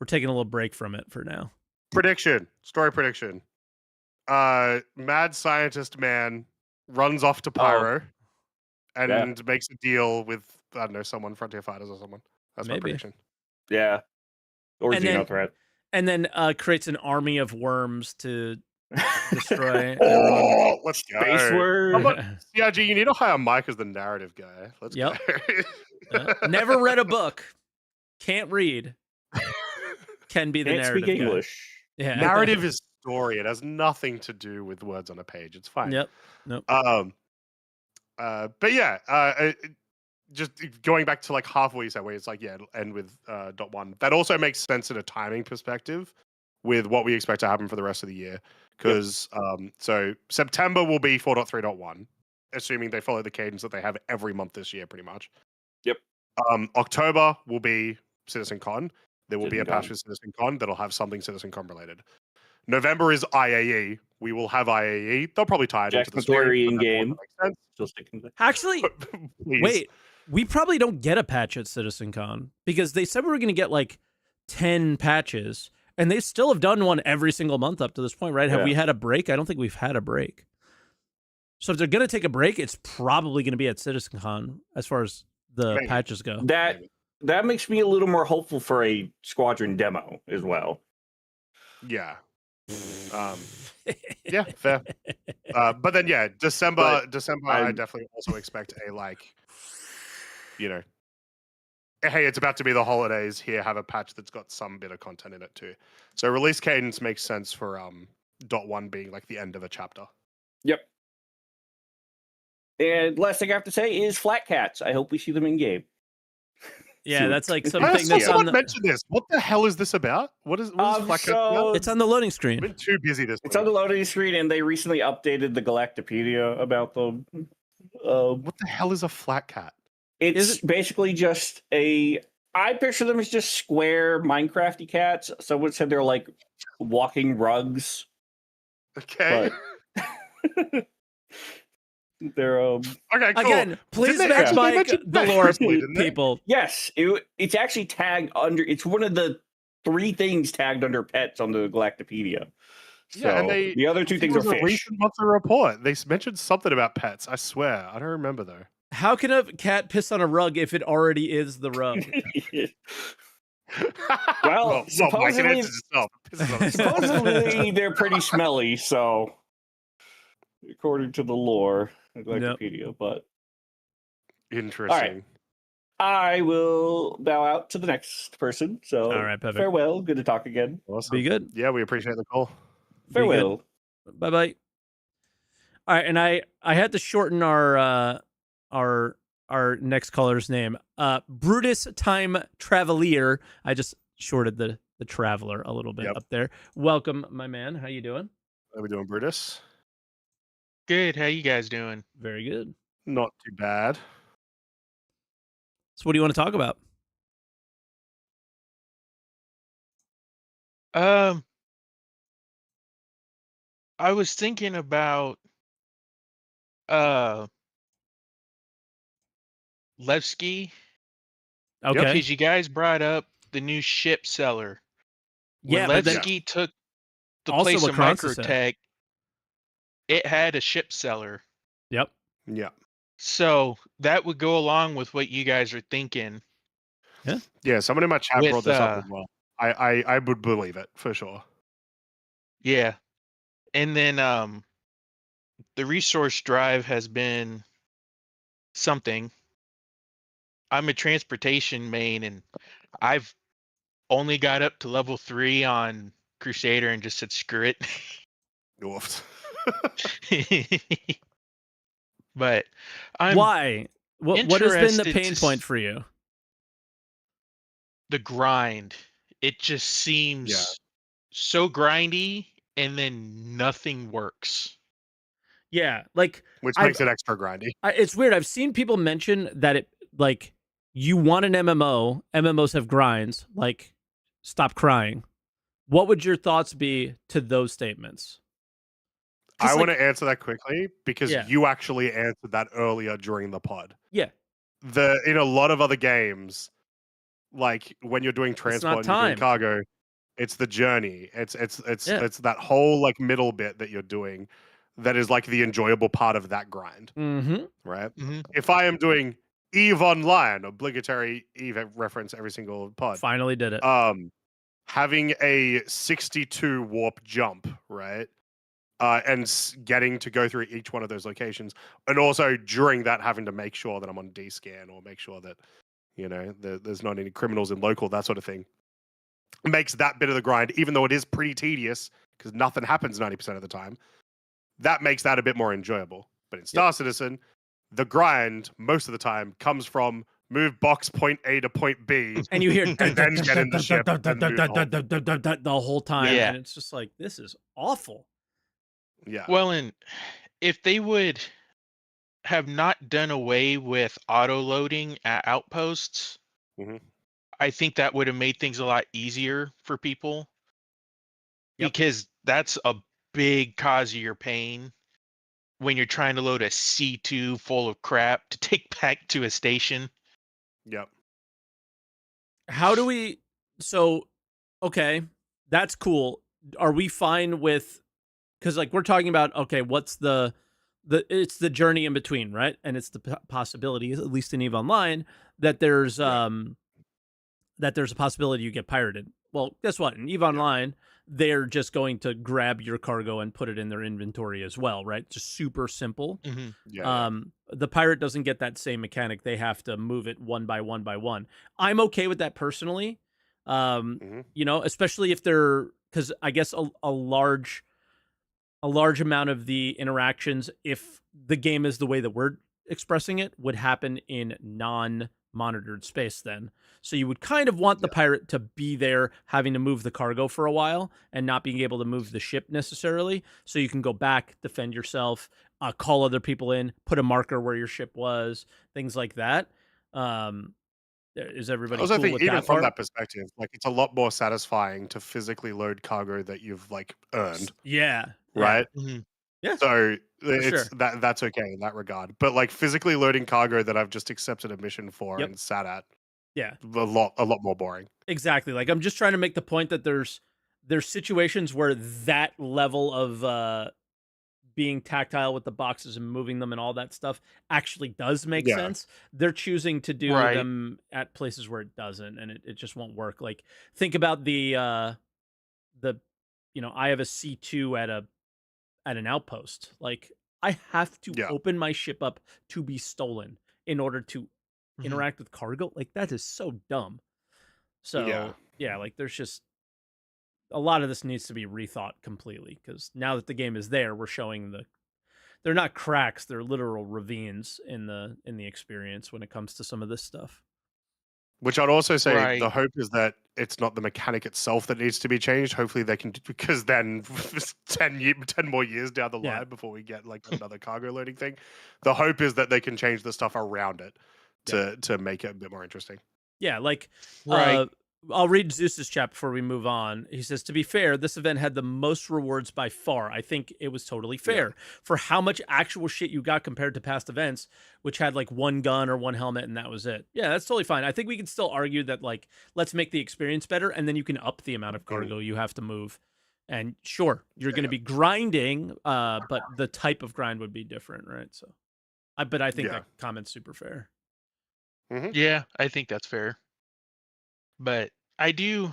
we're taking a little break from it for now. Story prediction. Mad scientist man runs off to Pyro and makes a deal with, I don't know, someone, Frontier Fighters or someone. That's my Maybe. prediction. yeah, or And then- Xenothreat. And then creates an army of worms to destroy everyone. Oh, let's go. Space Word. How about- CIG, you need to hire Mike as the narrative guy. Let's Yep. go. Never read a book. Can't read. Can be the Can't narrative speak guy. English. Yeah. Narrative is story. It has nothing to do with words on a page. It's fine. Yep. Nope. But yeah, just going back to like half what you said, where it's like, yeah, it'll end with dot one. That also makes sense in a timing perspective with what we expect to happen for the rest of the year. Because so September will be 4.3.1, assuming they follow the cadence that they have every month this year, pretty much. Yep. October will be Citizen Con. There will be a Citizen patch for Citizen Con that'll have something Citizen Con related. November is IAE. We will have IAE. They'll probably tie it Jack into the story. McCleary in but that game. makes sense. Still sticking to Actually, Please. wait. We probably don't get a patch at Citizen Con because they said we were going to get like 10 patches, and they still have done one every single month up to this point, right? Have Yeah. we had a break? I don't think we've had a break. So if they're going to take a break, it's probably going to be at Citizen Con as far as the Maybe. patches go. that. That makes me a little more hopeful for a Squadron demo as well. Yeah. Yeah, fair. But then yeah, December, I definitely also expect a like, you know, hey, it's about to be the holidays. Here, have a patch that's got some bit of content in it too. So release cadence makes sense for .1 being like the end of a chapter. Yep. And last thing I have to say is flat cats. I hope we see them in game. Yeah, that's like I something saw that's on someone the. mention this. What the hell is this about? What is Flat Cat about? It's on the loading I've screen. been too busy this It's week. on the loading screen, and they recently updated the Galactopedia about them. What the hell is a flat cat? It's basically just a. I picture them as just square Minecrafty cats. Someone said they're like walking rugs. Okay. But they're Okay, cool. Again, please Didn't they match actually Mike mention the that lore recently, didn't they? people. Yes, it's actually tagged under. It's one of the 3 things tagged under pets on the Galactopedia. So Yeah, and the other 2 things are It was a fish. recent monthly report. They mentioned something about pets. I swear, I don't remember though. How can a cat piss on a rug if it already is the rug? Well, Mike, it supposedly, answers itself. It pisses on itself. supposedly they're pretty smelly. So, according to the lore, of Galactopedia, but Interesting. I will bow out to the next person. So, All right, perfect. farewell. Good to talk again. Awesome. Be good. Yeah, we appreciate the call. Farewell. Bye bye. All right, and I had to shorten our next caller's name. Brutus Time Travelier. I just shorted the traveler a little bit up there. Welcome, my man. How you doing? How are we doing, Brutus? Good. How you guys doing? Very good. Not too bad. So what do you want to talk about? I was thinking about Levski. Okay. Because you guys brought up the new ship seller. When Levski took the also place what of Croncy said. Microtech, it had a ship seller. Yep. Yeah. So that would go along with what you guys are thinking. Yeah. Yeah, someone in my chat brought this up as well. I would believe it for sure. Yeah. And then the resource drive has been something. I'm a transportation main, and I've only got up to level 3 on Crusader and just said screw it. Oofed. But why? What has been the pain point for you? The grind. It just seems so grindy, and then nothing works. Yeah, like which makes it extra grindy. It's weird. I've seen people mention that it like you want an MMO. MMOs have grinds. Like, stop crying. What would your thoughts be to those statements? I want to answer that quickly because Yeah. you actually answered that earlier during the pod. Yeah. In a lot of other games, like when you're doing transport and you're doing cargo, it's the journey. It's that whole like middle bit that you're doing that is like the enjoyable part of that grind. Mm-hmm. Right? Mm-hmm. If I am doing EVE Online, obligatory EVE reference every single pod. Finally did it. Having a 62 warp jump, right? And getting to go through each one of those locations. And also during that, having to make sure that I'm on D-scan or make sure that, you know, there's not any criminals in local, that sort of thing. Makes that bit of the grind, even though it is pretty tedious, because nothing happens 90% of the time, that makes that a bit more enjoyable. But in Star Citizen, the grind, most of the time, comes from move box point A to point B, and you hear and then get in the ship the whole time, Yeah. and it's just like, this is awful. Yeah. Well, and if they would have not done away with auto loading at outposts, I think that would have made things a lot easier for people. Because that's a big cause of your pain when you're trying to load a C2 full of crap to take back to a station. Yep. How do we? So, okay, that's cool. Are we fine with? Because like we're talking about, okay, what's it's the journey in between, right? And it's the possibility, at least in EVE Online, that there's a possibility you get pirated. Well, guess what? In EVE Online, they're just going to grab your cargo and put it in their inventory as well, right? Just super simple. The pirate doesn't get that same mechanic. They have to move it one by one by one. I'm okay with that personally. You know, especially if they're, because I guess a large amount of the interactions, if the game is the way that we're expressing it, would happen in non-monitored space then. So you would kind of want the pirate to be there having to move the cargo for a while and not being able to move the ship necessarily. So you can go back, defend yourself, call other people in, put a marker where your ship was, things like that. Is everybody I also cool think with even that from part? that perspective, like it's a lot more satisfying to physically load cargo that you've like earned, Yeah. right? Yeah. So it's sure. that's okay in that regard. But like physically loading cargo that I've just accepted a mission for Yep. and sat at, Yeah. a lot more boring. Exactly. Like I'm just trying to make the point that there's situations where that level of being tactile with the boxes and moving them and all that stuff actually does make Yeah. sense. They're choosing to do Right. them at places where it doesn't, and it just won't work. Like think about the I have a C2 at an outpost. Like I have to Yeah. open my ship up to be stolen in order to Mhm. interact with cargo. Like that is so dumb. So yeah, like there's just a lot of this needs to be rethought completely, because now that the game is there, we're showing they're not cracks, they're literal ravines in the experience when it comes to some of this stuff. Which I'd also say Right. the hope is that it's not the mechanic itself that needs to be changed. Hopefully they can, because then 10 more years down the line Yeah. before we get like another cargo loading thing, the hope is that they can change the stuff around it to make it a bit more interesting. Yeah, like Right. I'll read Zeus's chat before we move on. He says, to be fair, this event had the most rewards by far. I think it was totally fair for how much actual shit you got compared to past events, which had like one gun or one helmet and that was it. Yeah, that's totally fine. I think we can still argue that, like, let's make the experience better, and then you can up the amount of cargo you have to move. And sure, you're going to be grinding, but the type of grind would be different, right? So, but I think that comment's super fair. Yeah, I think that's fair. But I do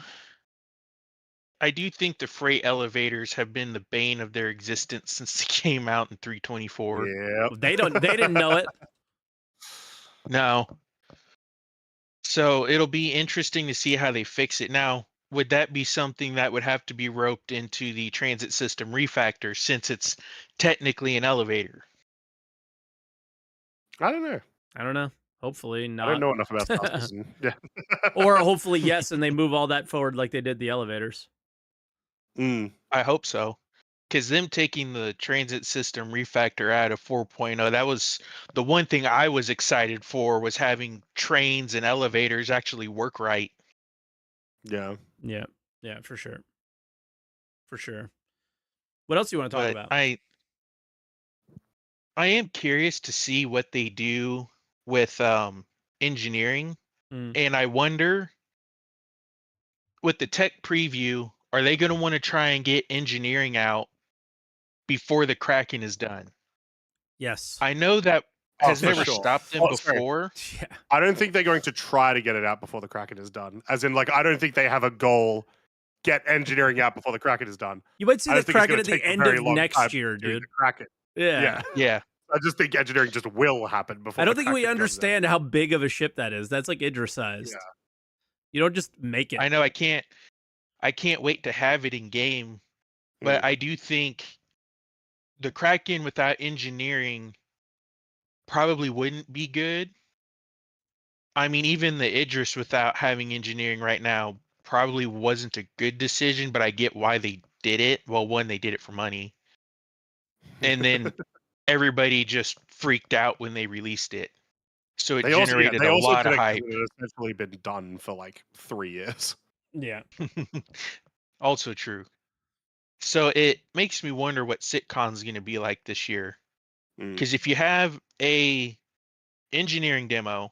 think the freight elevators have been the bane of their existence since they came out in 324. Yeah. They didn't know it. No. So it'll be interesting to see how they fix it. Now, would that be something that would have to be roped into the transit system refactor, since it's technically an elevator? I don't know. Hopefully not. I don't know enough about Star Citizen. Yeah. Or hopefully yes, and they move all that forward like they did the elevators. I hope so. Because them taking the transit system refactor out of 4.0, that was the one thing I was excited for, was having trains and elevators actually work right. Yeah. Yeah, for sure. For sure. What else do you want to talk But about? I am curious to see what they do with engineering. And I wonder, with the tech preview, are they going to want to try and get engineering out before the Kraken is done? Yes. I know that has never stopped them before. Yeah. I don't think they're going to try to get it out before the Kraken is done. As in, like, I don't think they have a goal, get engineering out before the Kraken is done. You might see I the just think it's Kraken gonna at the take a end very of long time next to year, do dude. the Kraken. Yeah. Yeah. I just think engineering just will happen before. I don't the think we Kraken comes out. understand how big of a ship that is. That's like Idris sized. Yeah. You don't just make it. I know I can't wait to have it in game, but I do think the Kraken without engineering probably wouldn't be good. I mean, even the Idris without having engineering right now probably wasn't a good decision, but I get why they did it. Well, one, they did it for money. And then everybody just freaked out when they released it. So it generated a lot of hype. It had essentially been done for like 3 years. Yeah. Also true. So it makes me wonder what SitCon's going to be like this year. Because if you have a engineering demo,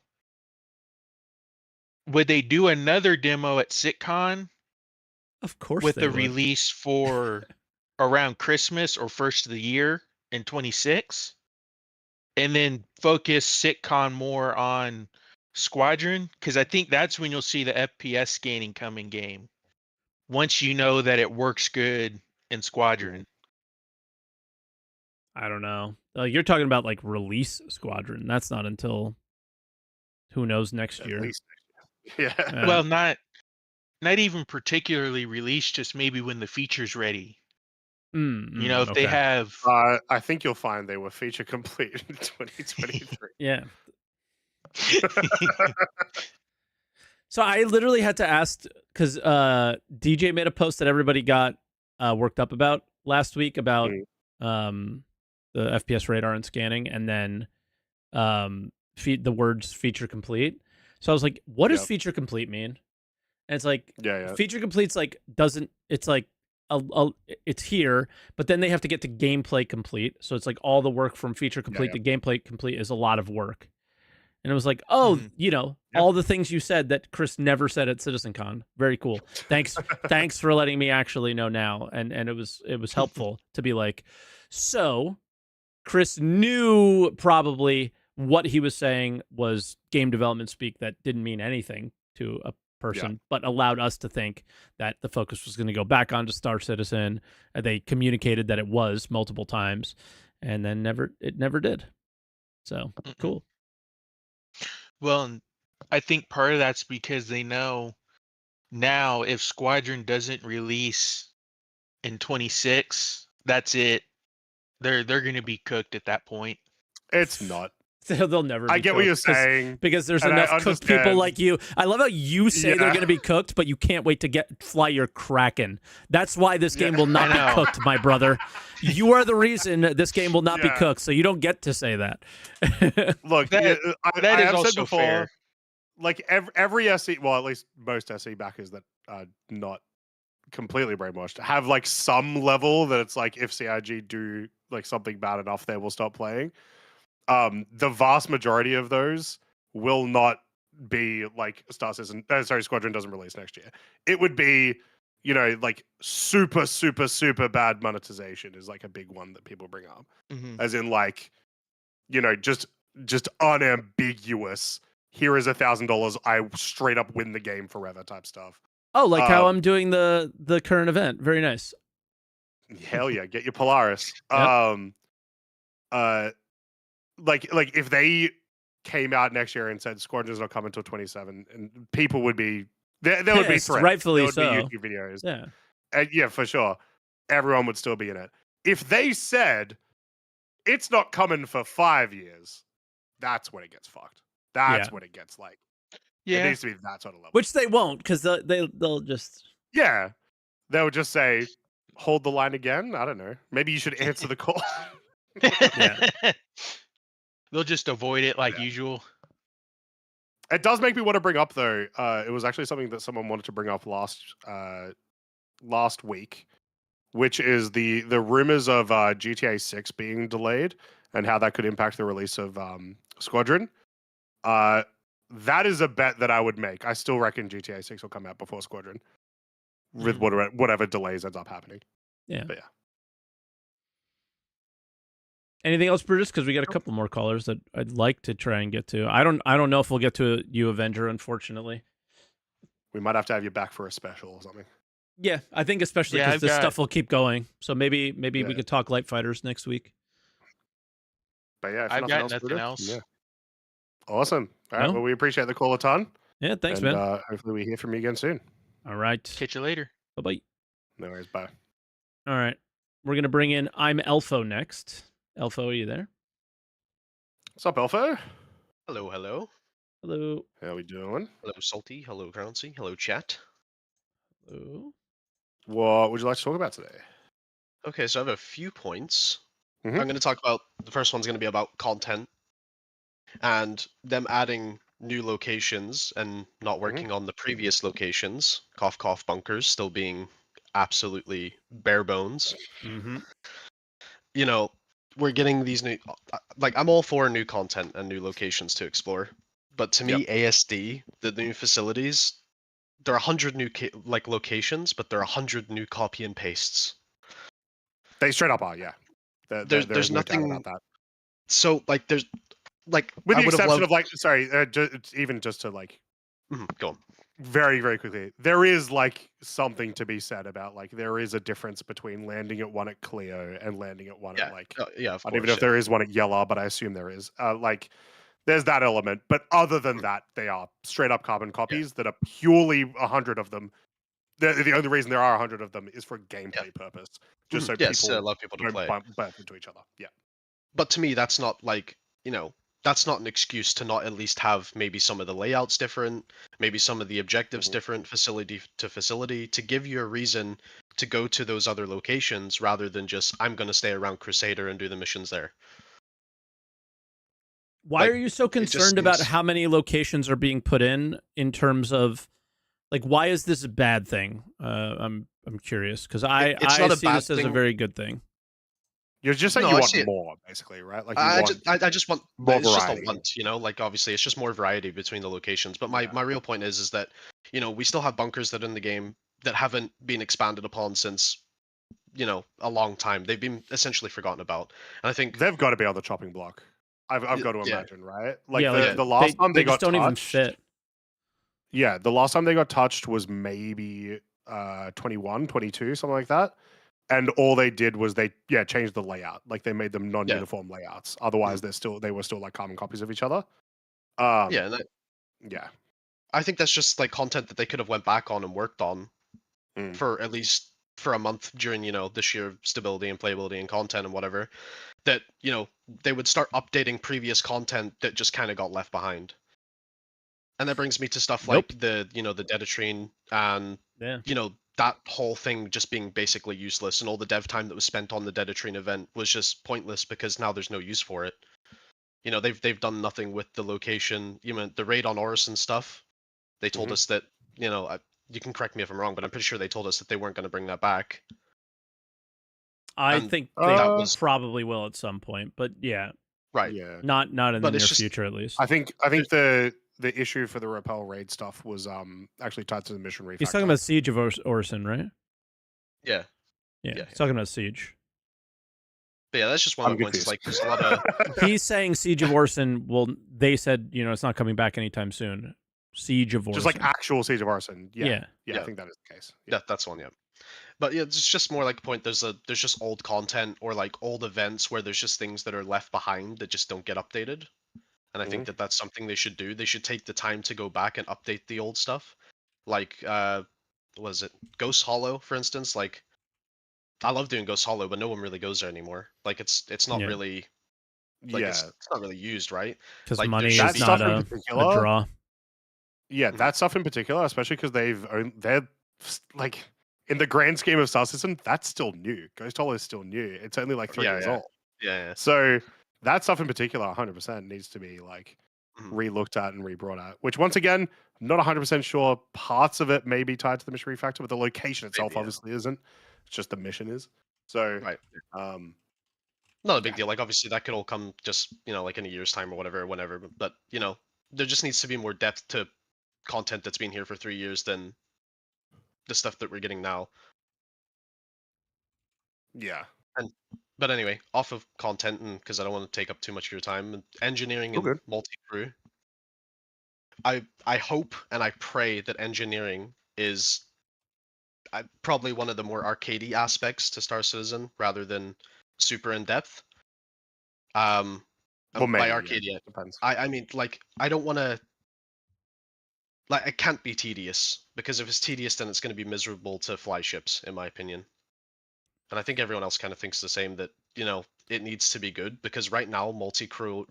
would they do another demo at SitCon? Of course with they the would. release for around Christmas or first of the year in 26, and then focus SitCon more on Squadron, because I think that's when you'll see the FPS scanning come in game. once you know that it works good in Squadron. I don't know. You're talking about like release Squadron. That's not until who knows next At year. least. Yeah. Well, not even particularly released, just maybe when the feature's ready. You know, if they okay. have I think you'll find they were feature complete in 2023. Yeah. So I literally had to ask because DJ made a post that everybody got worked up about last week about the FPS radar and scanning, and then the words feature complete. So I was like, what does feature complete mean? And it's like, feature complete's like doesn't. It's like it's here, but then they have to get to gameplay complete. So it's like all the work from feature complete to gameplay complete is a lot of work. And it was like, oh, you know, all the things you said that Chris never said at CitizenCon. Very cool. Thanks for letting me actually know now. And it was helpful to be like, so Chris knew probably what he was saying was game development speak that didn't mean anything to a person, but allowed us to think that the focus was going to go back onto Star Citizen. They communicated that it was multiple times, and then it never did. So cool. Well, I think part of that's because they know now if Squadron doesn't release in 26, that's it. They're going to be cooked at that point. It's not. They'll never be I get what you're saying. Because there's enough cooked people like you. I love how you say they're going to be cooked, but you can't wait to fly your Kraken. That's why this game will not be cooked, my brother. You are the reason this game will not be cooked, so you don't get to say that. Look, that is also said before, fair. Like every SE, well, at least most SE backers that are not completely brainwashed have like some level that it's like if CIG do like something bad enough, they will stop playing. The vast majority of those will not be like Squadron doesn't release next year. It would be, you know, like super bad monetization is like a big one that people bring up, as in like, you know, just unambiguous. Here is $1,000. I straight up win the game forever type stuff. Oh, like how I'm doing the current event. Very nice. Hell yeah, get your Polaris. Like if they came out next year and said Squadron's not coming until 27, and people would be there would be threats. Rightfully there would so. be YouTube videos. Yeah. And yeah, for sure. Everyone would still be in it. If they said it's not coming for 5 years, that's when it gets fucked. That's when it gets like it needs to be that sort of level. Which they won't, because they'll just they would just say hold the line again. I don't know. Maybe you should answer the call. They'll just avoid it like usual. It does make me want to bring up though. It was actually something that someone wanted to bring up last week, which is the rumors of GTA 6 being delayed and how that could impact the release of Squadron. That is a bet that I would make. I still reckon GTA 6 will come out before Squadron, with whatever delays ends up happening. Yeah. But yeah. Anything else, Brutus? Because we got a couple more callers that I'd like to try and get to. I don't know if we'll get to you, Avenger, unfortunately. We might have to have you back for a special or something. Yeah, I think especially because this stuff will keep going. So maybe we could talk Light Fighters next week. But yeah, if I've got nothing else. Yeah. Awesome. All right. Well, we appreciate the call a ton. Yeah, thanks, man. Hopefully we hear from you again soon. All right. Catch you later. Bye-bye. No worries. Bye. All right. We're going to bring in I'm Elfo next. Elfo, are you there? What's up, Elfo? Hello, hello. Hello. How we doing? Hello, Salty. Hello, Croncy. Hello, chat. Hello. What would you like to talk about today? Okay, so I have a few points. I'm going to talk about, the first one's going to be about content and them adding new locations and not working on the previous locations. Cough, cough, bunkers still being absolutely bare bones. You know, we're getting these new, like, I'm all for new content and new locations to explore. But to me, ASD, the new facilities, there are 100 new locations, but there are 100 new copy and pastes. They straight up are, yeah. There's no nothing doubt about that. So, like, there's like with the exception of like, sorry, even just to like, go on. very, very quickly, there is like something to be said about like there is a difference between landing at one at Clio and landing at one at like yeah, of I don't course. even know if there is one at Yellow, but I assume there is. Like there's that element, but other than that, they are straight up carbon copies that are purely 100 of them. The only reason there are 100 of them is for gameplay purpose, just so Yes, people allow people to don't play. bump into each other. Yeah. But to me, that's not like, that's not an excuse to not at least have maybe some of the layouts different, maybe some of the objectives different, facility to facility, to give you a reason to go to those other locations rather than just, I'm going to stay around Crusader and do the missions there. Why Like, are you so it just concerned about seems- how many locations are being put in terms of, like, why is this a bad thing? I'm curious because I It's not a see bad this as a thing. very good thing. You're just saying No, you I want see it. more, basically, right? Like you I want just want more it's just a variety. want, like obviously it's just more variety between the locations. But my real point is that, we still have bunkers that are in the game that haven't been expanded upon since, a long time. They've been essentially forgotten about. And I think they've got to be on the chopping block. I've got to yeah. imagine, right? Like Yeah, the last time they they just got don't even touched, fit. yeah, the last time they got touched was maybe 21, 22, something like that. And all they did was they changed the layout. Like they made them non-uniform layouts. Otherwise, they were still like carbon copies of each other. Yeah, and Yeah. I think that's just like content that they could have went back on and worked on Mm. for at least for a month during, this year of stability and playability and content and whatever. That, they would start updating previous content that just kind of got left behind. And that brings me to stuff like the Deditrine and that whole thing just being basically useless, and all the dev time that was spent on the Deditrine event was just pointless because now there's no use for it. They've done nothing with the location. The raid on Orison stuff. They told us that, you can correct me if I'm wrong, but I'm pretty sure they told us that they weren't going to bring that back. I And think they probably will at some point, but yeah, right, yeah, not in the But near it's just- future at least. I think the issue for the Repel raid stuff was actually tied to the mission refactor. He's talking about Siege of Orison, right? Yeah. Yeah, he's talking about Siege. But yeah, that's just one of my points. It's like there's a lot of He's saying Siege of Orison. Well, they said it's not coming back anytime soon. Siege of Orison, just like actual Siege of Orison. Yeah. I think that is the case. Yeah, that's one. Yeah. But yeah, it's just more like a point. There's just old content or like old events where there's just things that are left behind that just don't get updated. And I think that that's something they should do. They should take the time to go back and update the old stuff. Like, was it Ghost Hollow, for instance? Like, I love doing Ghost Hollow, but no one really goes there anymore. Like, it's not really, like, it's not really used, right? Because like, money there is should be- not a draw. Yeah, that stuff in particular, especially because they're like in the grand scheme of Star System, that's still new. Ghost Hollow is still new. It's only like 3 years old. Yeah. So that stuff in particular, 100% needs to be like re-looked at and re-brought at. Which once again, I'm not 100% sure. Parts of it may be tied to the mission refactor, but the location itself obviously isn't. It's just the mission is. So right. Not a big deal. Like obviously that could all come just like in a year's time or whatever, whenever. But there just needs to be more depth to content that's been here for 3 years than the stuff that we're getting now. Yeah. But anyway, off of content, and because I don't want to take up too much of your time, engineering and multi-crew. I hope and I pray that engineering is probably one of the more arcadey aspects to Star Citizen rather than super in depth. By arcadia, depends. I mean like I don't want to. Like it can't be tedious because if it's tedious, then it's going to be miserable to fly ships, in my opinion. And I think everyone else kind of thinks the same, that it needs to be good, because right now multi-crew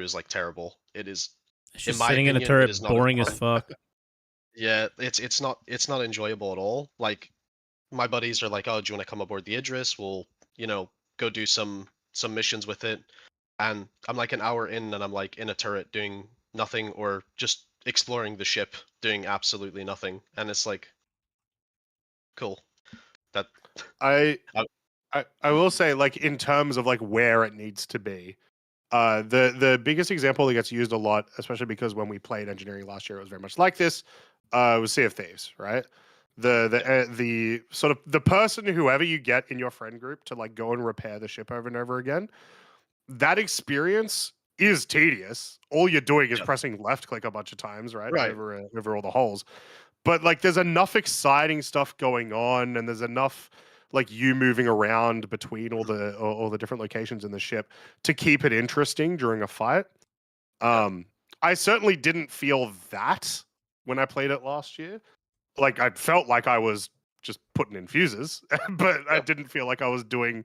is like terrible. It is. It's just sitting in a turret, boring as fuck. Yeah, it's not enjoyable at all. Like my buddies are like, "Oh, do you want to come aboard the Idris? We'll go do some missions with it." And I'm like an hour in, and I'm like in a turret doing nothing, or just exploring the ship doing absolutely nothing, and it's like, cool. That I will say, like, in terms of like where it needs to be, the biggest example that gets used a lot, especially because when we played engineering last year, it was very much like this, was Sea of Thieves, right? The sort of the person, whoever you get in your friend group to like go and repair the ship over and over again, that experience is tedious. All you're doing is pressing left click a bunch of times, right? Over all the holes. but like there's enough exciting stuff going on, and there's enough like you moving around between all the different locations in the ship to keep it interesting during a fight. I certainly didn't feel that when I played it last year. Like I felt like I was just putting in fuses, but I didn't feel like I was doing.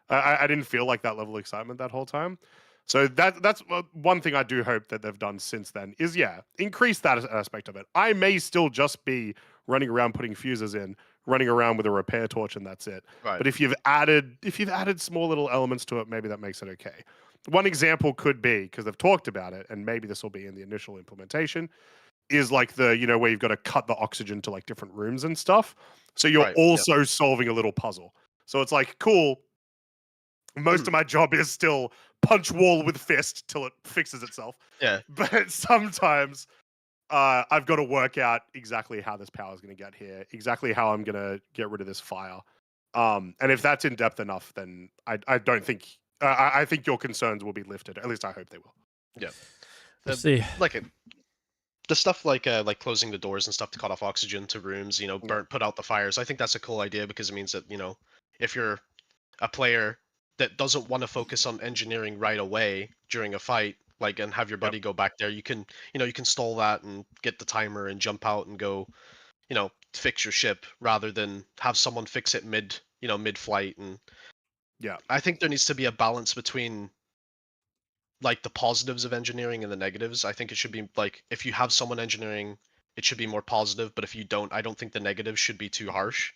I didn't feel like that level of excitement that whole time. So that's one thing I do hope that they've done since then is increase that aspect of it. I may still just be running around putting fuses in, running around with a repair torch, and that's it. Right. But if you've added small little elements to it, maybe that makes it okay. One example could be, because they've talked about it, and maybe this will be in the initial implementation, is like the where you've got to cut the oxygen to like different rooms and stuff. So you're also solving a little puzzle. So it's like cool. Most of my job is still punch wall with fist till it fixes itself. Yeah. But sometimes I've got to work out exactly how this power is going to get here, exactly how I'm going to get rid of this fire. And if that's in depth enough, then I don't think I think your concerns will be lifted. At least I hope they will. Yeah. We'll see. The stuff like closing the doors and stuff to cut off oxygen to rooms, put out the fires. I think that's a cool idea because it means that, if you're a player that doesn't want to focus on engineering right away during a fight, and have your buddy go back there, you can stall that and get the timer and jump out and go, fix your ship rather than have someone fix it mid-flight. And I think there needs to be a balance between like the positives of engineering and the negatives. I think it should be like if you have someone engineering, it should be more positive, but if you don't, I don't think the negatives should be too harsh.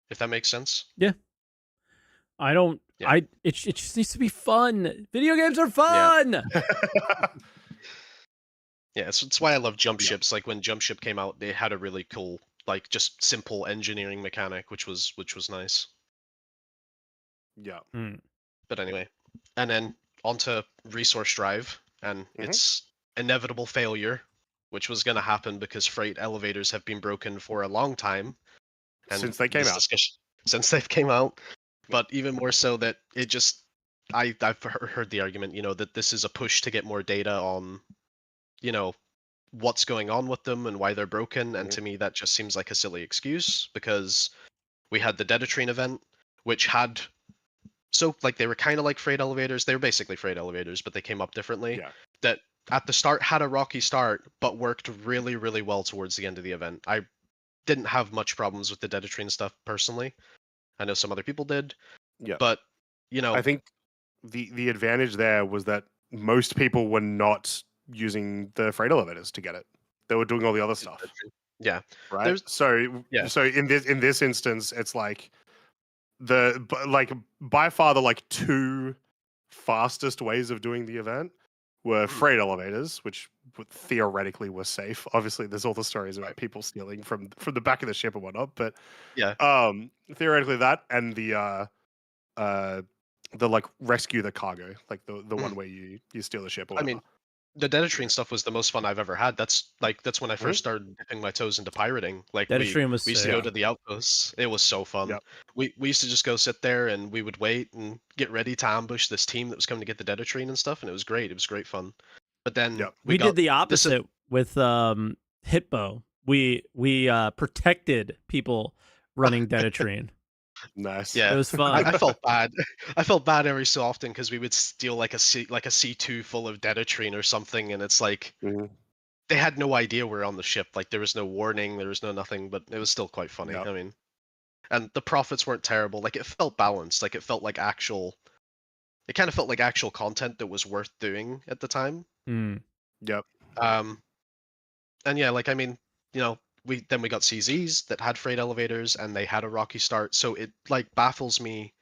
If that makes sense. Yeah. I don't. Yeah. It just needs to be fun. Video games are fun. Yeah, it's why I love jump ships. Like when Jump Ship came out, they had a really cool, like just simple engineering mechanic, which was nice. Yeah. But anyway, and then onto resource drive and its inevitable failure, which was going to happen because freight elevators have been broken for a long time. And since they came out. Since they've came out. But even more so that it just, I've heard the argument, that this is a push to get more data on, what's going on with them and why they're broken. And to me, that just seems like a silly excuse because we had the Dedatrine event, which had, so like they were kind of like freight elevators. They were basically freight elevators, but they came up differently. Yeah. That at the start had a rocky start, but worked really, really well towards the end of the event. I didn't have much problems with the Dedatrine stuff personally. I know some other people did. Yeah. But, I think the advantage there was that most people were not using the freight elevators to get it. They were doing all the other stuff. Yeah. Right. So in this instance, it's like by far the two fastest ways of doing the event were freight elevators, which theoretically were safe. Obviously, there's all the stories about people stealing from the back of the ship and whatnot, but theoretically that and the rescue the cargo, like the one where you steal the ship. Or whatever. I mean, the Dedatrine stuff was the most fun I've ever had. That's when I first started dipping my toes into pirating. Like Dedatrine we used to go to the outposts. It was so fun. Yep. We used to just go sit there and we would wait and get ready to ambush this team that was coming to get the Dedatrine and stuff, and it was great. It was great fun. But then we did the opposite with Hitbo. We protected people running Dedatrine. Nice. Yeah, it was fun. I felt bad. I felt bad every so often because we would steal like a C2 full of Dedatrine or something, and it's like they had no idea we're on the ship. Like there was no warning, there was no nothing, but it was still quite funny. Yep. I mean, and the profits weren't terrible. Like it felt balanced. Like it felt like actual. It kind of felt like actual content that was worth doing at the time. Yep. And yeah, like I mean, we got CZs that had freight elevators and they had a rocky start. So it like baffles me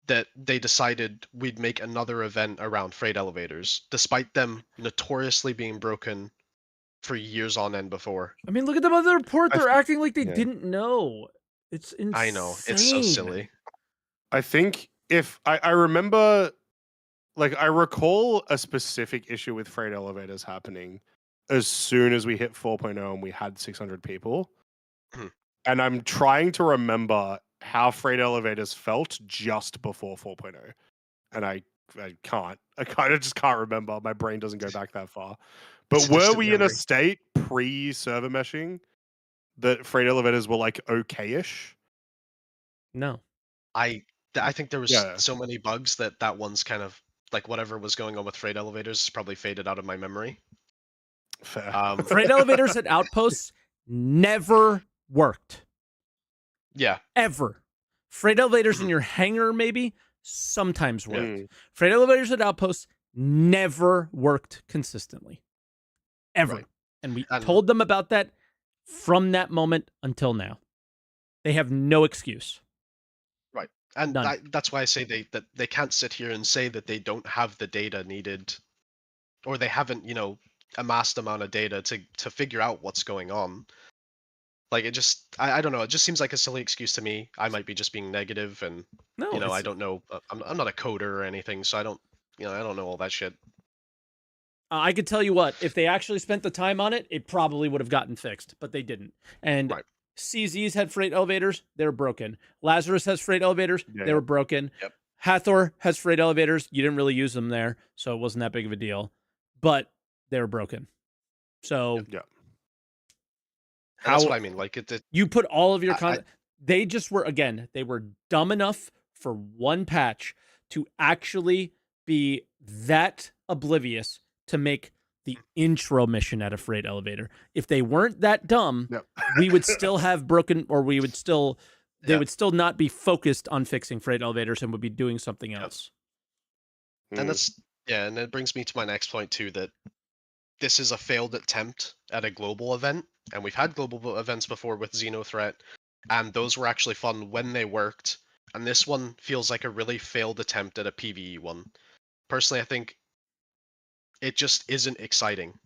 that they decided we'd make another event around freight elevators, despite them notoriously being broken for years on end before. I mean, look at them on the report. They're acting like they didn't know. It's insane. I know. It's so silly. I think if I remember, like I recall a specific issue with freight elevators happening as soon as we hit 4.0 and we had 600 people. And I'm trying to remember how freight elevators felt just before 4.0. And I can't. I kind of just can't remember. My brain doesn't go back that far. It's But a were distant we in a memory. state pre-server meshing that freight elevators were like okay-ish? No. I think there was Yeah. so many bugs that one's kind of like whatever was going on with freight elevators probably faded out of my memory. Fair. Freight elevators at outposts never worked. Yeah. Ever. Freight elevators in your hangar maybe sometimes worked. Mm. Freight elevators at outposts never worked consistently. Ever. Right. And we And- told them about that from that moment until now. They have no excuse. Right. And None. that's why I say that they can't sit here and say that they don't have the data needed, or they haven't, amassed amount of data to figure out what's going on. Like it just, I don't know. It just seems like a silly excuse to me. I might be just being negative, and No, I don't know. I'm not a coder or anything, so I don't know all that shit. I could tell you what, if they actually spent the time on it, it probably would have gotten fixed, but they didn't. And Right. CZ's had freight elevators, they're broken. Lazarus has freight elevators, Yeah, they were broken. Yep. Hathor has freight elevators, you didn't really use them there, so it wasn't that big of a deal, but they were broken. So Yeah. And that's what I mean. Like it you put all of your I- content. They just were, again, they were dumb enough for one patch to actually be that oblivious to make the intro mission at a freight elevator. If they weren't that dumb, Yep. we would still have broken, or we would still, they Yeah. would still not be focused on fixing freight elevators and would be doing something Yep. else. Mm. And that's and it brings me to my next point too, that this is a failed attempt at a global event, and we've had global events before with Xenothreat, and those were actually fun when they worked, and this one feels like a really failed attempt at a PvE one. Personally, I think it just isn't exciting.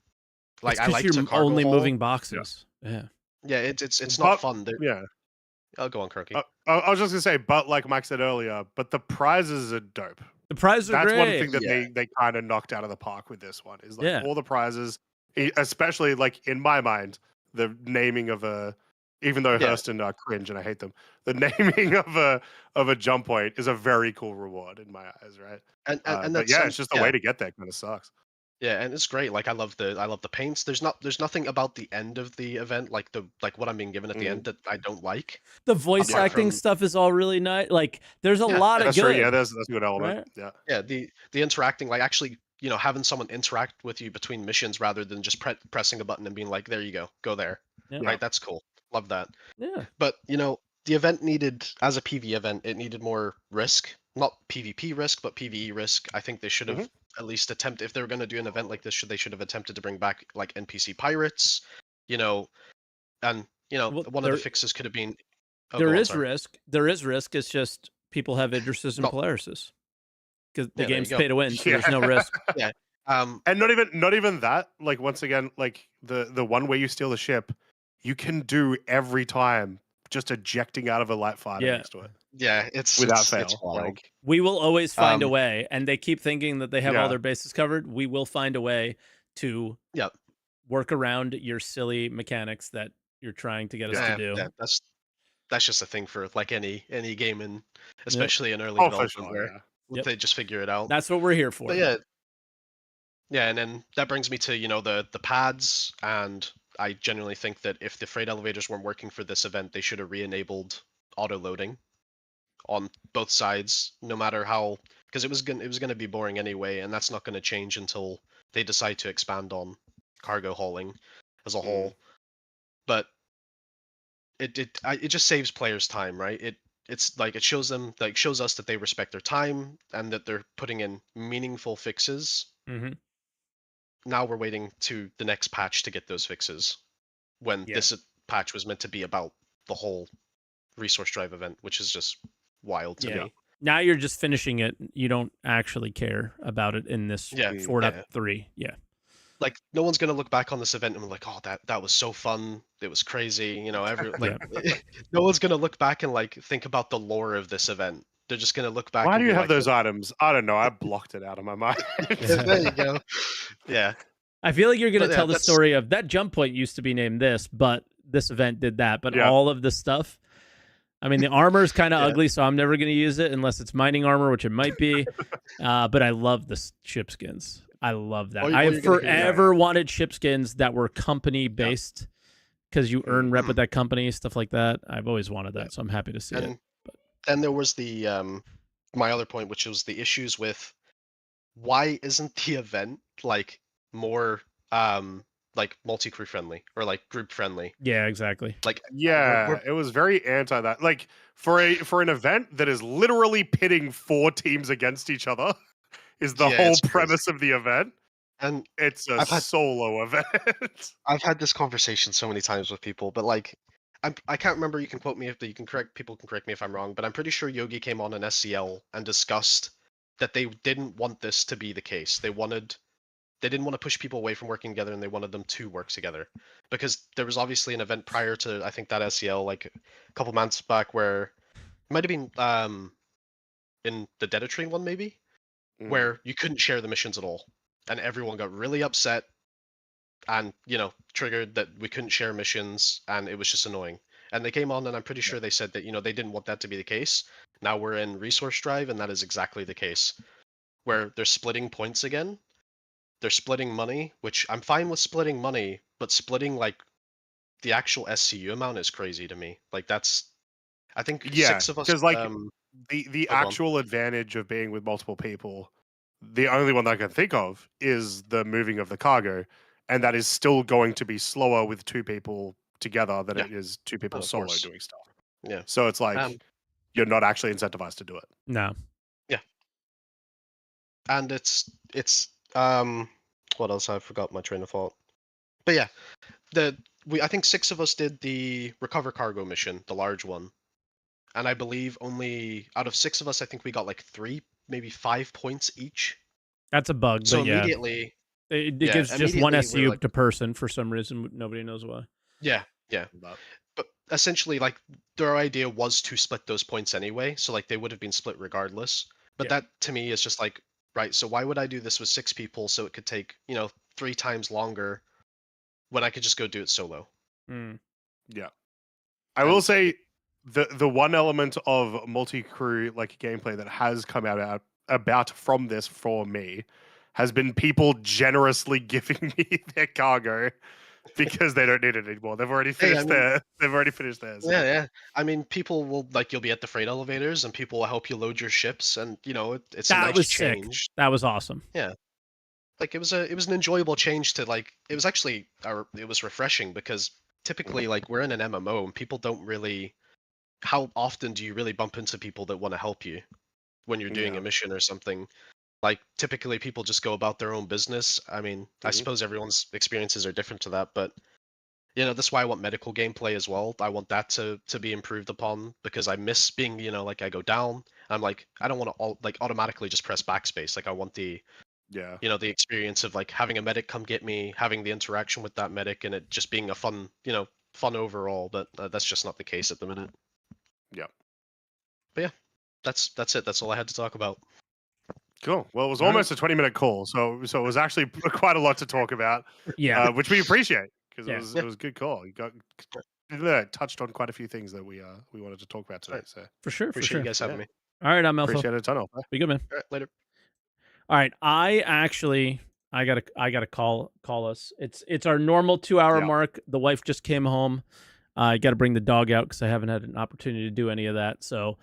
Like It's I 'cause like you're to cargo only haul. moving boxes. Yeah. Yeah, it's But- not fun. Yeah. I'll go on, Cronky. I was just gonna say, but like Mike said earlier, but the prizes are dope. The prizes are That's great. one thing that Yeah. they kind of knocked out of the park with this one. Is like Yeah. all the prizes, especially like in my mind, the naming of a, even though Yeah. Hurston are cringe and I hate them, the naming of a jump point is a very cool reward in my eyes, right? And But that's yeah, it's just the yeah. way to get there kind of sucks. Yeah, and it's great. Like I love the paints. There's nothing about the end of the event, like what I'm being given at the end, that I don't like. The voice Apart acting from- stuff is all really nice. Like, there's a Yeah, lot of That's good. true. Yeah, that's a good element. right? Yeah. Yeah, the interacting, like actually, having someone interact with you between missions rather than just pressing a button and being like, there you go there. Yeah. Right, that's cool. Love that. Yeah. But the event needed, as a PvE event, it needed more risk. Not PvP risk, but PvE risk. I think they should have at least attempt, if they were going to do an event like this, they should have attempted to bring back like NPC pirates, and Well, one of the fixes could have been. Oh, There go on, is sorry. risk. There is risk. It's just people have Idrises and No. Polarises because the Yeah, there you game's go. pay to win, so there's no risk. Um, And not even that. Like once again, like the one where you steal the ship, you can do every time just ejecting out of a light fighter Yeah. next to it. yeah, it's Without it's, it's fail, wild. like- We will always find a Um, way, and they keep thinking that they have all Yeah. their bases covered. We will find a way to Yep. work around your silly mechanics that you're trying to get us to do. Yeah, that's just a thing for like any game, and especially in early Oh, for development sure. where Yeah. Yep. they just figure it out. That's what we're here for. But yeah, and then that brings me to the pads, and I genuinely think that if the freight elevators weren't working for this event, they should have re-enabled auto loading on both sides, no matter how, because it was gonna be boring anyway, and that's not gonna change until they decide to expand on cargo hauling as a whole. But it just saves players time, right? It's like it shows us that they respect their time and that they're putting in meaningful fixes. hmm Now we're waiting to the next patch to get those fixes, when Yeah. this patch was meant to be about the whole resource drive event, which is just wild to Yeah. me. Now you're just finishing it. You don't actually care about it in this Yeah, 4.3. Yeah. Like no one's gonna look back on this event and be like, oh, that was so fun, it was crazy, no one's gonna look back and like think about the lore of this event. They're just gonna look back. Why and do you be have like, those items? I don't know. I blocked it out of my mind. There you go. Yeah. I feel like you're going But to yeah, tell the that's- story of that jump point used to be named this, but this event did that. But Yeah. all of the stuff, I mean, the armor is kind of Yeah. ugly, so I'm never going to use it unless it's mining armor, which it might be. But I love the ship skins. I love that. I have forever wanted ship skins that were company based because you earn rep with that company, stuff like that. I've always wanted that, so I'm happy to see it. But then there was the my other point, which was the issues with why isn't the event like more like multi-crew friendly or like group friendly? yeah, exactly. Like Yeah, it was very anti that. Like for an event that is literally pitting 4 teams against each other is the Yeah, whole it's crazy. premise of the event. And It's a I've had- solo event. I've had this conversation so many times with people, but like I can't remember. You can quote me if you can correct. People can correct me if I'm wrong, but I'm pretty sure Yogi came on an SCL and discussed that they didn't want this to be the case. They didn't want to push people away from working together, and they wanted them to work together because there was obviously an event prior to I think that SCL like a couple months back where it might have been in the Dedatrine one maybe where you couldn't share the missions at all, and everyone got really upset and triggered that we couldn't share missions, and it was just annoying. And they came on, and I'm pretty sure they said that they didn't want that to be the case. Now we're in Resource Drive, and that is exactly the case, where they're splitting points again. They're splitting money, which I'm fine with splitting money, but splitting like the actual SCU amount is crazy to me. Like that's, I think Yeah, 6 of us. because like the go on. actual advantage of being with multiple people, the only one that I can think of is the moving of the cargo, and that is still going to be slower with 2 people together than it is 2 people of solo course. doing stuff. Yeah. So it's like you're not actually incentivized to do it. No. Yeah. And it's what else? I forgot my train of thought. But yeah, I think 6 of us did the recover cargo mission, the large one. And I believe only out of 6 of us, I think we got like 3, maybe 5 points each. That's a bug, So but yeah. immediately It gives just one immediately SU like, to person for some reason. Nobody knows why. yeah. But essentially, like, their idea was to split those points anyway, so like they would have been split regardless. But that to me is just like, right, so why would I do this with 6 people so it could take 3 times longer when I could just go do it solo? Yeah, I will say the one element of multi-crew like gameplay that has come about from this for me has been people generously giving me their cargo because they don't need it anymore. They've already finished They've already finished theirs. Yeah. I mean, people will you'll be at the freight elevators and people will help you load your ships, and it's a nice change. Sick. That was awesome. Yeah. Like it was an enjoyable change to like it was actually it was refreshing because typically like we're in an MMO and people don't really how often do you really bump into people that want to help you when you're doing a mission or something? Like typically people just go about their own business. I mean, I suppose everyone's experiences are different to that, but that's why I want medical gameplay as well. I want that to be improved upon because I miss being, like I go down. I'm like I don't want to like automatically just press backspace. Like I want the the experience of like having a medic come get me, having the interaction with that medic, and it just being a fun, fun overall. But that's just not the case at the minute. Yeah. But yeah, that's it. That's all I had to talk about. Cool. Well, it was almost a 20-minute call, so it was actually quite a lot to talk about. Yeah, which we appreciate because it was a good call. You touched on quite a few things that we wanted to talk about today. So for sure. Appreciate you guys having me. All right, I'm Alpha. Appreciate it a ton. Alpha. Be good, man. All right, later. All right, I gotta call us. It's our normal 2-hour mark. The wife just came home. I got to bring the dog out because I haven't had an opportunity to do any of that. So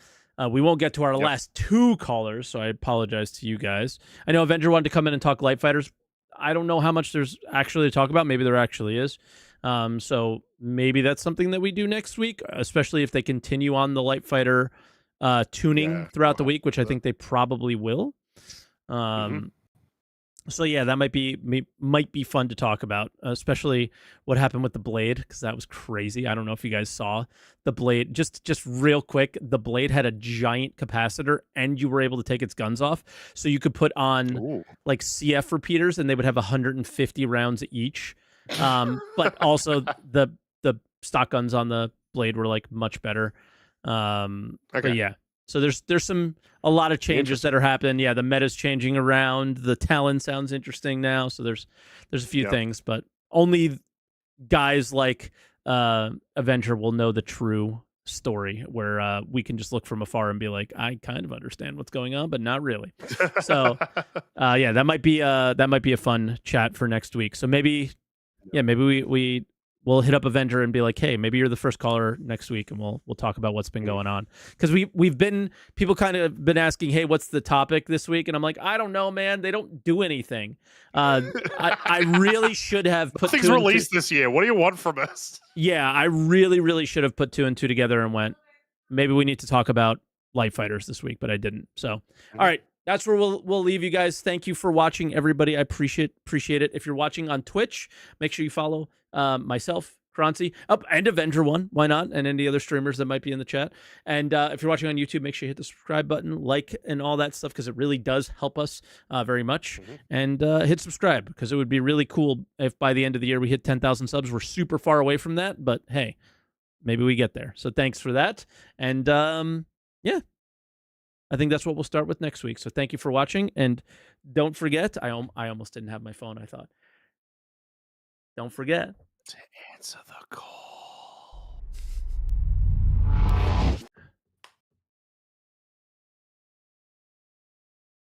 we won't get to our last 2 callers. So I apologize to you guys. I know Avenger wanted to come in and talk Light Fighters. I don't know how much there's actually to talk about. Maybe there actually is. So maybe that's something that we do next week, especially if they continue on the Light Fighter tuning throughout the week, which I think they probably will. So yeah, that might be fun to talk about, especially what happened with the blade, because that was crazy. I don't know if you guys saw the blade. Just real quick, the blade had a giant capacitor, and you were able to take its guns off, so you could put on like CF repeaters, and they would have 150 rounds each. But also the stock guns on the blade were like much better. But yeah. So there's a lot of changes that are happening. Yeah, the meta's changing around. The Talon sounds interesting now. So there's a few things, but only guys like Avenger will know the true story where we can just look from afar and be like, I kind of understand what's going on, but not really. So yeah, that might be a fun chat for next week. So maybe we'll hit up Avenger and be like, hey, maybe you're the first caller next week, and we'll talk about what's been going on. Because people kind of been asking, hey, what's the topic this week? And I'm like, I don't know, man. They don't do anything. I really should have put things released this year. What do you want from us? Yeah, I really should have put 2 and 2 together and went, maybe we need to talk about Light Fighters this week, but I didn't. So, all right. That's where we'll leave you guys. Thank you for watching, everybody. I appreciate it. If you're watching on Twitch, make sure you follow myself, Croncy, and Avenger One. Why not? And any other streamers that might be in the chat. And if you're watching on YouTube, make sure you hit the subscribe button, like, and all that stuff, because it really does help us very much. And hit subscribe, because it would be really cool if by the end of the year we hit 10,000 subs. We're super far away from that, but hey, maybe we get there. So thanks for that. And yeah. I think that's what we'll start with next week. So thank you for watching, and don't forget, I almost didn't have my phone, I thought. Don't forget to answer the call.